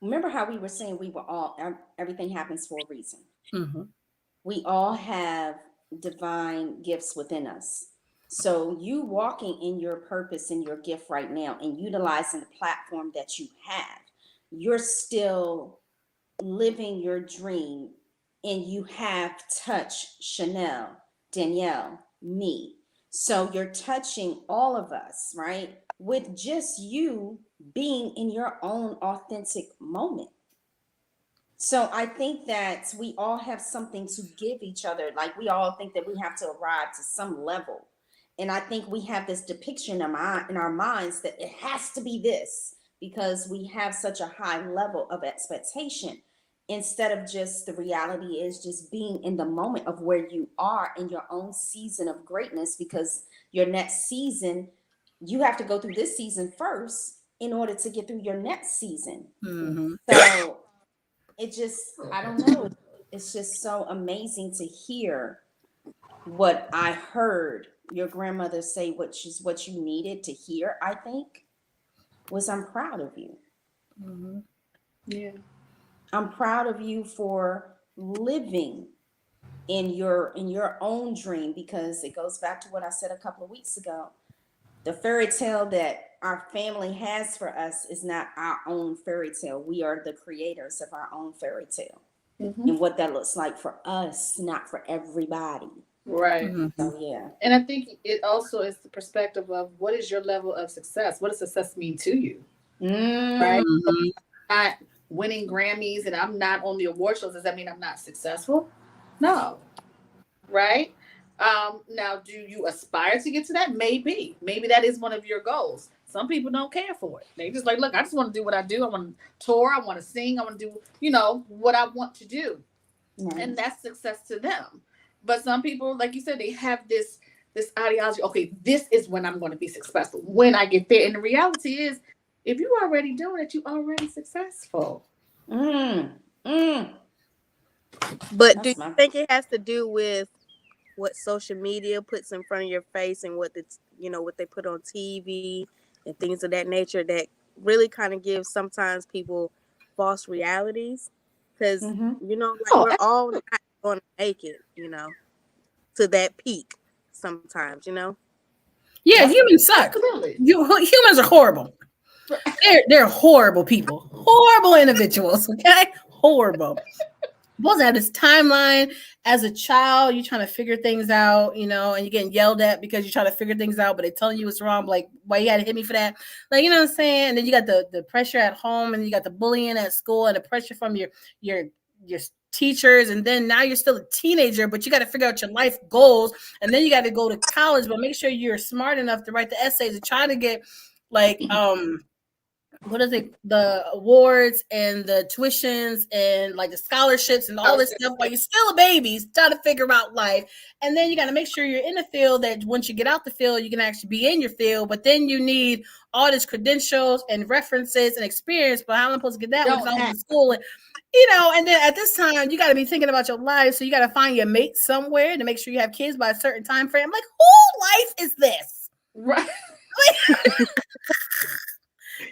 remember how we were saying we were all everything happens for a reason. We all have divine gifts within us. So you walking in your purpose and your gift right now and utilizing the platform that you have, you're still living your dream and you have touched Chanel, Danielle, me. So you're touching all of us, right? With just you being in your own authentic moment. So I think that we all have something to give each other. Like we all think that we have to arrive to some level. And I think we have this depiction in our minds that it has to be this because we have such a high level of expectation instead of just the reality is just being in the moment of where you are in your own season of greatness because your next season, you have to go through this season first in order to get through your next season. Mm-hmm. So it just, I don't know. It's just so amazing to hear what I heard your grandmother say, which is what you needed to hear, I think, was I'm proud of you. Mm-hmm. Yeah. I'm proud of you for living in your own dream because it goes back to what I said a couple of weeks ago. The fairy tale that our family has for us is not our own fairy tale. We are the creators of our own fairy tale. Mm-hmm. And what that looks like for us, not for everybody. Right. Mm-hmm. So yeah. And I think it also is the perspective of what is your level of success? What does success mean to you? Right? Mm-hmm. Not winning Grammys and I'm not on the award shows. Does that mean I'm not successful? No. Right? Now, do you aspire to get to that? Maybe. Maybe that is one of your goals. Some people don't care for it. They just like, look, I just want to do what I do. I want to tour. I want to sing. I want to do, what I want to do. Right. And that's success to them. But some people, like you said, they have this ideology. Okay, this is when I'm going to be successful. When I get there. And the reality is, if you're already doing it, you're already successful. Mm. But do That's you my think it has to do with what social media puts in front of your face and what it's, what they put on TV and things of that nature that really kind of gives sometimes people false realities? Because, mm-hmm. we're all not going to make it, to that peak sometimes, Yeah, humans suck. Absolutely. Humans are horrible. They're horrible people, horrible individuals. Okay, horrible. Supposed to have this timeline as a child. You're trying to figure things out, and you're getting yelled at because you're trying to figure things out, but they're telling you it's wrong. Like, why you had to hit me for that? Like, you know what I'm saying? And then you got the pressure at home, and you got the bullying at school, and the pressure from your teachers, and then now you're still a teenager, but you got to figure out your life goals, and then you got to go to college, but make sure you're smart enough to write the essays and try to get like what is it, the awards and the tuitions and like the scholarships and all this stuff while you're still a baby trying to figure out life. And then you got to make sure you're in the field that once you get out the field you can actually be in your field, but then you need all these credentials and references and experience. But how am I supposed to get that when I was in school? And and then at this time you got to be thinking about your life, so you got to find your mate somewhere to make sure you have kids by a certain time frame. Like, whose life is this? Right.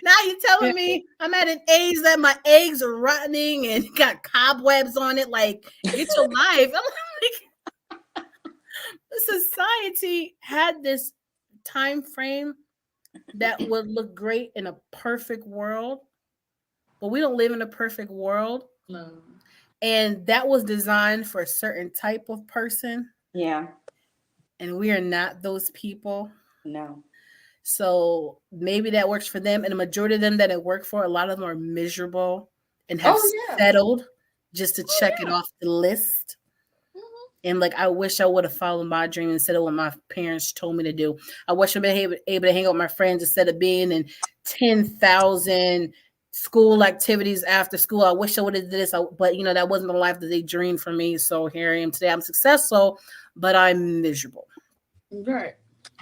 Now you're telling me I'm at an age that my eggs are rotting and got cobwebs on it. Like, get your life. I'm like, society had this time frame that would look great in a perfect world, but we don't live in a perfect world. No. And that was designed for a certain type of person. Yeah. And we are not those people. No. So maybe that works for them. And the majority of them that it worked for, a lot of them are miserable and have settled just to check it off the list. Mm-hmm. And like, I wish I would have followed my dream instead of what my parents told me to do. I wish I'd been able to hang out with my friends instead of being in 10,000 school activities after school. I wish I would have did this, but that wasn't the life that they dreamed for me. So here I am today. I'm successful, but I'm miserable. Right.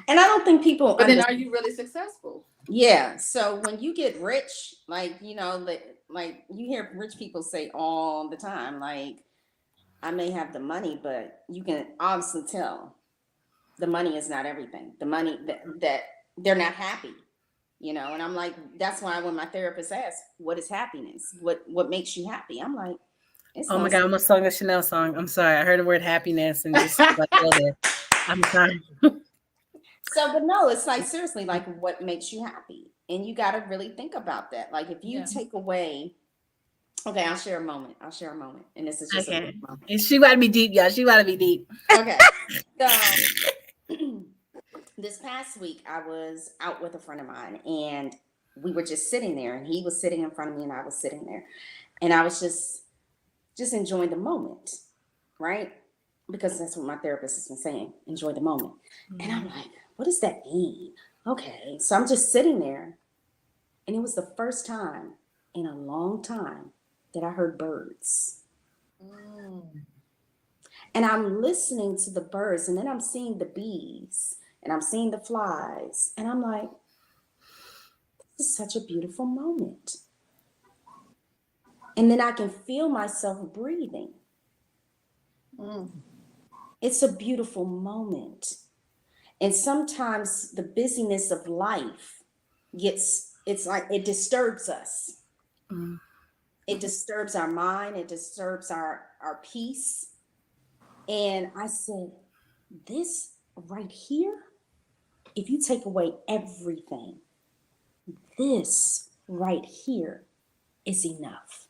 And I don't think people. But then, are you really successful? Yeah. So when you get rich, like like you hear rich people say all the time, like, I may have the money, but you can obviously tell the money is not everything. The money that they're not happy, And I'm like, that's why when my therapist asks, "What is happiness? What makes you happy?" I'm like, oh my God, I almost sung a Chanel song. I'm sorry, I heard the word happiness and just like go there. I'm sorry. So, but no, it's like, seriously, like, what makes you happy? And you got to really think about that. Like, if you take away, okay, I'll share a moment. And this is just a moment. And she got to be deep, y'all. She got to be deep. Okay. So, this past week, I was out with a friend of mine, and we were just sitting there, and he was sitting in front of me, and I was sitting there. And I was just just enjoying the moment, right? Because that's what my therapist has been saying, enjoy the moment. And I'm like, what does that mean? Okay, so I'm just sitting there, and it was the first time in a long time that I heard birds. And I'm listening to the birds, and then I'm seeing the bees, and I'm seeing the flies, and I'm like, this is such a beautiful moment. And then I can feel myself breathing. It's a beautiful moment. And sometimes the busyness of life it's like it disturbs us. It disturbs our mind, it disturbs our peace. And I said, this right here, if you take away everything, this right here is enough.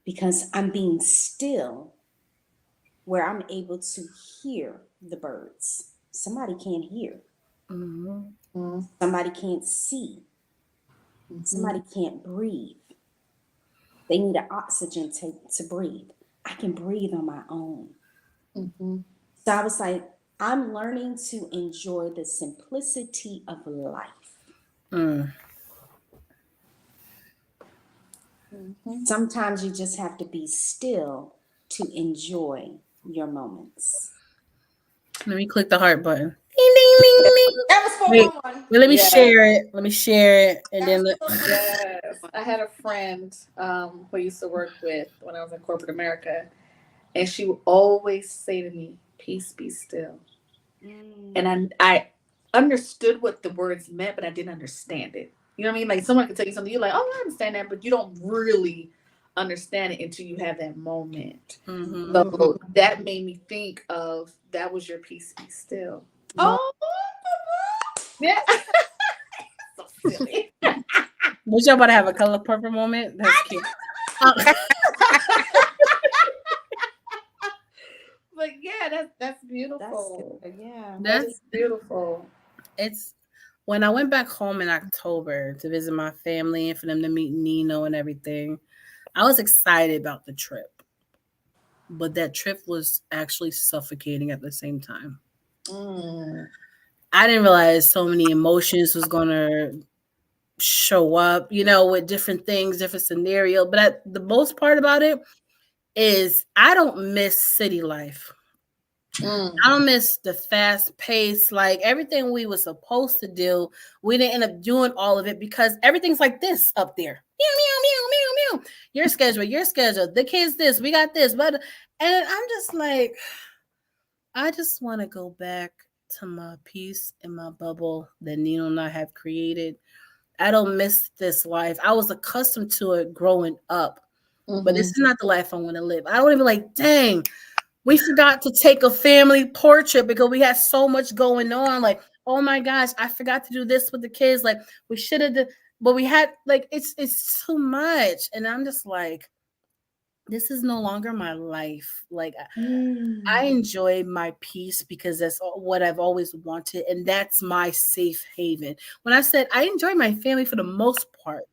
Because I'm being still where I'm able to hear the birds. Somebody can't hear. Somebody can't see. Somebody can't breathe. They need an oxygen to breathe. I can breathe on my own. So I was like, I'm learning to enjoy the simplicity of life. Sometimes you just have to be still to enjoy your moments. Let me click the heart button. Ding, ding, ding, ding. That was for Wait, one. let me share it. Let me share it, and then Yes, I had a friend who I used to work with when I was in corporate America, and she would always say to me, "Peace, be still." And I understood what the words meant, but I didn't understand it. You know what I mean? Like someone could tell you something, you're like, "Oh, I understand that," but you don't really understand it until you have that moment. So that made me think of that was your peace, be still. Oh, Yeah. So silly. was y'all about to have a color purple moment? That's cute. But yeah, that's beautiful. yeah. That's beautiful. It's when I went back home in October to visit my family and for them to meet Nino and everything. I was excited about the trip, but that trip was actually suffocating at the same time. I didn't realize so many emotions was gonna show up, with different things, different scenario. But the most part about it is I don't miss city life. I don't miss the fast pace, like everything we were supposed to do. We didn't end up doing all of it because everything's like this up there. Meow, meow, meow, meow, meow. Your schedule, the kids this, we got this, but and I'm just like, I just want to go back to my peace and my bubble that Nino and I have created. I don't miss this life. I was accustomed to it growing up, but this is not the life I want to live. I don't even like, dang, we forgot to take a family portrait because we had so much going on. Like, oh my gosh, I forgot to do this with the kids. Like, we should have, but we had like it's too much, and I'm just like, this is no longer my life. Like, I enjoy my peace because that's what I've always wanted, and that's my safe haven. When I said I enjoy my family for the most part,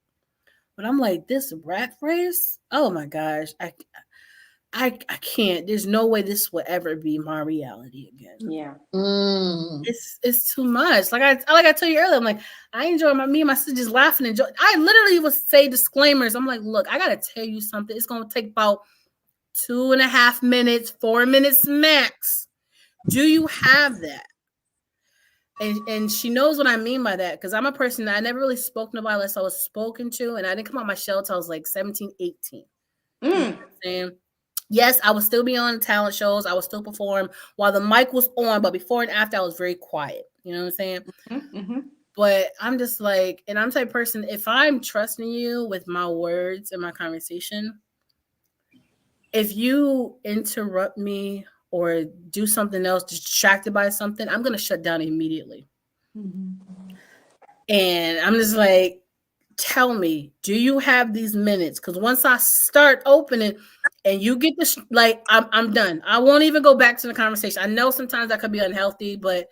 but I'm like, this rat race, oh my gosh, I can't. There's no way this will ever be my reality again. Yeah. It's too much. Like I told you earlier, I'm like, I enjoy me and my sister just laughing and enjoy. I literally would say disclaimers. I'm like, look, I gotta tell you something. It's gonna take about 2.5 minutes, 4 minutes max. Do you have that? And she knows what I mean by that because I'm a person that I never really spoke to nobody unless I was spoken to, and I didn't come out my shell till I was like 17, 18. You know what I'm saying? Yes, I would still be on talent shows. I would still perform while the mic was on, but before and after, I was very quiet. You know what I'm saying? But I'm just like, and I'm the type of person, if I'm trusting you with my words and my conversation, if you interrupt me or do something else, distracted by something, I'm going to shut down immediately. And I'm just like, tell me, do you have these minutes? Because once I start opening and you get this, like, I'm done. I won't even go back to the conversation. I know sometimes that could be unhealthy, but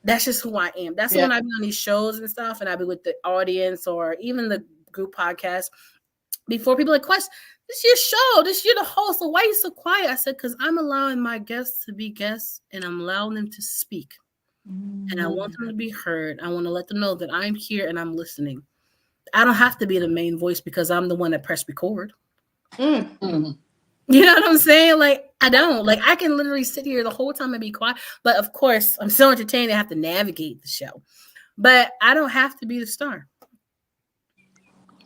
that's just who I am. That's when I be on these shows and stuff, and I be with the audience or even the group podcast. before people like, Quest, this is your show. This you're the host. So why are you so quiet? I said, because I'm allowing my guests to be guests and I'm allowing them to speak. And I want them to be heard. I want to let them know that I'm here and I'm listening. I don't have to be the main voice because I'm the one that pressed record. Mm. You know what I'm saying? Like, I don't. Like, I can literally sit here the whole time and be quiet. But of course, I'm so entertained I have to navigate the show. But I don't have to be the star.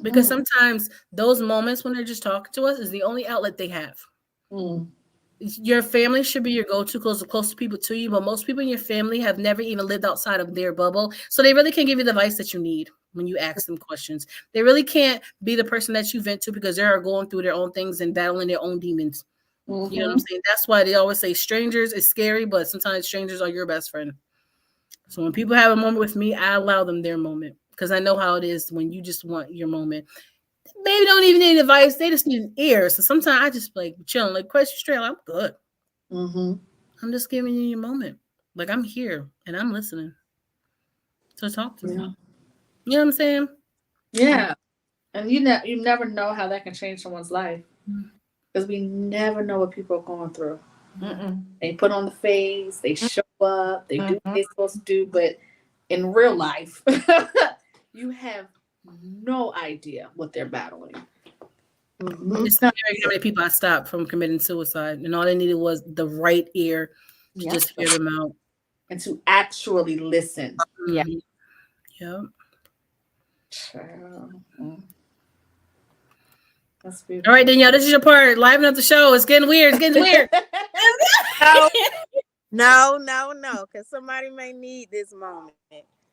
Because sometimes those moments when they're just talking to us is the only outlet they have. Your family should be your go-to, close people to you, but most people in your family have never even lived outside of their bubble. So they really can't give you the advice that you need when you ask them questions. They really can't be the person that you vent to because they're going through their own things and battling their own demons. You know what I'm saying? That's why they always say strangers is scary, but sometimes strangers are your best friend. So when people have a moment with me, I allow them their moment because I know how it is when you just want your moment. Maybe don't even need advice. They just need an ear. So sometimes I just like chilling, like question straight. I'm good. I'm just giving you your moment. Like I'm here and I'm listening. So talk to me. You know what I'm saying? Yeah. And you never know how that can change someone's life. Because we never know what people are going through. They put on the face, they show up, they do what they're supposed to do, but in real life, you have no idea what they're battling. It's scary how many people I stopped from committing suicide, and all they needed was the right ear to just hear them out and to actually listen. Yeah. That's beautiful. All right, Danielle, this is your part. Liven up the show. It's getting weird. It's getting weird. No, because somebody may need this moment.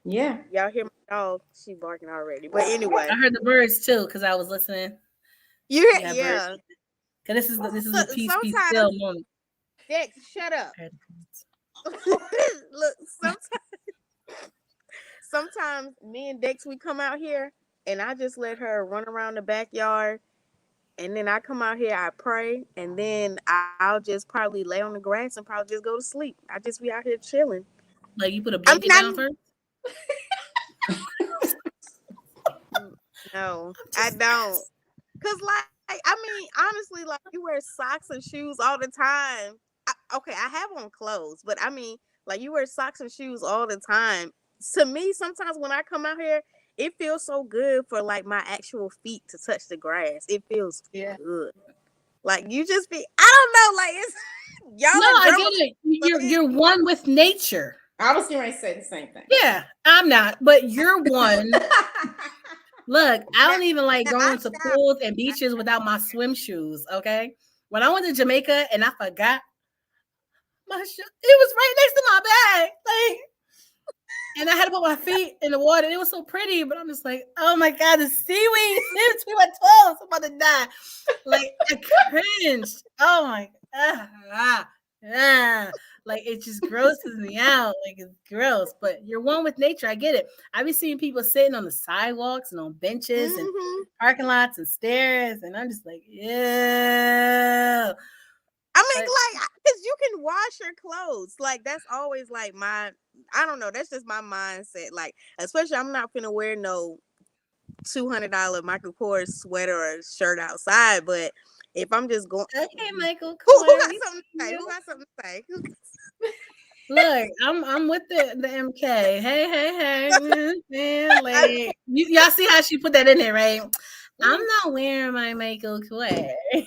Yeah. Y'all hear my dog? She barking already. But anyway. I heard the birds too because I was listening. You hear? Yeah. Because this is a peace still moment. Dex, shut up. Look, sometimes me and Dex, we come out here and I just let her run around the backyard. And then I come out here, I pray, and then I'll just probably lay on the grass and probably just go to sleep. I just be out here chilling. Like you put a blanket down first? No, I don't. Cause I mean, honestly, like you wear socks and shoes all the time. Okay, I have on clothes, but I mean, like you wear socks and shoes all the time. To me, sometimes when I come out here, it feels so good for like my actual feet to touch the grass. It feels good. Like you just be, I don't know, like it's y'all. No, I get it. You're one with nature. I was going to say the same thing. Yeah, I'm not, but you're one. Look, I don't even like going to pools and beaches without my swim shoes. Okay, when I went to Jamaica and I forgot my shoe, it was right next to my bag. Like. And I had to put my feet in the water. It was so pretty, but I'm just like, oh my God, the seaweed slipped between my toes. I'm about to die. Like, I cringed. Oh my God. Like, it just grosses me out. Like, it's gross. But you're one with nature. I get it. I be seeing people sitting on the sidewalks and on benches and parking lots and stairs. And I'm just like, yeah. I mean, like, because you can wash your clothes. Like, that's always like I don't know. That's just my mindset. Like, especially I'm not finna wear no $200 Michael Kors sweater or shirt outside. But if I'm just going, okay, Michael Kors, who got something to say? Who got something to say? Look, I'm with the MK. Hey, man, like y'all see how she put that in there, right? I'm not wearing my Michael Kors. I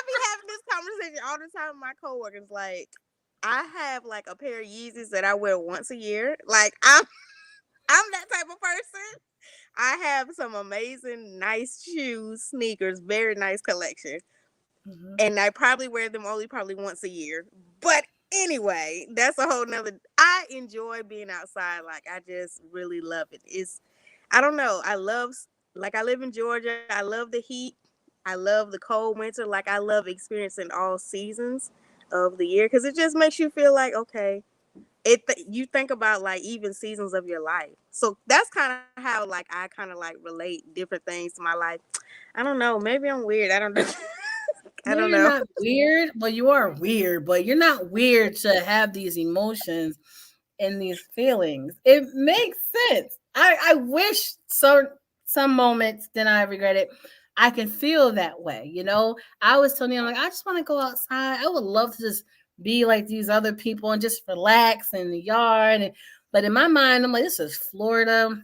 be having this conversation all the time with my coworkers. Like, I have like a pair of Yeezys that I wear once a year. Like, I'm that type of person. I have some amazing, nice shoes, sneakers, very nice collection. And I probably wear them probably once a year. But anyway, that's a whole nother. I enjoy being outside. Like, I just really love it. I don't know. I live in Georgia. I love the heat. I love the cold winter. Like, I love experiencing all seasons of the year because it just makes you feel like, okay, you think about like even seasons of your life. So that's kind of how like I kind of like relate different things to my life. I don't know. Maybe I'm weird. I don't know. I don't know. You're not weird, but you are weird. But you're not weird to have these emotions and these feelings. It makes sense. I wish some moments, then I regret it. I can feel that way, you know. I was telling him like I just want to go outside. I would love to just be like these other people and just relax in the yard. But in my mind, I'm like, this is Florida.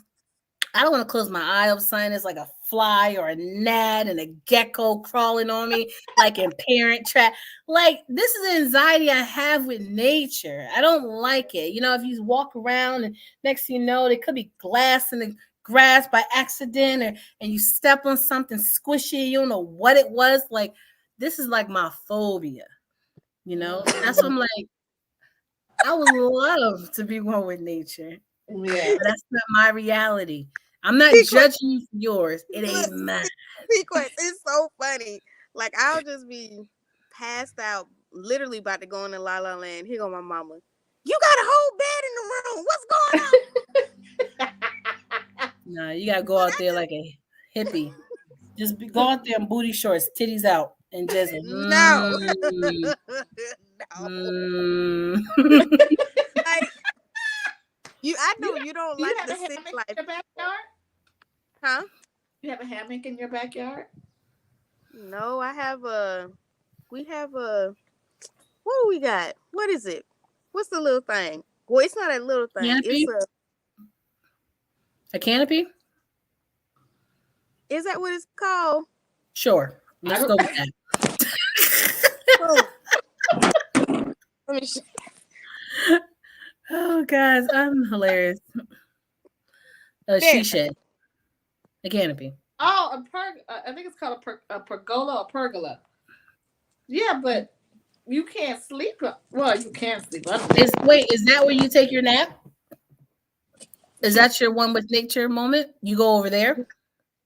I don't want to close my eye up, sign it's like a fly or a gnat and a gecko crawling on me, like in Parent Trap. Like this is the anxiety I have with nature. I don't like it. You know, if you walk around and next thing you know, there could be glass in the grass by accident, and you step on something squishy. You don't know what it was. Like this is like my phobia. You know, that's what I'm like. I would love to be one with nature. Yeah. But that's not my reality. I'm not judging you for yours. It ain't mine. TQuest, it's so funny. Like I'll just be passed out, literally about to go in the La La Land. Here go my mama. You got a whole bed in the room. What's going on? Nah, you gotta go out there like a hippie. Just go out there in booty shorts, titties out, and just No. no. Like I know you don't Do you like have the a city hammock life, in your backyard? huh? You have a hammock in your backyard? No, we have a, what do we got? What is it? What's the little thing? Well, it's not a little thing. Canopy? It's A canopy? is that what it's called? Sure. Let's go with that. Let me show. Oh, guys, I'm hilarious. She shed. A canopy. Oh, I think it's called a pergola or pergola. Yeah, but you can't sleep. Well, you can sleep. Wait, is that where you take your nap? Is that your one with nature moment? You go over there?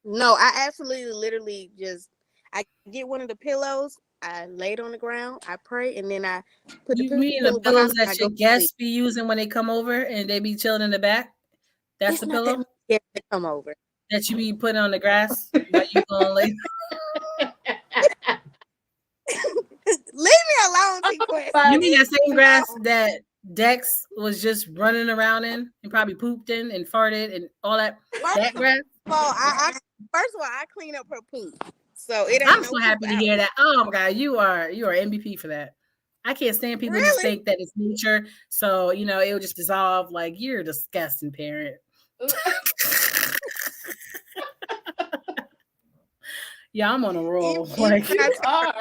No, I absolutely literally just I get one of the pillows, I lay it on the ground, I pray, and then I put You the mean pillow the pillows behind me, that your guests be using when they come over and they be chilling in the back? That's the pillow Yeah, they come over. that you be putting on the grass while you going lay. Leave me alone, TQuest. You mean that same grass that Dex was just running around in and probably pooped in and farted and all that? That grass? Well, first of all, I clean up her poop, so it ain't. I'm so happy to hear that. Oh my god, you are MVP for that. I can't stand people just think that it's nature, so you know it'll just dissolve. Like you're a disgusting parent. Yeah, I'm on a roll. Like you are.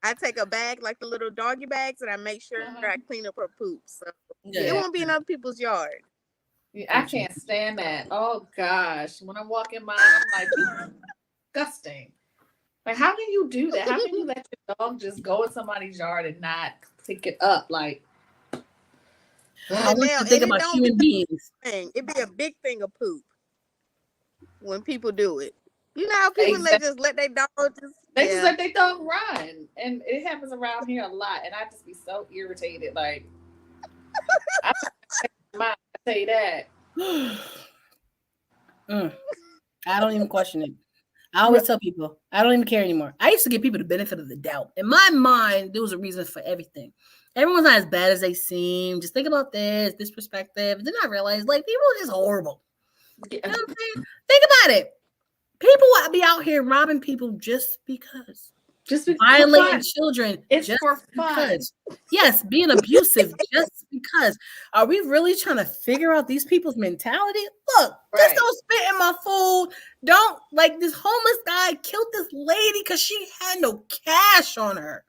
I take a bag like the little doggy bags, and I make sure I clean up her poop, so it won't be in other people's yard. Yeah, I can't stand that. Oh gosh, when I'm walking by, I'm like, disgusting. Like, how can you do that? How can you let your dog just go in somebody's yard and not pick it up? Like, I want you to think about human beings. It'd be a big thing of poop when people do it. You know how people just let their dog just just let their dog run, and it happens around here a lot, and I just be so irritated. Like, I say that. I don't even question it. I always tell people I don't even care anymore. I used to give people the benefit of the doubt. In my mind, there was a reason for everything. Everyone's not as bad as they seem. Just think about this perspective. Then I realized, like, people are just horrible. You know what I'm saying? Think about it. People will be out here robbing people just because. Just violating children. It's just for fun. Because. Yes, being abusive just because. Are we really trying to figure out these people's mentality? Look, just don't spit in my food. Don't, like, this homeless guy killed this lady because she had no cash on her.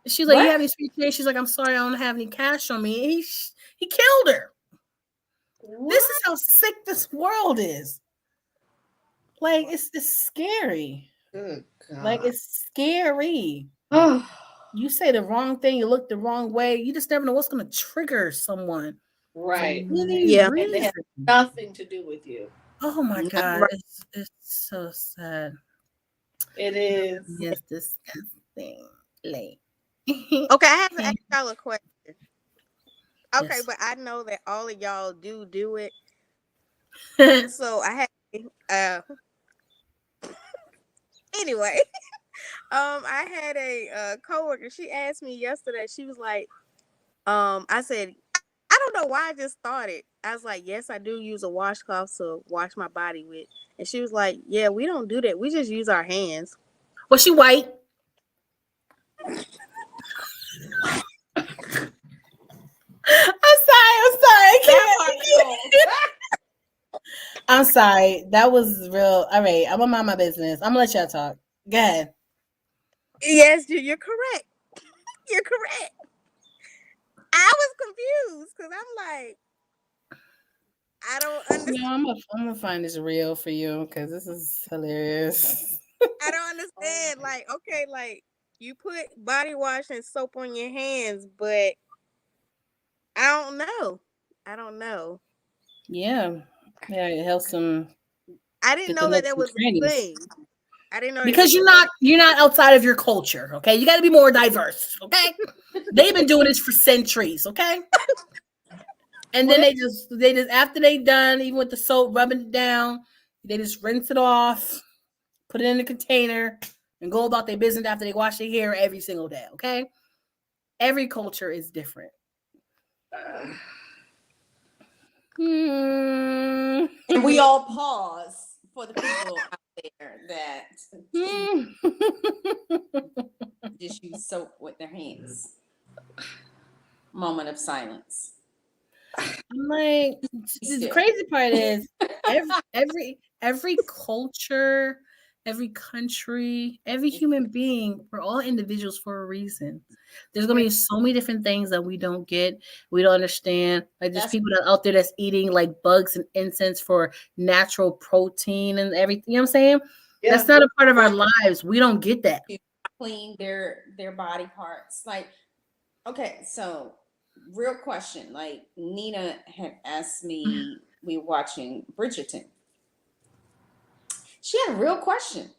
She's like, you have any sweet tea? She's like, I'm sorry, I don't have any cash on me. And he killed her. What? This is how sick this world is. Like, it's scary. Good God. Like, it's scary. You say the wrong thing, you look the wrong way. You just never know what's going to trigger someone. Right. Yeah. And they have nothing to do with you. Oh, my God. It's so sad. It is. It's disgusting. Like. Okay, I have to ask y'all a question. Okay, but I know that all of y'all do it. So I had anyway, I had a coworker. She asked me yesterday. She was like, I said, I don't know why I just thought it. I was like, yes, I do use a washcloth to wash my body with. And she was like, yeah, we don't do that. We just use our hands. Was she white? I'm sorry. That was real. All right, I'm gonna mind my business. I'm gonna let y'all talk. Go ahead. Yes, you're correct. You're correct. I was confused because I'm like, I don't understand. No, I'm gonna find this real for you because this is hilarious. I don't understand. Like, okay, like you put body wash and soap on your hands, but I don't know. I don't know. Yeah, it helps them I didn't get the know that nooks that and was a crannies. thing. I didn't know that Because was a thing. you're not outside of your culture. Okay, you got to be more diverse. Okay, they've been doing this for centuries. Okay. And then they just after they done, even with the soap rubbing it down, they just rinse it off, put it in a container, and go about their business after they wash their hair every single day. Okay, every culture is different. And we all pause for the people out there that just use soap with their hands. Moment of silence. I'm like, the crazy part is every culture, every country, every human being, we're all individuals for a reason. There's gonna be so many different things that we don't get, we don't understand. Like there's people that out there that's eating like bugs and incense for natural protein and everything. You know what I'm saying? Yeah. That's not a part of our lives. We don't get that. Clean their body parts. Like, okay, so real question. Like Nina had asked me, we were watching Bridgerton. She had a real question,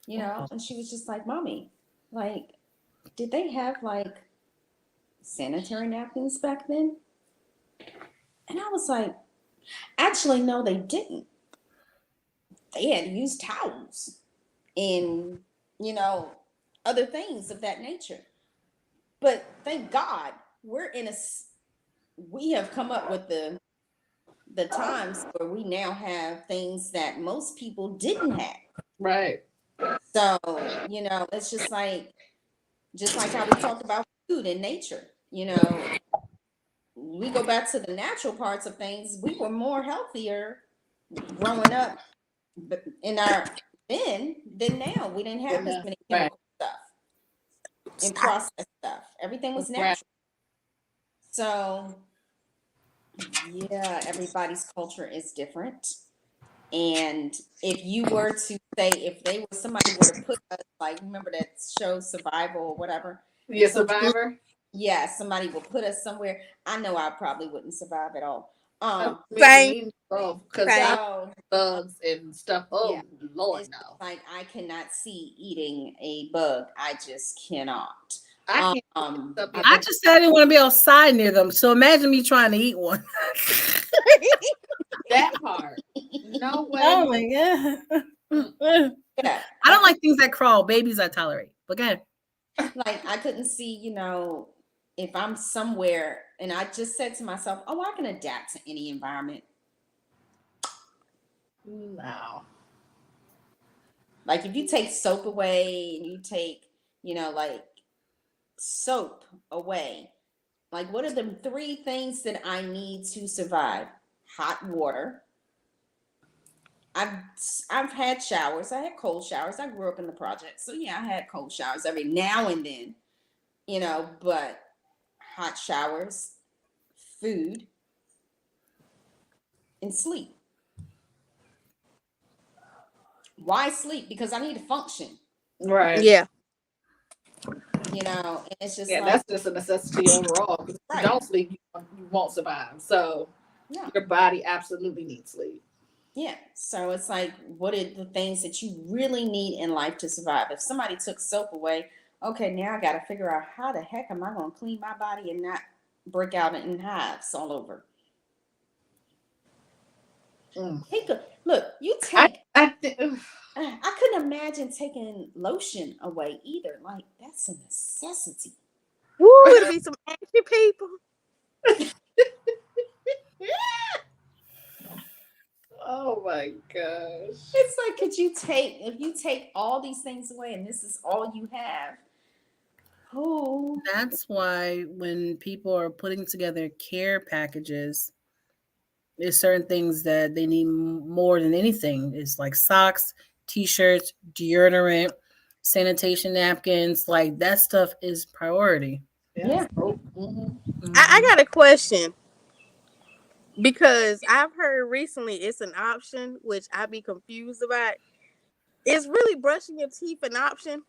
you know, and she was just like, Mommy, like, did they have like sanitary napkins back then? And I was like, actually, no, they didn't. They had to use towels and, you know, other things of that nature. But thank God we have come up with the times where we now have things that most people didn't have. Right. So, you know, it's just like how we talk about food and nature, you know, we go back to the natural parts of things. We were more healthier growing up in our then than now. We didn't have as many chemical stuff and processed stuff. Everything was natural. So yeah, everybody's culture is different. And if you were to say, if somebody were to put us, like, remember that show Survival or whatever? Yeah, Survivor. Yeah, somebody will put us somewhere. I know I probably wouldn't survive at all. Because bugs and stuff. Oh, yeah. Lord, no. Like I cannot see eating a bug. I just cannot. I just said I didn't want to be outside near them. So imagine me trying to eat one. That part. No way. Oh my god. Yeah. I don't like things that crawl. Babies I tolerate. But go ahead. Like I couldn't see, you know, if I'm somewhere and I just said to myself, oh, I can adapt to any environment. No. Like if you take soap away and you take, you know, like soap away, like what are the 3 things that I need to survive? Hot water. I've had showers. I had cold showers. I grew up in the project. So yeah, I had cold showers every now and then, you know, but hot showers, food, and sleep. Why sleep? Because I need to function. Right. Yeah. You know, and it's just that's just a necessity overall. Because if you don't sleep, you won't survive. So your body absolutely needs sleep. Yeah. So it's like, what are the things that you really need in life to survive? If somebody took soap away, okay, now I got to figure out how the heck am I going to clean my body and not break out in hives all over. Look, you take. I couldn't imagine taking lotion away either. Like that's a necessity. Woo, it'll be some ashy people. Oh my gosh. It's like, if you take all these things away and this is all you have? Oh, That's why when people are putting together care packages, there's certain things that they need more than anything. It's like socks, t-shirts, deodorant, sanitation napkins. Like that stuff is priority. yeah. I got a question because I've heard recently it's an option, which I be confused about. Is really brushing your teeth an option?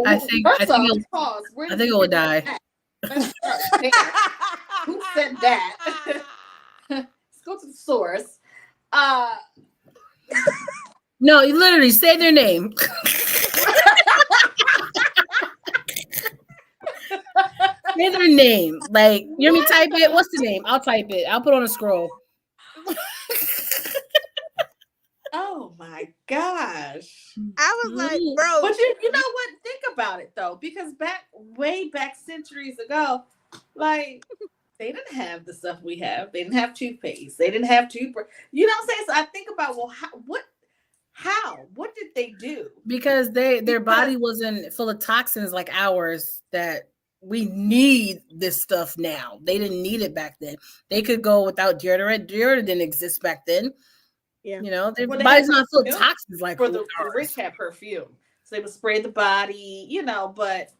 I think it will die. Let's start there. Who said that? Let's go to the source. No, you literally say their name. Say their name. Like, you hear me type it? What's the name? I'll type it. I'll put on a scroll. Oh my gosh. I was like, bro. But you know what? Think about it though, because way back centuries ago, like they didn't have the stuff we have. They didn't have toothpaste. They didn't have toothbrush. You know what I'm saying? So I think about, well, what did they do? Because their body wasn't full of toxins like ours that we need this stuff now. They didn't need it back then. They could go without deodorant. Deodorant didn't exist back then. Yeah. You know, their body's not full of toxins like for the rich had perfume. So they would spray the body, you know, but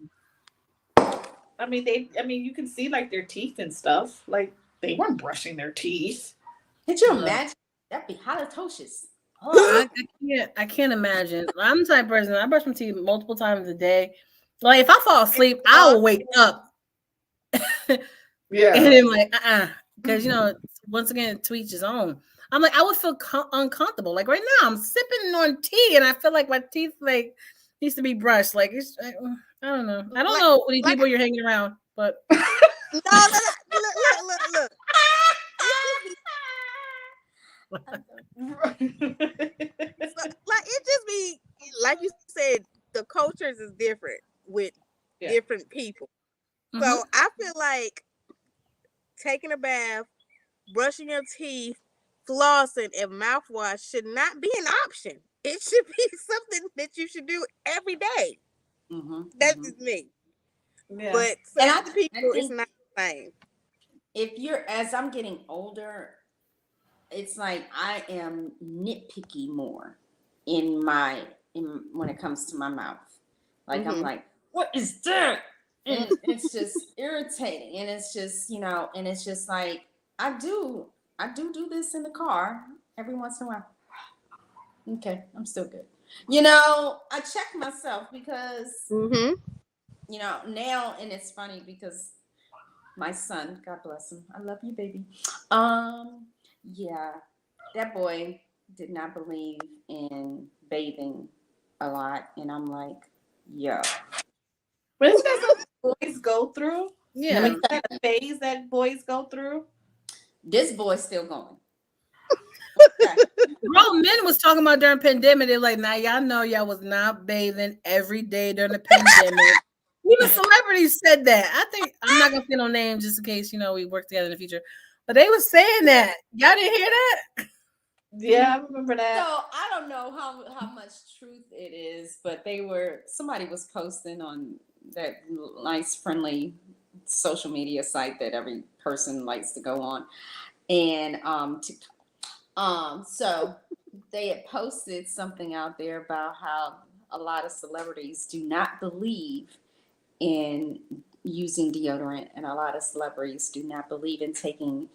I mean you can see like their teeth and stuff. Like they weren't brushing their teeth. Could you imagine? That'd be halitosis. Oh, I can't imagine. I'm the type of person, I brush my teeth multiple times a day. Like if I fall asleep, I will wake up. Yeah. And then like, because you know, once again, to each his own. I'm like, I would feel uncomfortable. Like right now, I'm sipping on tea, and I feel like my teeth like needs to be brushed. Like it's, I don't know. I don't know what these people you're hanging around, but No, look. Like it just be like you said, the cultures is different with different people. Mm-hmm. So I feel like taking a bath, brushing your teeth, flossing, and mouthwash should not be an option. It should be something that you should do every day. That's just me. Yeah. But some people, it's not the same. As I'm getting older, it's like I am nitpicky more when it comes to my mouth. Like I'm like, what is that? And it's just irritating. And it's just, you know, and it's just like I do this in the car every once in a while. Okay, I'm still good. You know, I check myself because you know, now, and it's funny because my son, God bless him, I love you, baby. Yeah, that boy did not believe in bathing a lot, and I'm like, yo. But isn't that something boys go through? yeah, I mean, is that a phase that boys go through? This boy's still going. Grown men was talking about during pandemic. They're like, now y'all know y'all was not bathing every day during the pandemic. Even celebrities said that. I think I'm not gonna say no names just in case, you know, we work together in the future. But they was saying that. Y'all didn't hear that? Yeah, I remember that. So I don't know how much truth it is, but somebody was posting on that nice, friendly social media site that every person likes to go on, and so they had posted something out there about how a lot of celebrities do not believe in using deodorant, and a lot of celebrities do not believe in taking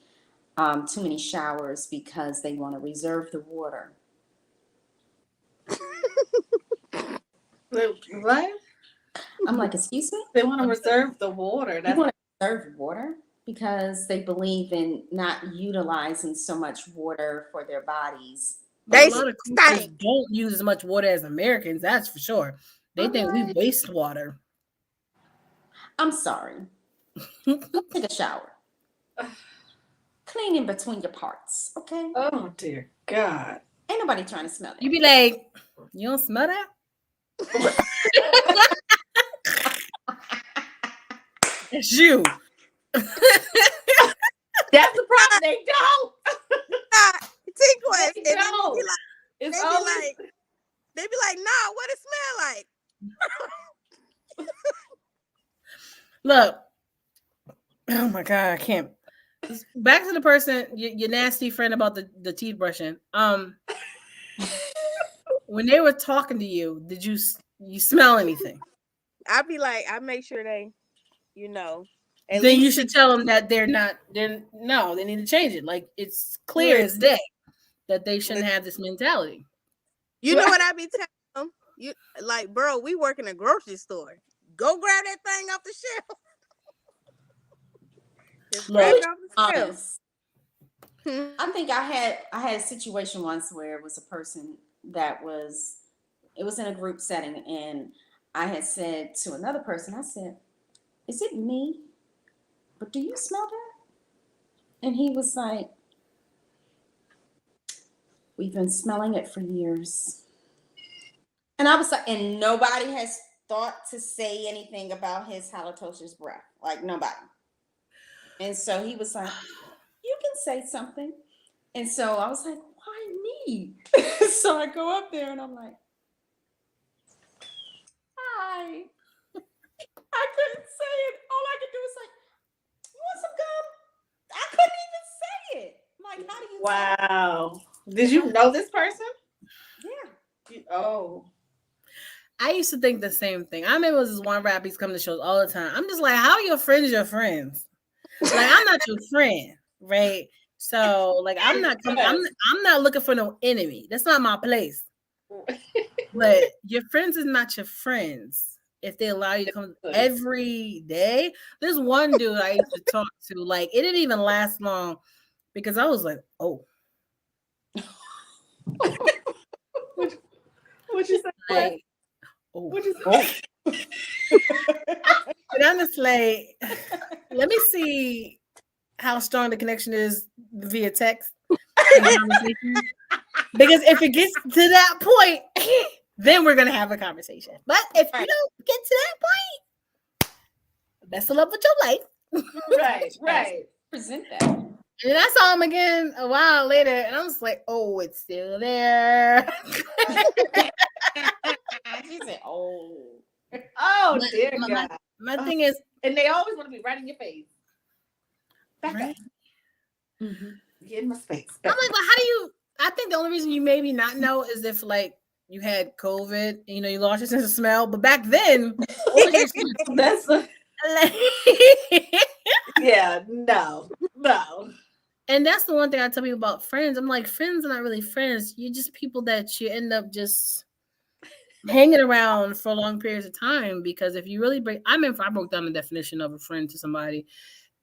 too many showers because they want to reserve the water. What? I'm like, excuse me? They want to reserve the water. They want to reserve water because they believe in not utilizing so much water for their bodies. A lot of countries don't use as much water as Americans, that's for sure. They think we waste water. I'm sorry. Take a shower. Clean in between your parts, okay? Oh, dear God. Ain't nobody trying to smell that. You be like, you don't smell that? It's you. That's the problem. They don't. TQuest. They And then don't. they It's be always like, nah, what it smell like? Look. Oh my God, I can't. Back to the person, your nasty friend about the teeth brushing. When they were talking to you, did you smell anything? I'd be like, I make sure they, you know. Then you should tell them that they're not. Then no, they need to change it. Like it's clear as day that they shouldn't have this mentality. You know what I be telling them? You like, bro, we work in a grocery store. Go grab that thing off the shelf. Just grab it off the shelf. I think I had a situation once where it was a person that it was in a group setting, and I had said to another person, I said, "Is it me? But do you smell that?" And he was like, "We've been smelling it for years." And I was like, and nobody has thought to say anything about his halitosis breath. Like nobody. And so he was like, "You can say something." And so I was like, "Why me?" So I go up there and I'm like, "Hi." I couldn't say it. All I could do was like, "You want some gum?" I couldn't even say it. Like, how do you? Wow. Did you know this person? Yeah. Oh. I used to think the same thing. I remember this one rapper used to come to shows all the time. I'm just like, how are your friends your friends? Like, I'm not your friend, right? So, like, I'm not looking for no enemy. That's not my place. But your friends is not your friends if they allow you to come every day. There's one dude I used to talk to, like, it didn't even last long because I was like, oh. What'd you say? Like, oh. What'd you say? And honestly, let me see how strong the connection is via text. Because if it gets to that point, then we're gonna have a conversation. But if you don't get to that point, best of luck with your life. Right. Present that. And then I saw him again a while later, and I was like, "Oh, it's still there." She said, "Oh, dear God." My thing is, and they always want to be right in your face. Back right? up. Get in my space. I'm like, well, how do you? I think the only reason you maybe not know is if like you had COVID, you know, you lost your sense of smell. But back then, that's yeah, no. And that's the one thing I tell people about friends. I'm like, friends are not really friends. You're just people that you end up just hanging around for long periods of time. Because if you really I broke down the definition of a friend to somebody,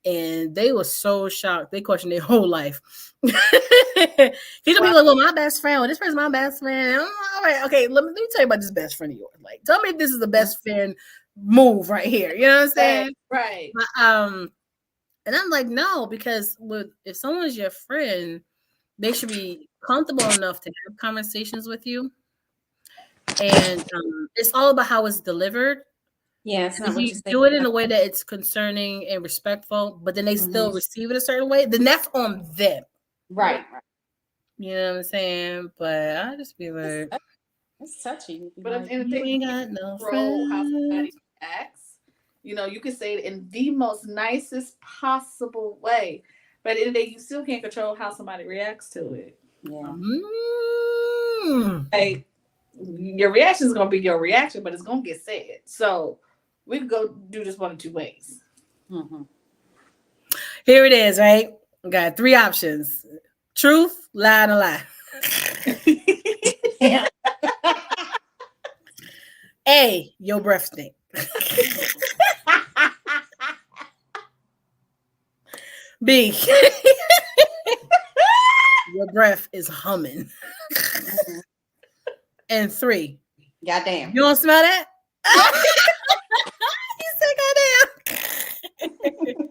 and they were so shocked. They questioned their whole life. These are people like, well, my best friend. Well, this person's my best friend. All right, okay. Let me tell you about this best friend of yours. Like, tell me if this is the best friend move right here. You know what I'm saying? Right. But, and I'm like, no, because if someone's your friend, they should be comfortable enough to have conversations with you. And it's all about how it's delivered. yeah." It's not If what you you say. do it in a way that it's concerning and respectful, but then they still receive it a certain way, then that's on them. Right. You know what I'm saying? But I just be like, it's touchy. But Like, in the you thing, ain't got no control how somebody friends. acts. You know, you can say it in the most nicest possible way, but at the end of the day, you still can't control how somebody reacts to it. Yeah. Like, your reaction is gonna be your reaction, but it's gonna get said. So we can go do this one of two ways. Here it is, right? We got 3 options: truth, lie, and a lie. A, your breath stink. B, your breath is humming. And 3, goddamn, you don't smell that? He said, goddamn.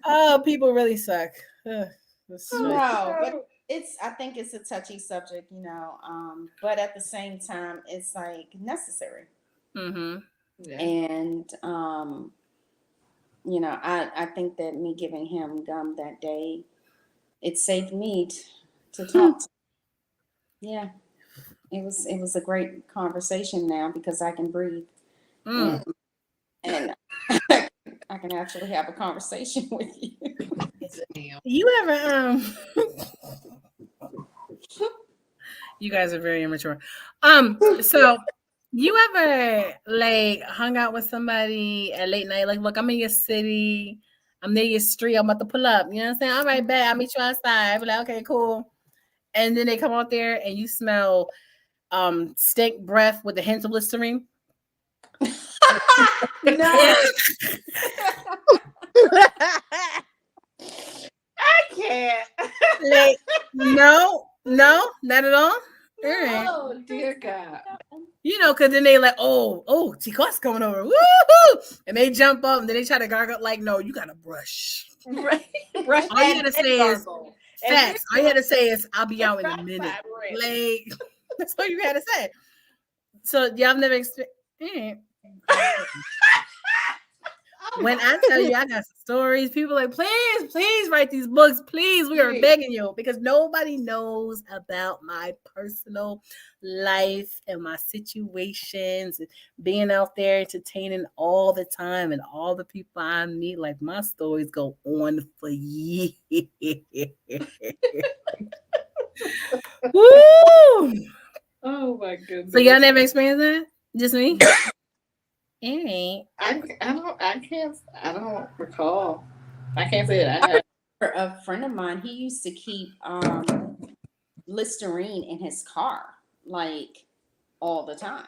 Oh, people really suck. No, but I think it's a touchy subject, you know. But at the same time, it's like necessary. Mm-hmm. Yeah. And you know, I think that me giving him gum that day, it saved me to talk to. Yeah, it was a great conversation now because I can breathe Mm. and I can actually have a conversation with you. You ever you guys are very immature. So you ever like hung out with somebody at late night? Like, look, I'm in your city, I'm near your street, I'm about to pull up. You know what I'm saying? All right, bet I'll meet you outside. I be like, okay, cool. And then they come out there and you smell stink breath with the hint of Listerine. No, I can't. Like, no, not at all. All right. Oh dear God. You know, because then they like, oh, TQuest coming over. Woohoo! And they jump up and then they try to gargle. Like, no, you got to brush. Right. Right. All you got to say is gargle. facts. All you got to say is, I'll be out in a Right, minute. right. Like, that's all you got to say. So, y'all never experienced. When I tell you I got some stories, people are like, please write these books. Please, we are begging you because nobody knows about my personal life and my situations and being out there entertaining all the time and all the people I meet. Like my stories go on for years. Woo! Oh my goodness. So y'all never experienced that? Just me? All right. I don't recall. I can't say that I have. A friend of mine, he used to keep Listerine in his car, like all the time.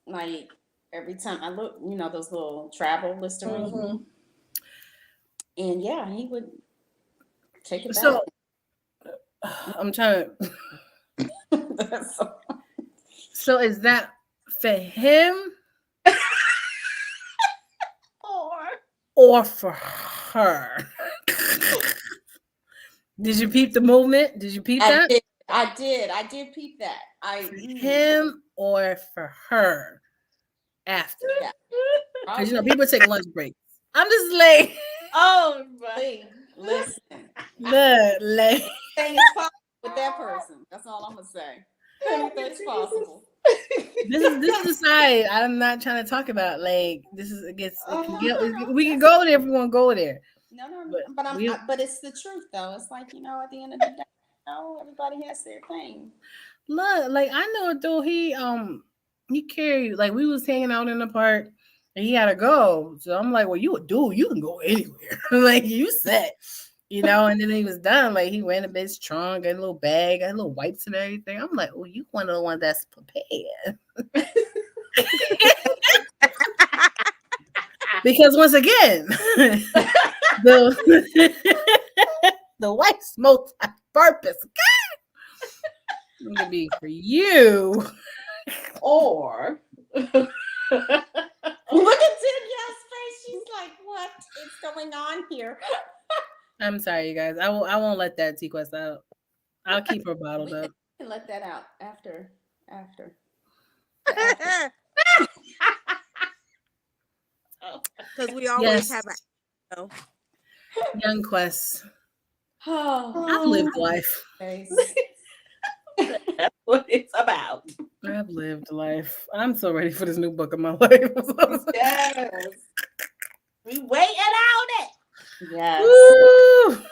Like every time I look, you know, those little travel Listerine. Mm-hmm. And yeah, he would take it back. So I'm trying to. So is that for him or for her? Did you peep the movement? Did you peep that? I did peep that. For him or for her after? Yeah. Because you know people take lunch breaks. I'm just like, Oh my. Listen. look, like Anything is possible with that person. That's all I'm gonna say. Anything's possible. this is the side I'm not trying to talk about. Like this is we can go there if we want to go there. No, but it's the truth though. It's like, you know, at the end of the day, you know, everybody has their thing. Look, like I know a dude, he carried, like we was hanging out in the park and he had to go. So I'm like, well, you a dude, you can go anywhere. Like you said, you know, and then he was done. Like he went a his trunk, got a little bag, got a little wipes and everything. I'm like, well, you one of the ones that's prepared. Because once again, the wife's multi-purpose. It's gonna be for you. Or Look at Danielle's face. She's like, what is going on here? I'm sorry, you guys. I won't let that TQuest out. I'll keep her bottled up. And let that out after. Because we always have a young Quest. Oh, I've lived life. that's what it's about. I've lived life. I'm so ready for this new book of my life. Yes. We waiting on it. Yes. Woo!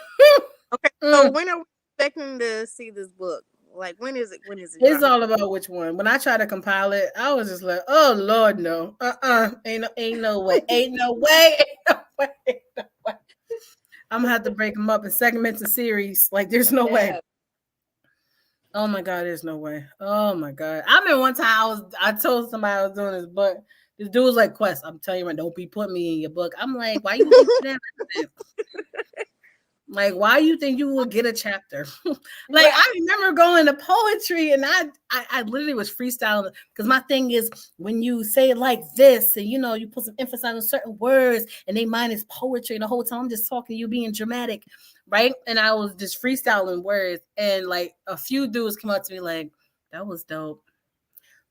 Okay, so when are we expecting to see this book? Like when is it? It's all about which one. When I try to compile it, I was just like, oh Lord, no. Ain't no way. Ain't no way. I'm gonna have to break them up in segments and series. Like there's no way. Oh my God, there's no way. Oh my God. I remember one time I told somebody I was doing this book. This dude was like, Quest, I'm telling you, don't be putting me in your book. I'm like, why you think that? Like, why you think you will get a chapter? Like, I remember going to poetry and I literally was freestyling because my thing is when you say it like this and, you know, you put some emphasis on certain words and they mind is poetry and the whole time I'm just talking to you being dramatic, right? And I was just freestyling words and like a few dudes come up to me like, that was dope.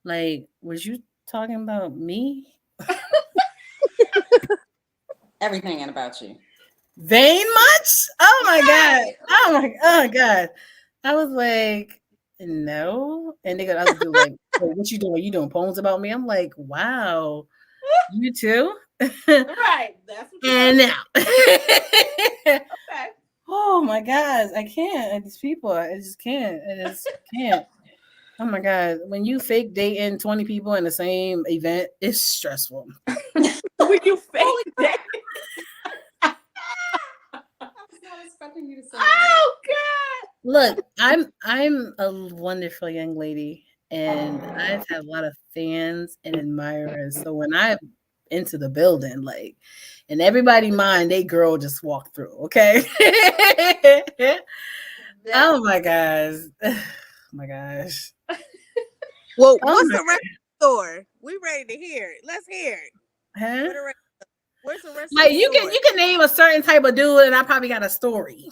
Like, was you talking about me? everything in about you. Vain much? Oh my God. Oh God. I was like, no. And they got to do like, "Hey, what you doing? You doing poems about me?" I'm like, wow, you too? Right. That's what And now. okay. Oh my God. I can't. These people, I just can't. I just can't. Oh my God. When you fake dating 20 people in the same event, it's stressful. When you fake that. I was not expecting you to say that. Oh God. Look, I'm a wonderful young lady, and I've had a lot of fans and admirers. So when I'm into the building, like, and everybody mind, they girl just walked through. Okay. Oh my gosh. Oh my gosh. Well, Oh what's my the rest of the story? We ready to hear it. Let's hear it. Huh? Where's the rest Like of the you story? can name a certain type of dude, and I probably got a story.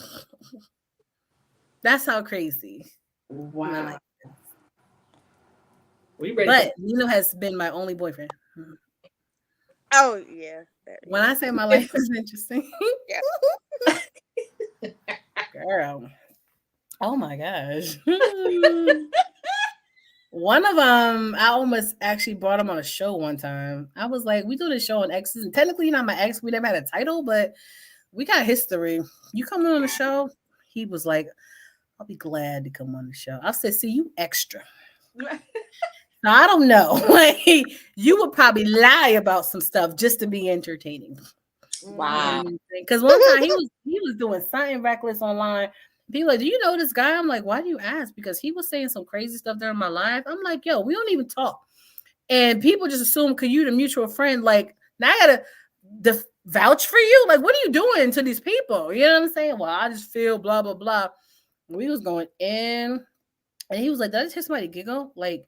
That's how crazy. Wow. We ready. But Nino has been my only boyfriend. Oh yeah. When I say my life is interesting, girl. Oh my gosh. One of them, I almost actually brought him on a show one time. I was like, we do this show on exes, and technically you're not my ex. We never had a title, but we got history. You coming on the show? He was like, I'll be glad to come on the show. I said, see, you extra. Now, I don't know. Like, you would probably lie about some stuff just to be entertaining. Wow. Because one time he was doing something reckless online. People like, do you know this guy? I'm like, why do you ask? Because he was saying some crazy stuff during my life. I'm like, yo, we don't even talk. And people just assume because you're the mutual friend, like, now I gotta vouch for you. Like, what are you doing to these people? You know what I'm saying? Well, I just feel blah, blah, blah. We was going in, and he was like, did I just hear somebody giggle? Like,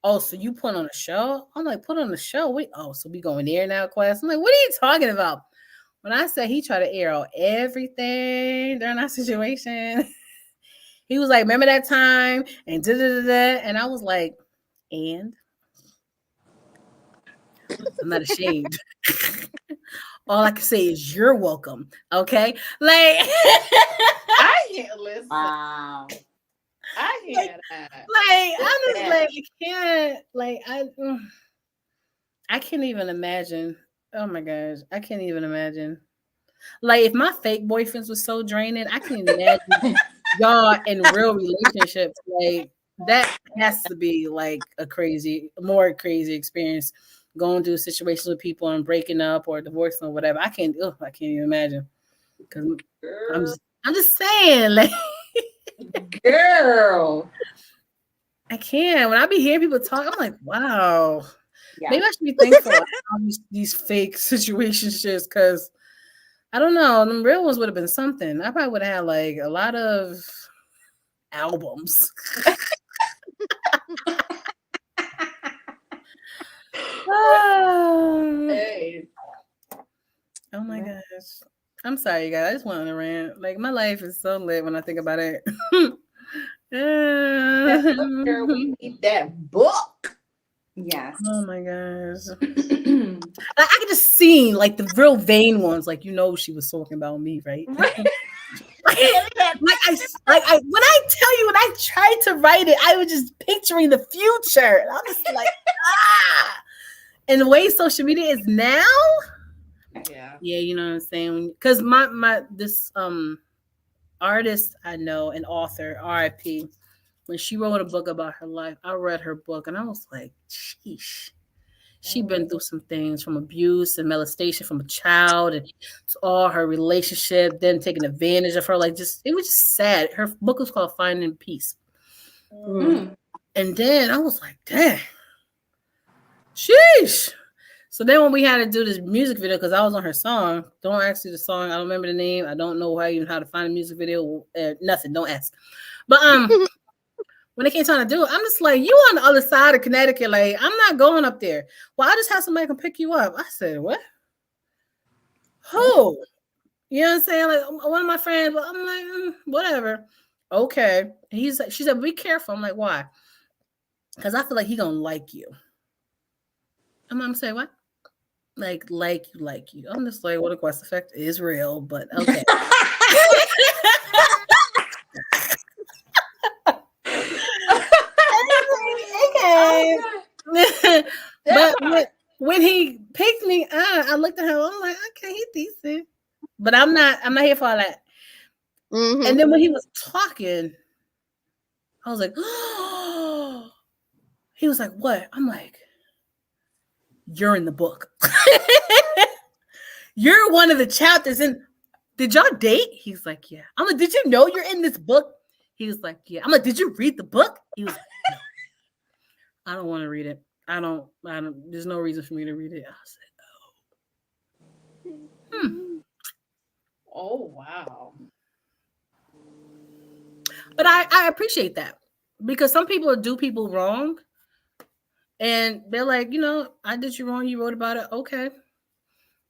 oh, so you put on a show? I'm like, put on a show? Wait, oh, so we going there now, Quest? I'm like, what are you talking about? When I said he tried to air out everything during that situation, he was like, remember that time? And da-da-da-da. And I was like, and? I'm not ashamed. All I can say is you're welcome. Okay? Like I can't listen. Wow. I can't. Like I'm just like I can't I can't even imagine. Oh my gosh, I can't even imagine. Like if my fake boyfriends were so draining, I can't imagine y'all in real relationships. Like that has to be like a more crazy experience going through situations with people and breaking up or divorcing or whatever. I can't even imagine. Because I'm just saying, like Girl. I can't. When I be hearing people talk, I'm like, wow. Yeah. Maybe I should be thankful for these fake situations just because I don't know. The real ones would have been something. I probably would have had like a lot of albums. Hey. Oh my gosh. I'm sorry, you guys. I just went on a rant. Like my life is so lit when I think about it. Girl, we need that book. Yes. Oh my gosh. I could just see like the real vain ones, like she was talking about me, right? When I tell you when I tried to write it, I was just picturing the future. And I'm just like, And the way social media is now, Yeah, you know what I'm saying? Because this artist I know, an author, R.I.P. When she wrote a book about her life, I read her book and I was like, sheesh. She'd been through some things from abuse and molestation from a child and all her relationship, then taking advantage of her. Like it was just sad. Her book was called Finding Peace. Mm. And then I was like, dang. Sheesh. So then when we had to do this music video, because I was on her song, don't ask me the song. I don't remember the name. I don't know how to find a music video. Nothing. Don't ask. But when it came time to do it, I'm just like, you on the other side of Connecticut. Like, I'm not going up there. Well, I just have somebody come pick you up. I said, what? Who? You know what I'm saying? Like, one of my friends, but I'm like, whatever. Okay. She said, be careful. I'm like, why? Because I feel like he gonna like you. And mom say, what? like you. I'm just like, what a quest effect is real, but okay. Okay. That But part. when he picked me up, I looked at him. I'm like, okay, he's decent, but I'm not here for all that. And then when he was talking, I was like, oh. He was like, what? I'm like, you're in the book. You're one of the chapters. And did y'all date? He's like, yeah. I'm like, did you know you're in this book? He was like, yeah. I'm like, did you read the book? He was like, no. I don't want to read it. I don't, there's no reason for me to read it. I said, oh. Oh wow. But I appreciate that because some people do people wrong and they're like, I did you wrong. You wrote about it. Okay.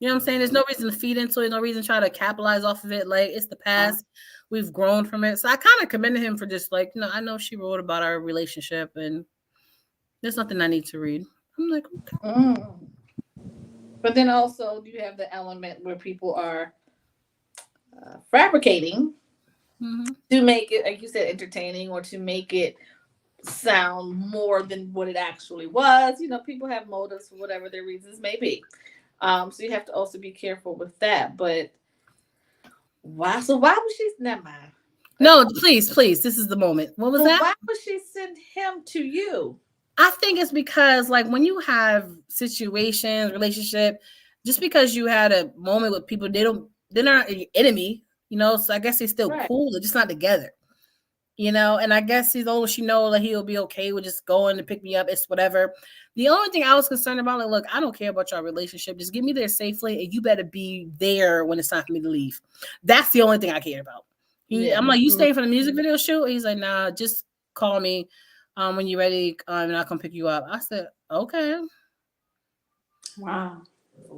You know what I'm saying? There's no reason to feed into it. No reason to try to capitalize off of it. Like, it's the past. We've grown from it. So I kind of commended him for just like, I know she wrote about our relationship and there's nothing I need to read. I'm like, okay. But then also you have the element where people are fabricating to make it, like you said, entertaining or to make it sound more than what it actually was. People have motives for whatever their reasons may be. So you have to also be careful with that. But why? So why would she? Never mind. No, please. This is the moment. What was that? Why would she send him to you? I think it's because, like, when you have situations, relationship, just because you had a moment with people, they're not an enemy, So I guess they're still cool. They're just not together, And I guess she knows that he'll be okay with just going to pick me up. It's whatever. The only thing I was concerned about, like, look, I don't care about your relationship. Just get me there safely, and you better be there when it's time for me to leave. That's the only thing I care about. I'm like, you staying for the music video shoot? He's like, nah, just call me when you're ready, and I'll come pick you up. I said, okay. Wow.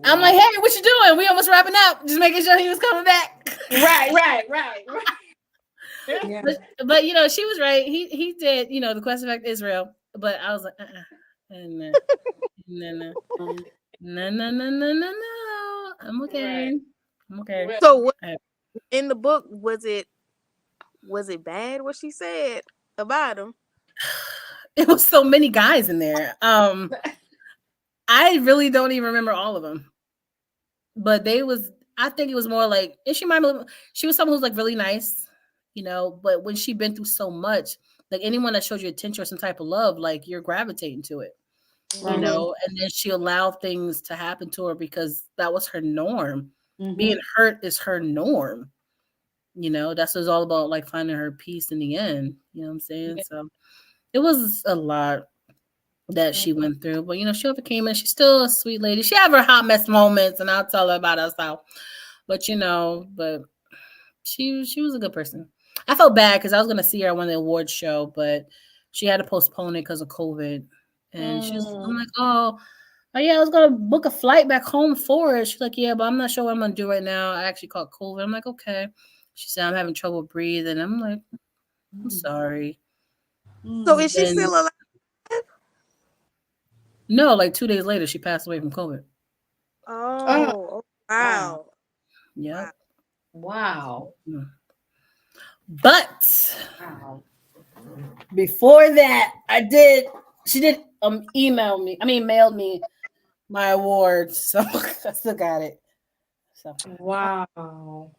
I'm like, hey, what you doing? We almost wrapping up. Just making sure he was coming back. Right. Yeah. But she was right. He did, the quest effect is real. But I was like, no. I'm okay. Right. I'm okay. So in the book, was it bad what she said about him? It was so many guys in there. I really don't even remember all of them. But I think it was more like, and she was someone who's like really nice, but when she'd been through so much, like anyone that shows you attention or some type of love, like you're gravitating to it, and then she allowed things to happen to her because that was her norm. Being hurt is her norm. That's what it's all about, like finding her peace in the end. You know what I'm saying? Yeah. So it was a lot that she went through, but she overcame it. She's still a sweet lady. She have her hot mess moments, and I'll tell her about herself. But but she was a good person. I felt bad because I was gonna see her at one of the awards show, but she had to postpone it because of COVID. And I'm like, oh yeah, I was gonna book a flight back home for it. She's like, yeah, but I'm not sure what I'm gonna do right now. I actually caught COVID. I'm like, okay. She said I'm having trouble breathing. I'm like, I'm sorry. So is she still alive? No, like 2 days later, she passed away from COVID. Oh, wow. Yeah. Wow. But before that, she did mailed me my award. So I still got it. So wow.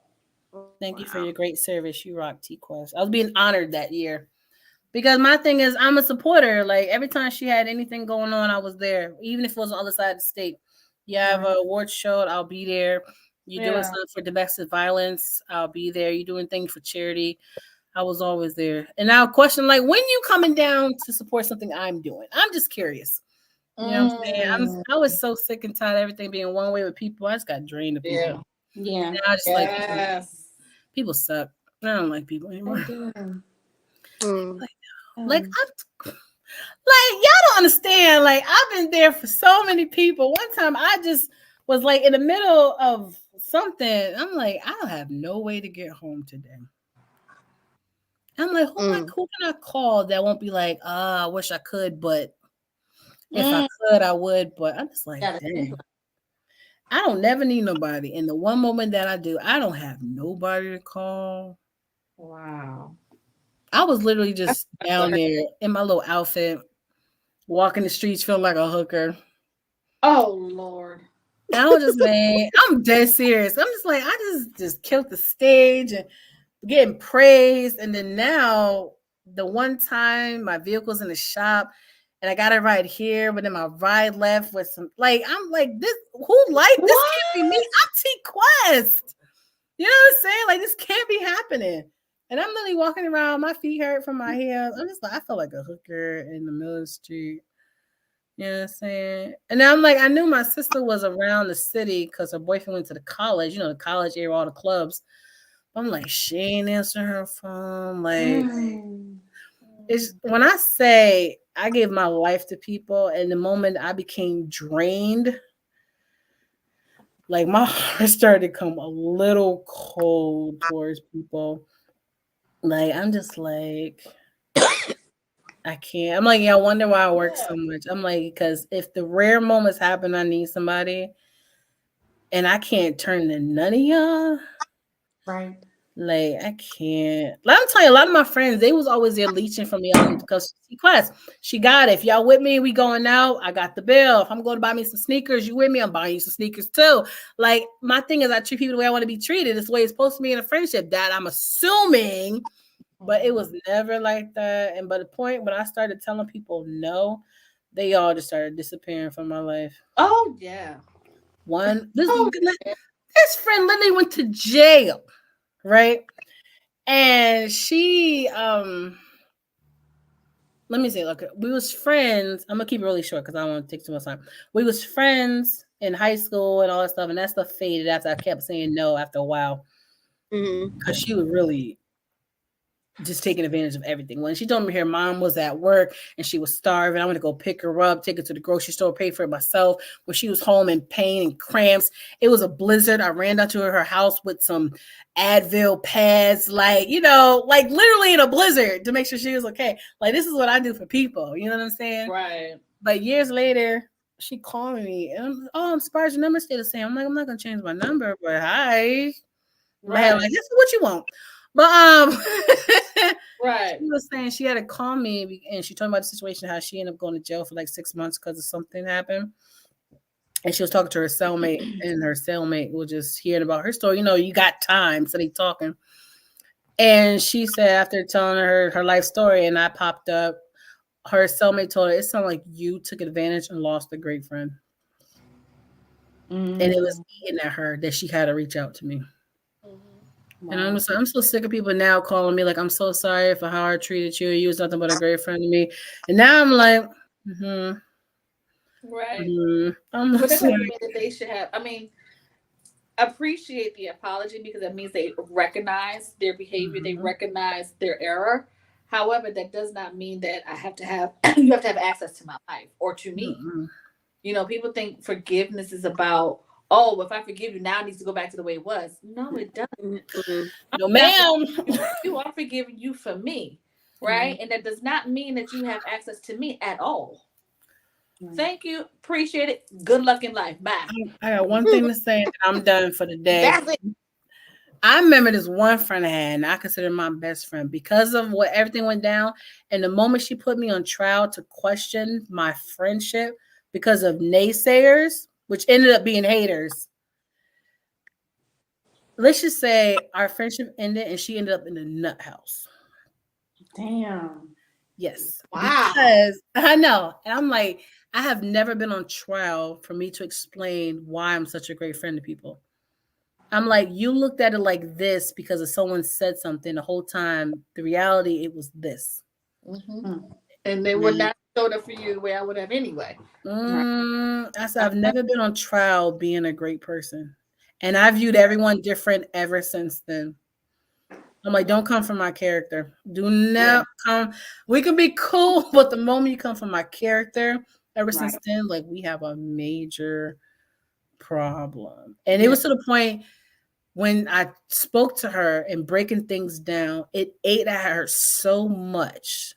Thank you for your great service. You rock, TQuest. I was being honored that year. Because my thing is, I'm a supporter. Like, every time she had anything going on, I was there. Even if it was on the other side of the state. You have an award show, I'll be there. You're doing something for domestic violence, I'll be there. You're doing things for charity, I was always there. And now question, like, when you coming down to support something I'm doing? I'm just curious. You know what I'm saying? I was so sick and tired of everything being one way with people. I just got drained of people. Yeah. Now I just like people suck. I don't like people anymore. Like, y'all don't understand. Like, I've been there for so many people. One time I just was like in the middle of something. I'm like, I don't have no way to get home today. I'm like, who can I call that won't be like, I wish I could, but if I could, I would. But I'm just like, dang. I don't never need nobody. And the one moment that I do, I don't have nobody to call. Wow. I was literally just down there in my little outfit, walking the streets feeling like a hooker. Oh Lord. And I was just like, I'm dead serious. I'm just like, I just killed the stage and getting praised. And then now, the one time my vehicle's in the shop and I got it right here, but then my ride left with some, like, I'm like, this, who like this can't be me. I'm T-Quest. You know what I'm saying? Like, this can't be happening. And I'm literally walking around, my feet hurt from my heels. I'm just like, I felt like a hooker in the middle of the street. You know what I'm saying? And I'm like, I knew my sister was around the city because her boyfriend went to the college, you know, the college area, all the clubs. I'm like, she ain't answering her phone. Like, it's when I say I gave my life to people, and the moment I became drained, like my heart started to come a little cold towards people. Like, I'm just like, I can't. I'm like, yeah, I wonder why I work so much. I'm like, because if the rare moments happen, I need somebody, and I can't turn to none of y'all. Right. Like, I can't. Let me tell you, a lot of my friends, they was always there leeching from me on because Quest. She got it. If y'all with me, we going out. I got the bill. If I'm going to buy me some sneakers, you with me? I'm buying you some sneakers too. Like, my thing is, I treat people the way I want to be treated. It's the way it's supposed to be in a friendship. That I'm assuming, but it was never like that. And by the point when I started telling people no, they all just started disappearing from my life. Oh yeah. One, this friend literally went to jail, right? And she let me say, look, we was friends. I'm gonna keep it really short because I don't want to take too much time. We was friends in high school and all that stuff, and that stuff faded after I kept saying no after a while. Because she was really just taking advantage of everything. When she told me her mom was at work and she was starving, I went to go pick her up, take her to the grocery store, pay for it myself. When she was home in pain and cramps, it was a blizzard. I ran down to her house with some Advil pads, like, you know, like literally in a blizzard to make sure she was okay. Like, this is what I do for people. You know what I'm saying? Right. But years later, she called me and I'm surprised your number stayed the same. I'm like, I'm not gonna change my number, but hi. Right. Like, this is what you want. But Right. she was saying she had to call me and she told me about the situation, how she ended up going to jail for like 6 months because of something happened. And she was talking to her cellmate, and her cellmate was just hearing about her story. You know, you got time, so they talking. And she said after telling her life story, and I popped up, her cellmate told her it sounded like you took advantage and lost a great friend. And it was eating at her that she had to reach out to me. And I'm so sick of people now calling me like, I'm so sorry for how I treated you. You was nothing but a great friend to me. And now I'm like, Right. I'm But that sorry. doesn't mean that they should have. I mean, appreciate the apology because that means they recognize their behavior, they recognize their error. However, that does not mean that I have to have you have to have access to my life or to me. You know, people think forgiveness is about, oh, if I forgive you now, it needs to go back to the way it was. No, it doesn't. No, ma'am. You are forgiving you for me, right? And that does not mean that you have access to me at all. Thank you. Appreciate it. Good luck in life. Bye. I got one thing to say and I'm done for the day. That's it. I remember this one friend I had, and I consider my best friend because of what everything went down. And the moment she put me on trial to question my friendship because of naysayers, which ended up being haters. Let's just say our friendship ended and she ended up in the nut house. Damn. Yes. Wow. Because I know. And I'm like, I have never been on trial for me to explain why I'm such a great friend to people. I'm like, you looked at it like this because of someone said something the whole time. The reality, it was this. And they would not showed up for you the way I would have anyway. I said, I've never been on trial being a great person. And I viewed everyone different ever since then. I'm like, don't come from my character. Do not come. We can be cool, but the moment you come from my character, ever since then, like, we have a major problem. And it was to the point when I spoke to her and breaking things down, it ate at her so much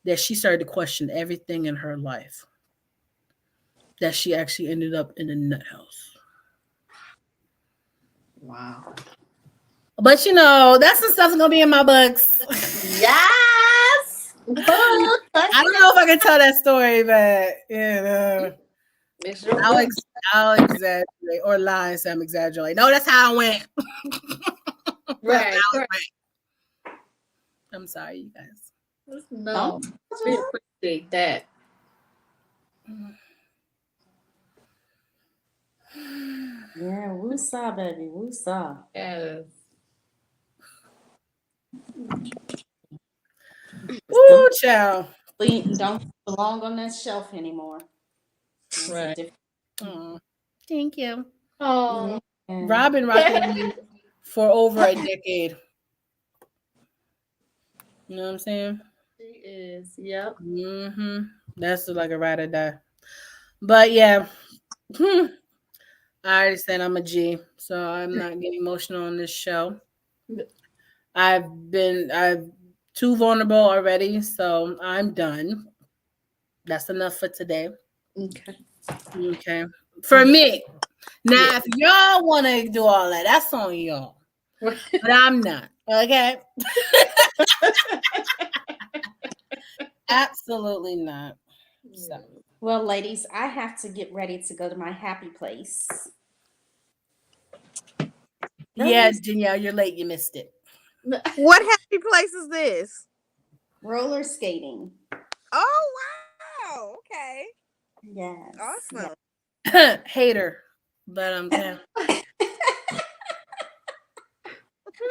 that she started to question everything in her life. That she actually ended up in a nut house. Wow. But you know, that's some stuff's gonna be in my books. Yes. I don't know if I can tell that story, but you know, It's your I'll, book. I'll exaggerate or lie and say I'm exaggerating. No, that's how I went. Right. That's how Right. it went. I'm sorry, you guys. No, we appreciate that. Yeah, woosah, baby, woosah. Yes. Ooh, child. Don't belong on that shelf anymore. It's a Right. different. Oh, thank you. Oh. Yeah. Robin rocking with me for over a decade. You know what I'm saying? She is. Yep. That's like a ride or die. But yeah, I already said I'm a G, so I'm not getting emotional on this show. I've too vulnerable already, so I'm done. That's enough for today. Okay. Okay. For me. Now, Yeah. if y'all want to do all that, that's on y'all. But I'm not. Okay. Absolutely not. So. Well, ladies, I have to get ready to go to my happy place. Yeah, Danielle, you're late. You missed it. What happy place is this? Roller skating. Oh wow! Okay, Yes. awesome. Hater, but I'm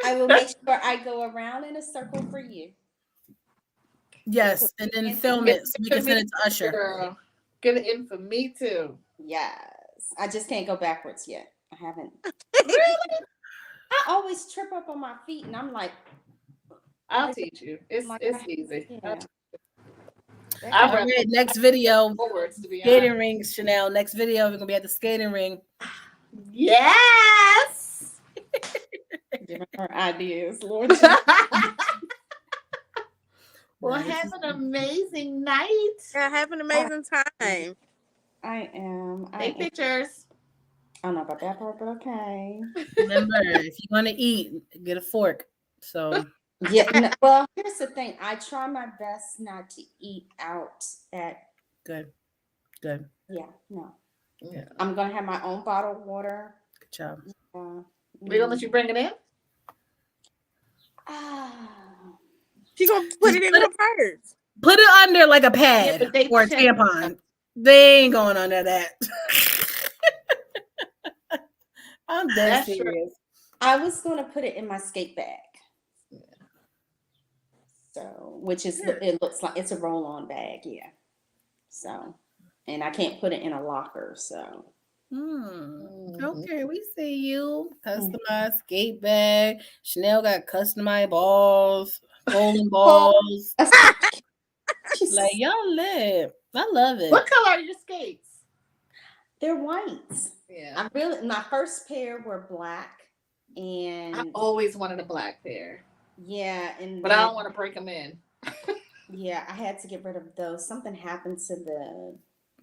I will make sure I go around in a circle for you. yes, and then film it so we can send it to Usher. Girl, get it in for me too. Yes. I just can't go backwards yet. I haven't. Really? I always trip up on my feet, and I'm like, I'll teach you. It's easy. Yeah. All right, next video. Forwards, to be skating honest. rings, Chanel. Next video, we're gonna be at the skating ring. Yes. Giving her ideas, Lord. Well, have an amazing night. Yeah, have an amazing time. I am. Take pictures. I don't know about that part, but okay. Remember, if you want to eat, get a fork. So yeah. No, well, here's the thing. I try my best not to eat out at. Good. Yeah. No. Yeah. I'm gonna have my own bottled water. Good job. We gonna let you bring it in? She gonna put it in her purse. Put it under like a pad or a tampon. They ain't going under that. I'm dead serious. I was gonna put it in my skate bag. So, which is it looks like it's a roll-on bag, yeah. So, and I can't put it in a locker, so. Okay, we see you. Customized skate bag. Chanel got customized balls, bowling balls. Like y'all lit. I love it. What color are your skates? They're white. Yeah. My first pair were black, and I always wanted a black pair. Yeah, but I don't want to break them in. Yeah, I had to get rid of those. Something happened to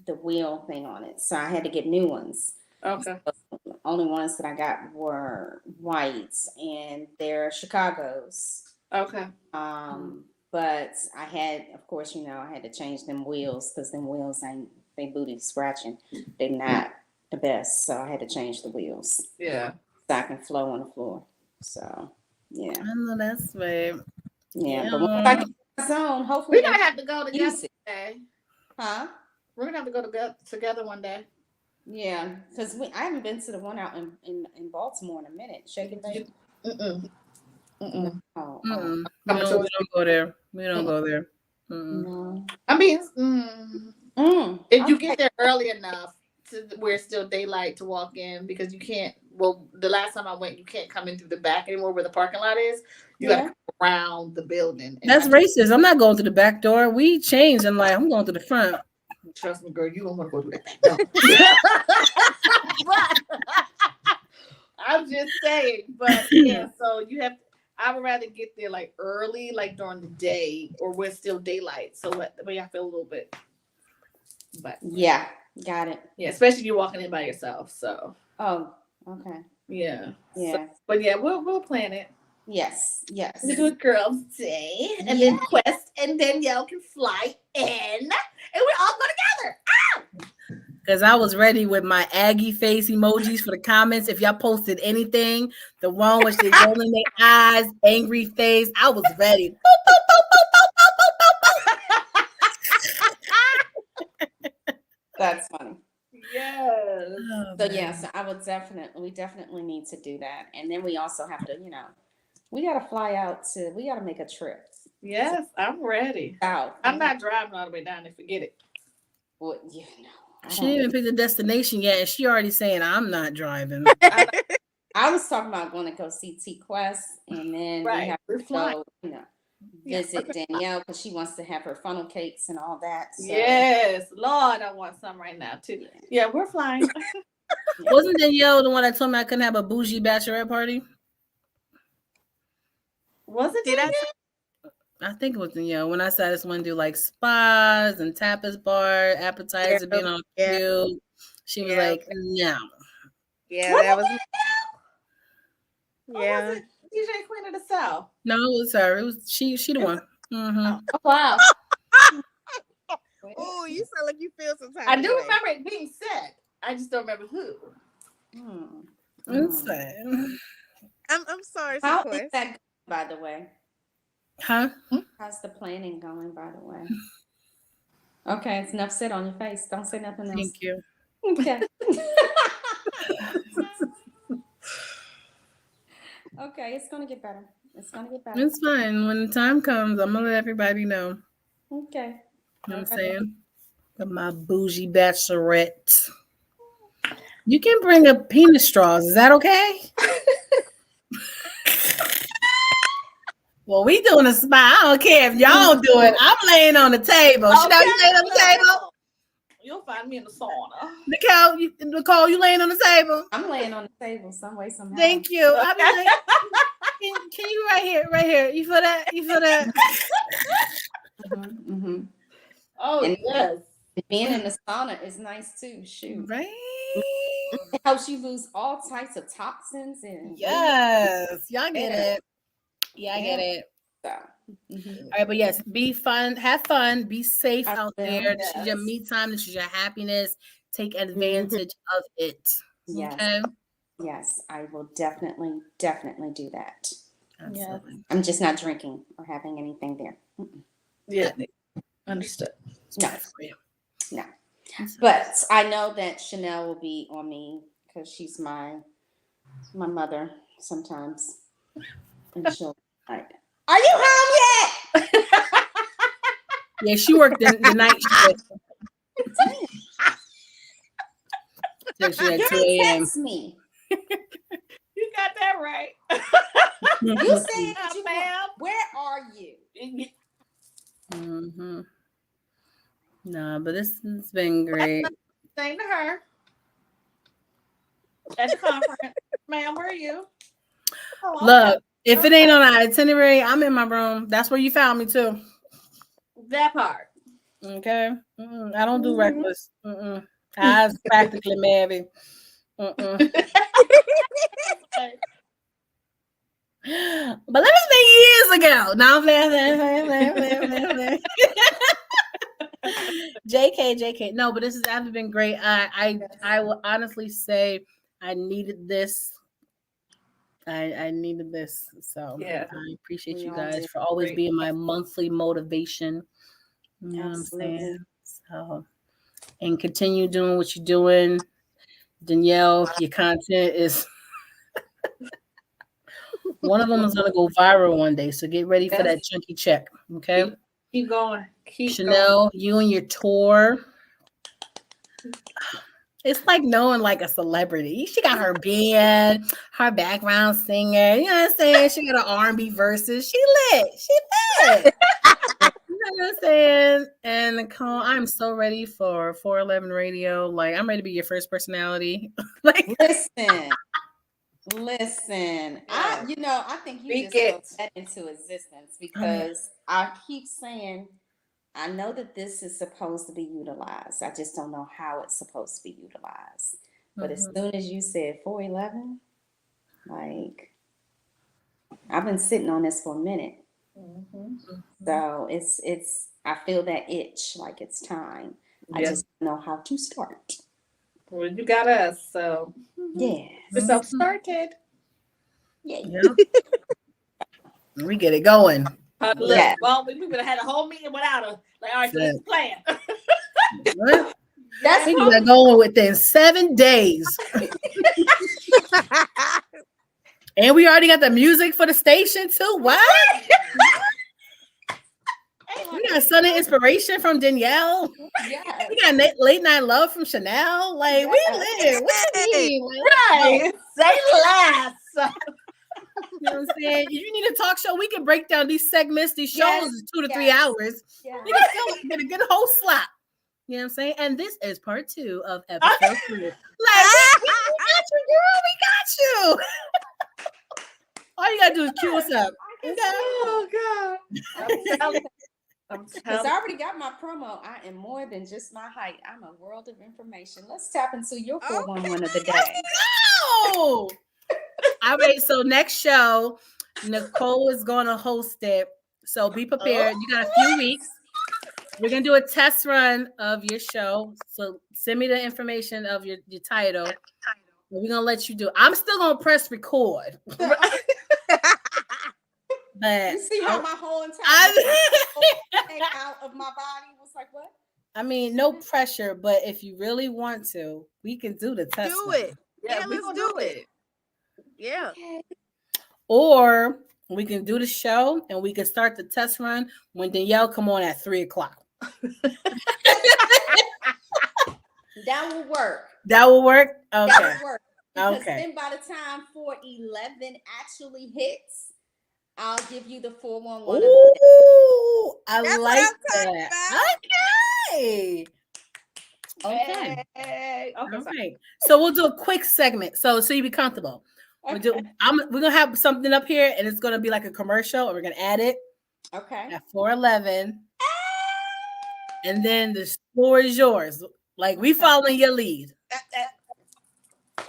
the wheel thing on it, so I had to get new ones. Okay. So the only ones that I got were whites, and they're Chicago's. Okay. But I had, of course, I had to change them wheels because them wheels they booty scratching. They're not the best, so I had to change the wheels. Yeah. So I can flow on the floor. So yeah. I know that's right. Yeah, but once I get my zone, hopefully we're gonna have to go together one day. Huh? We're gonna have to go together one day. Yeah, because I haven't been to the one out in Baltimore in a minute. Shake it, baby. We don't go there. We don't go there. No. I mean, if you get there early enough to where it's still daylight to walk in, because you can't. Well, the last time I went, you can't come in through the back anymore where the parking lot is. You got to come around the building. That's racist. I'm not going to the back door. We changed and I'm going to the front. Trust me, girl, you don't want to go through that back door. I'm just saying. But yeah, so you have. I would rather get there early, during the day, or when it's still daylight. So that way I feel a little bit. But yeah, got it. Yeah, especially if you're walking in by yourself. So. Oh, Okay. Yeah. Yeah. But yeah, we'll plan it. Yes. Yes. We do a girls' day, and then Quest and Danielle can fly in, and we're all go together. Because I was ready with my Aggie face emojis for the comments. If y'all posted anything, the one with the rolling their eyes, angry face, I was ready. Boop, boop, boop, That's funny. Yes. boop. So yes, we definitely need to do that. And then we also have to, we gotta fly out we gotta make a trip. Yes, I'm ready. South. I'm not driving all the way down there. Forget it. Well, She didn't even pick the destination yet, and she already saying I'm not driving. I was talking about going to go see TQuest, and then we have to go, visit Danielle because she wants to have her funnel cakes and all that. So. Yes, Lord, I want some right now too. Yeah, we're flying. Wasn't Danielle the one that told me I couldn't have a bougie bachelorette party? Was it Danielle? I think it was Danielle when I said I just want to do like spas and tapas bar, appetizer being on cute. She was like, no. Yeah, that was. Yeah. Was it DJ Queen of the South? No, it was her. It was she the one. Mm-hmm. Oh, wow. Oh, you sound like you feel some type I of do way. remember it being said. I just don't remember who. It's sad. I'm sorry. How is that, by the way? Huh? How's the planning going, by the way? Okay, it's enough said on your face. Don't say nothing else. Thank you. Okay. Okay, it's gonna get better. It's gonna get better. It's fine. When the time comes, I'm gonna let everybody know. Okay. You know what I'm saying? But my bougie bachelorette. You can bring up penis straws. Is that okay? Well, we doing a spa. I don't care if y'all do it. I'm laying on the table. Okay. Chanel, you laying on the table? You'll find me in the sauna. Nicole, you laying on the table? I'm laying on the table some way, somehow. Thank you. I'll be like, can you right here? You feel that? Mm-hmm. Oh, and yes. Being in the sauna is nice too. Shoot. Right. It helps you lose all types of toxins and yes, y'all get it. Yeah, I get it. All right, but yes, be fun, have fun, be safe out there. This is your me time. This is your happiness. Take advantage of it. Yes. Okay. Yes, I will definitely do that. Absolutely. Yeah. I'm just not drinking or having anything there. Yeah, understood. No. But I know that Chanel will be on me because she's my mother sometimes, and she'll like, "Are you home yet?" Yeah, she worked the night shift. She at 2 a.m. Text me. You got that right. You said, "Ma'am, where are you?" Mm-hmm. No, but this has been great. Same to her. At the conference, ma'am, where are you? Oh, look, if it ain't on our itinerary, I'm in my room. That's where you found me too. That part. Okay. I don't do reckless. I was practically married. But let me say years ago. Now I'm playing. JK. No, but this has actually been great. I will honestly say I needed this. I needed this. So I appreciate you guys for always being my monthly motivation. You know what I'm saying? So, and continue doing what you're doing. Danielle, your content is one of them is gonna go viral one day. So get ready for that chunky check. Okay. Keep going. Chanel, you and your tour. It's like knowing like a celebrity. She got her band, her background singer. You know what I'm saying? She got an R&B verses. She lit. You know what I'm saying? And Nicole, I'm so ready for 411 radio. Like, I'm ready to be your first personality. Like, listen. I think you just put that into existence because I keep saying, I know that this is supposed to be utilized. I just don't know how it's supposed to be utilized. But as soon as you said 411, like, I've been sitting on this for a minute. So it's I feel that itch, like it's time. I just don't know how to start. Well, you got us, so Yeah. yourself started. Yeah. We get it going. Look, Yeah. well, we would have had a whole meeting without her. Like, all right, so what's the plan? What? That's We probably got going within 7 days. And we already got the music for the station too. What? We got Sunday Inspiration from Danielle. yes. We got Late Night Love from Chanel. Like, we live. What you mean? Like, Right. Say less. you know what I'm saying? If you need a talk show, we can break down these segments. These shows Yes, is 2 to 3 yes. hours. Yeah. We can still get a good whole slap. You know what I'm saying? And this is part 2 of episode 3. Like, we got you, girl. We got you. All you gotta do is cue us up. Okay. Oh God. Because I already got my promo. I am more than just my height. I'm a world of information. Let's tap into your 411 of the day. Oh! All right, so next show, Nicole is going to host it. So be prepared. You got a few weeks. We're going to do a test run of your show. So send me the information of your title. We're going to let you do it. I'm still going to press record. But You see how my whole entire thing out of my body was like, what? I mean, no pressure, but if you really want to, we can do the test Do run. it. Yeah, let's do it. Yeah. Or we can do the show and we can start the test run when Danielle come on at 3:00. That will work. That will work? Okay. That will work. Because Okay. then by the time 411 actually hits, I'll give you the 411. Ooh, I That's like what I'm that. talking Okay. Hey. Okay. So we'll do a quick segment. So you be comfortable. We're gonna have something up here, and it's gonna be like a commercial, and we're gonna add it Okay. at 411, and then the floor is yours. Like, we following your lead.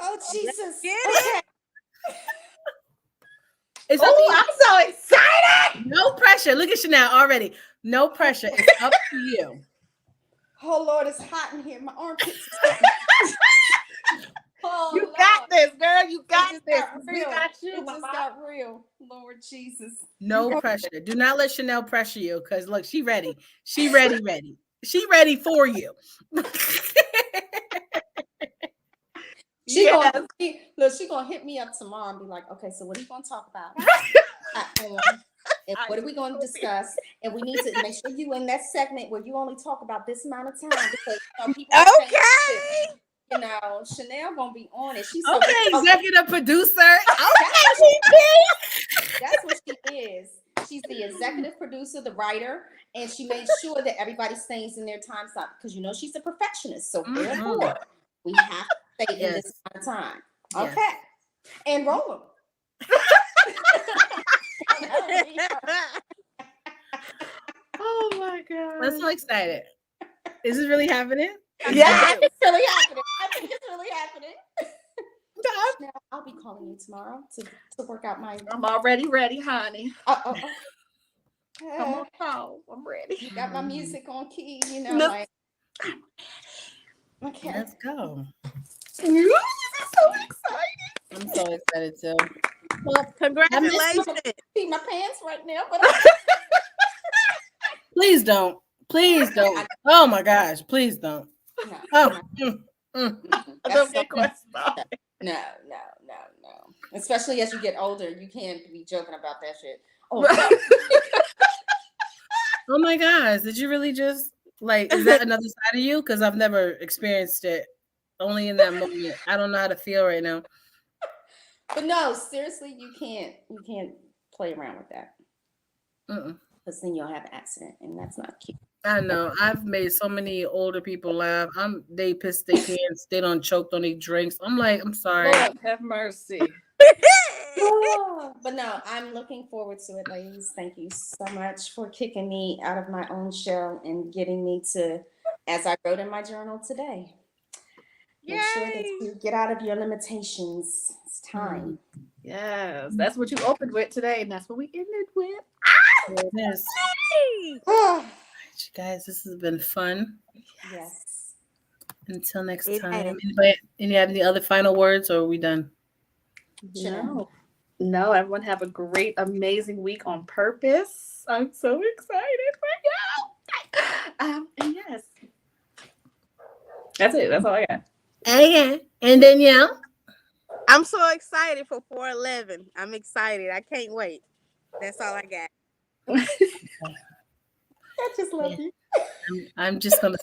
Oh, Jesus. Get Okay. It's up to you. I'm so excited. No pressure. Look at Chanel already. No pressure. It's up to you. Oh, Lord, it's hot in here. My armpits. Oh, You Lord. got this, girl. You got It just this. got We real. got you, It just mama. got real. Lord Jesus. No pressure. Do not let Chanel pressure you, because look, she ready. She ready. She ready for you. She gonna hit me up tomorrow and be like, okay, so what are you gonna talk about? And what are we gonna discuss? And we need to make sure you in that segment where you only talk about this amount of time, because people are saying shit. Chanel gonna be on it. She's so executive producer. That's what she is. She's the executive producer, the writer, and she made sure that everybody stays in their time slot, because she's a perfectionist. So therefore, we have to stay in this amount of time. Okay. Yes. And roll them. Oh my God. I'm so excited. Is this really happening? Yeah, it's really happening. I think it's really happening. Now, I'll be calling you tomorrow to work out my. I'm already ready, honey. Come on, call. I'm ready. You got my music on key, Look. Okay. Let's go. I'm so excited. I'm so excited too. Well, congratulations. See my pants right now, but Please don't. Please don't. Oh my gosh, please don't. No. Don't get questions. No. Especially as you get older, you can't be joking about that shit. Oh my gosh, did you really just is that another side of you? Because I've never experienced it. Only in that moment. I don't know how to feel right now. But no, seriously, you can't play around with that. Because then you'll have an accident, and that's not cute. I know. I've made so many older people laugh. They piss their pants. They don't choke on their drinks. I'm like, I'm sorry. Lord have mercy. But no, I'm looking forward to it, ladies. Thank you so much for kicking me out of my own shell and getting me to, as I wrote in my journal today, Make sure that Yay! you get out of your limitations. It's time. Yes, that's what you opened with today, and that's what we ended with. There it is. Hey! You guys, this has been fun. Yes. Until next It time. has. Any have any other final words, or are we done? No, everyone have a great, amazing week on purpose. I'm so excited for you. And yes, that's it. That's all I got. Okay. And Danielle? I'm so excited for 411. I'm excited. I can't wait. That's all I got. I just love you. I'm just gonna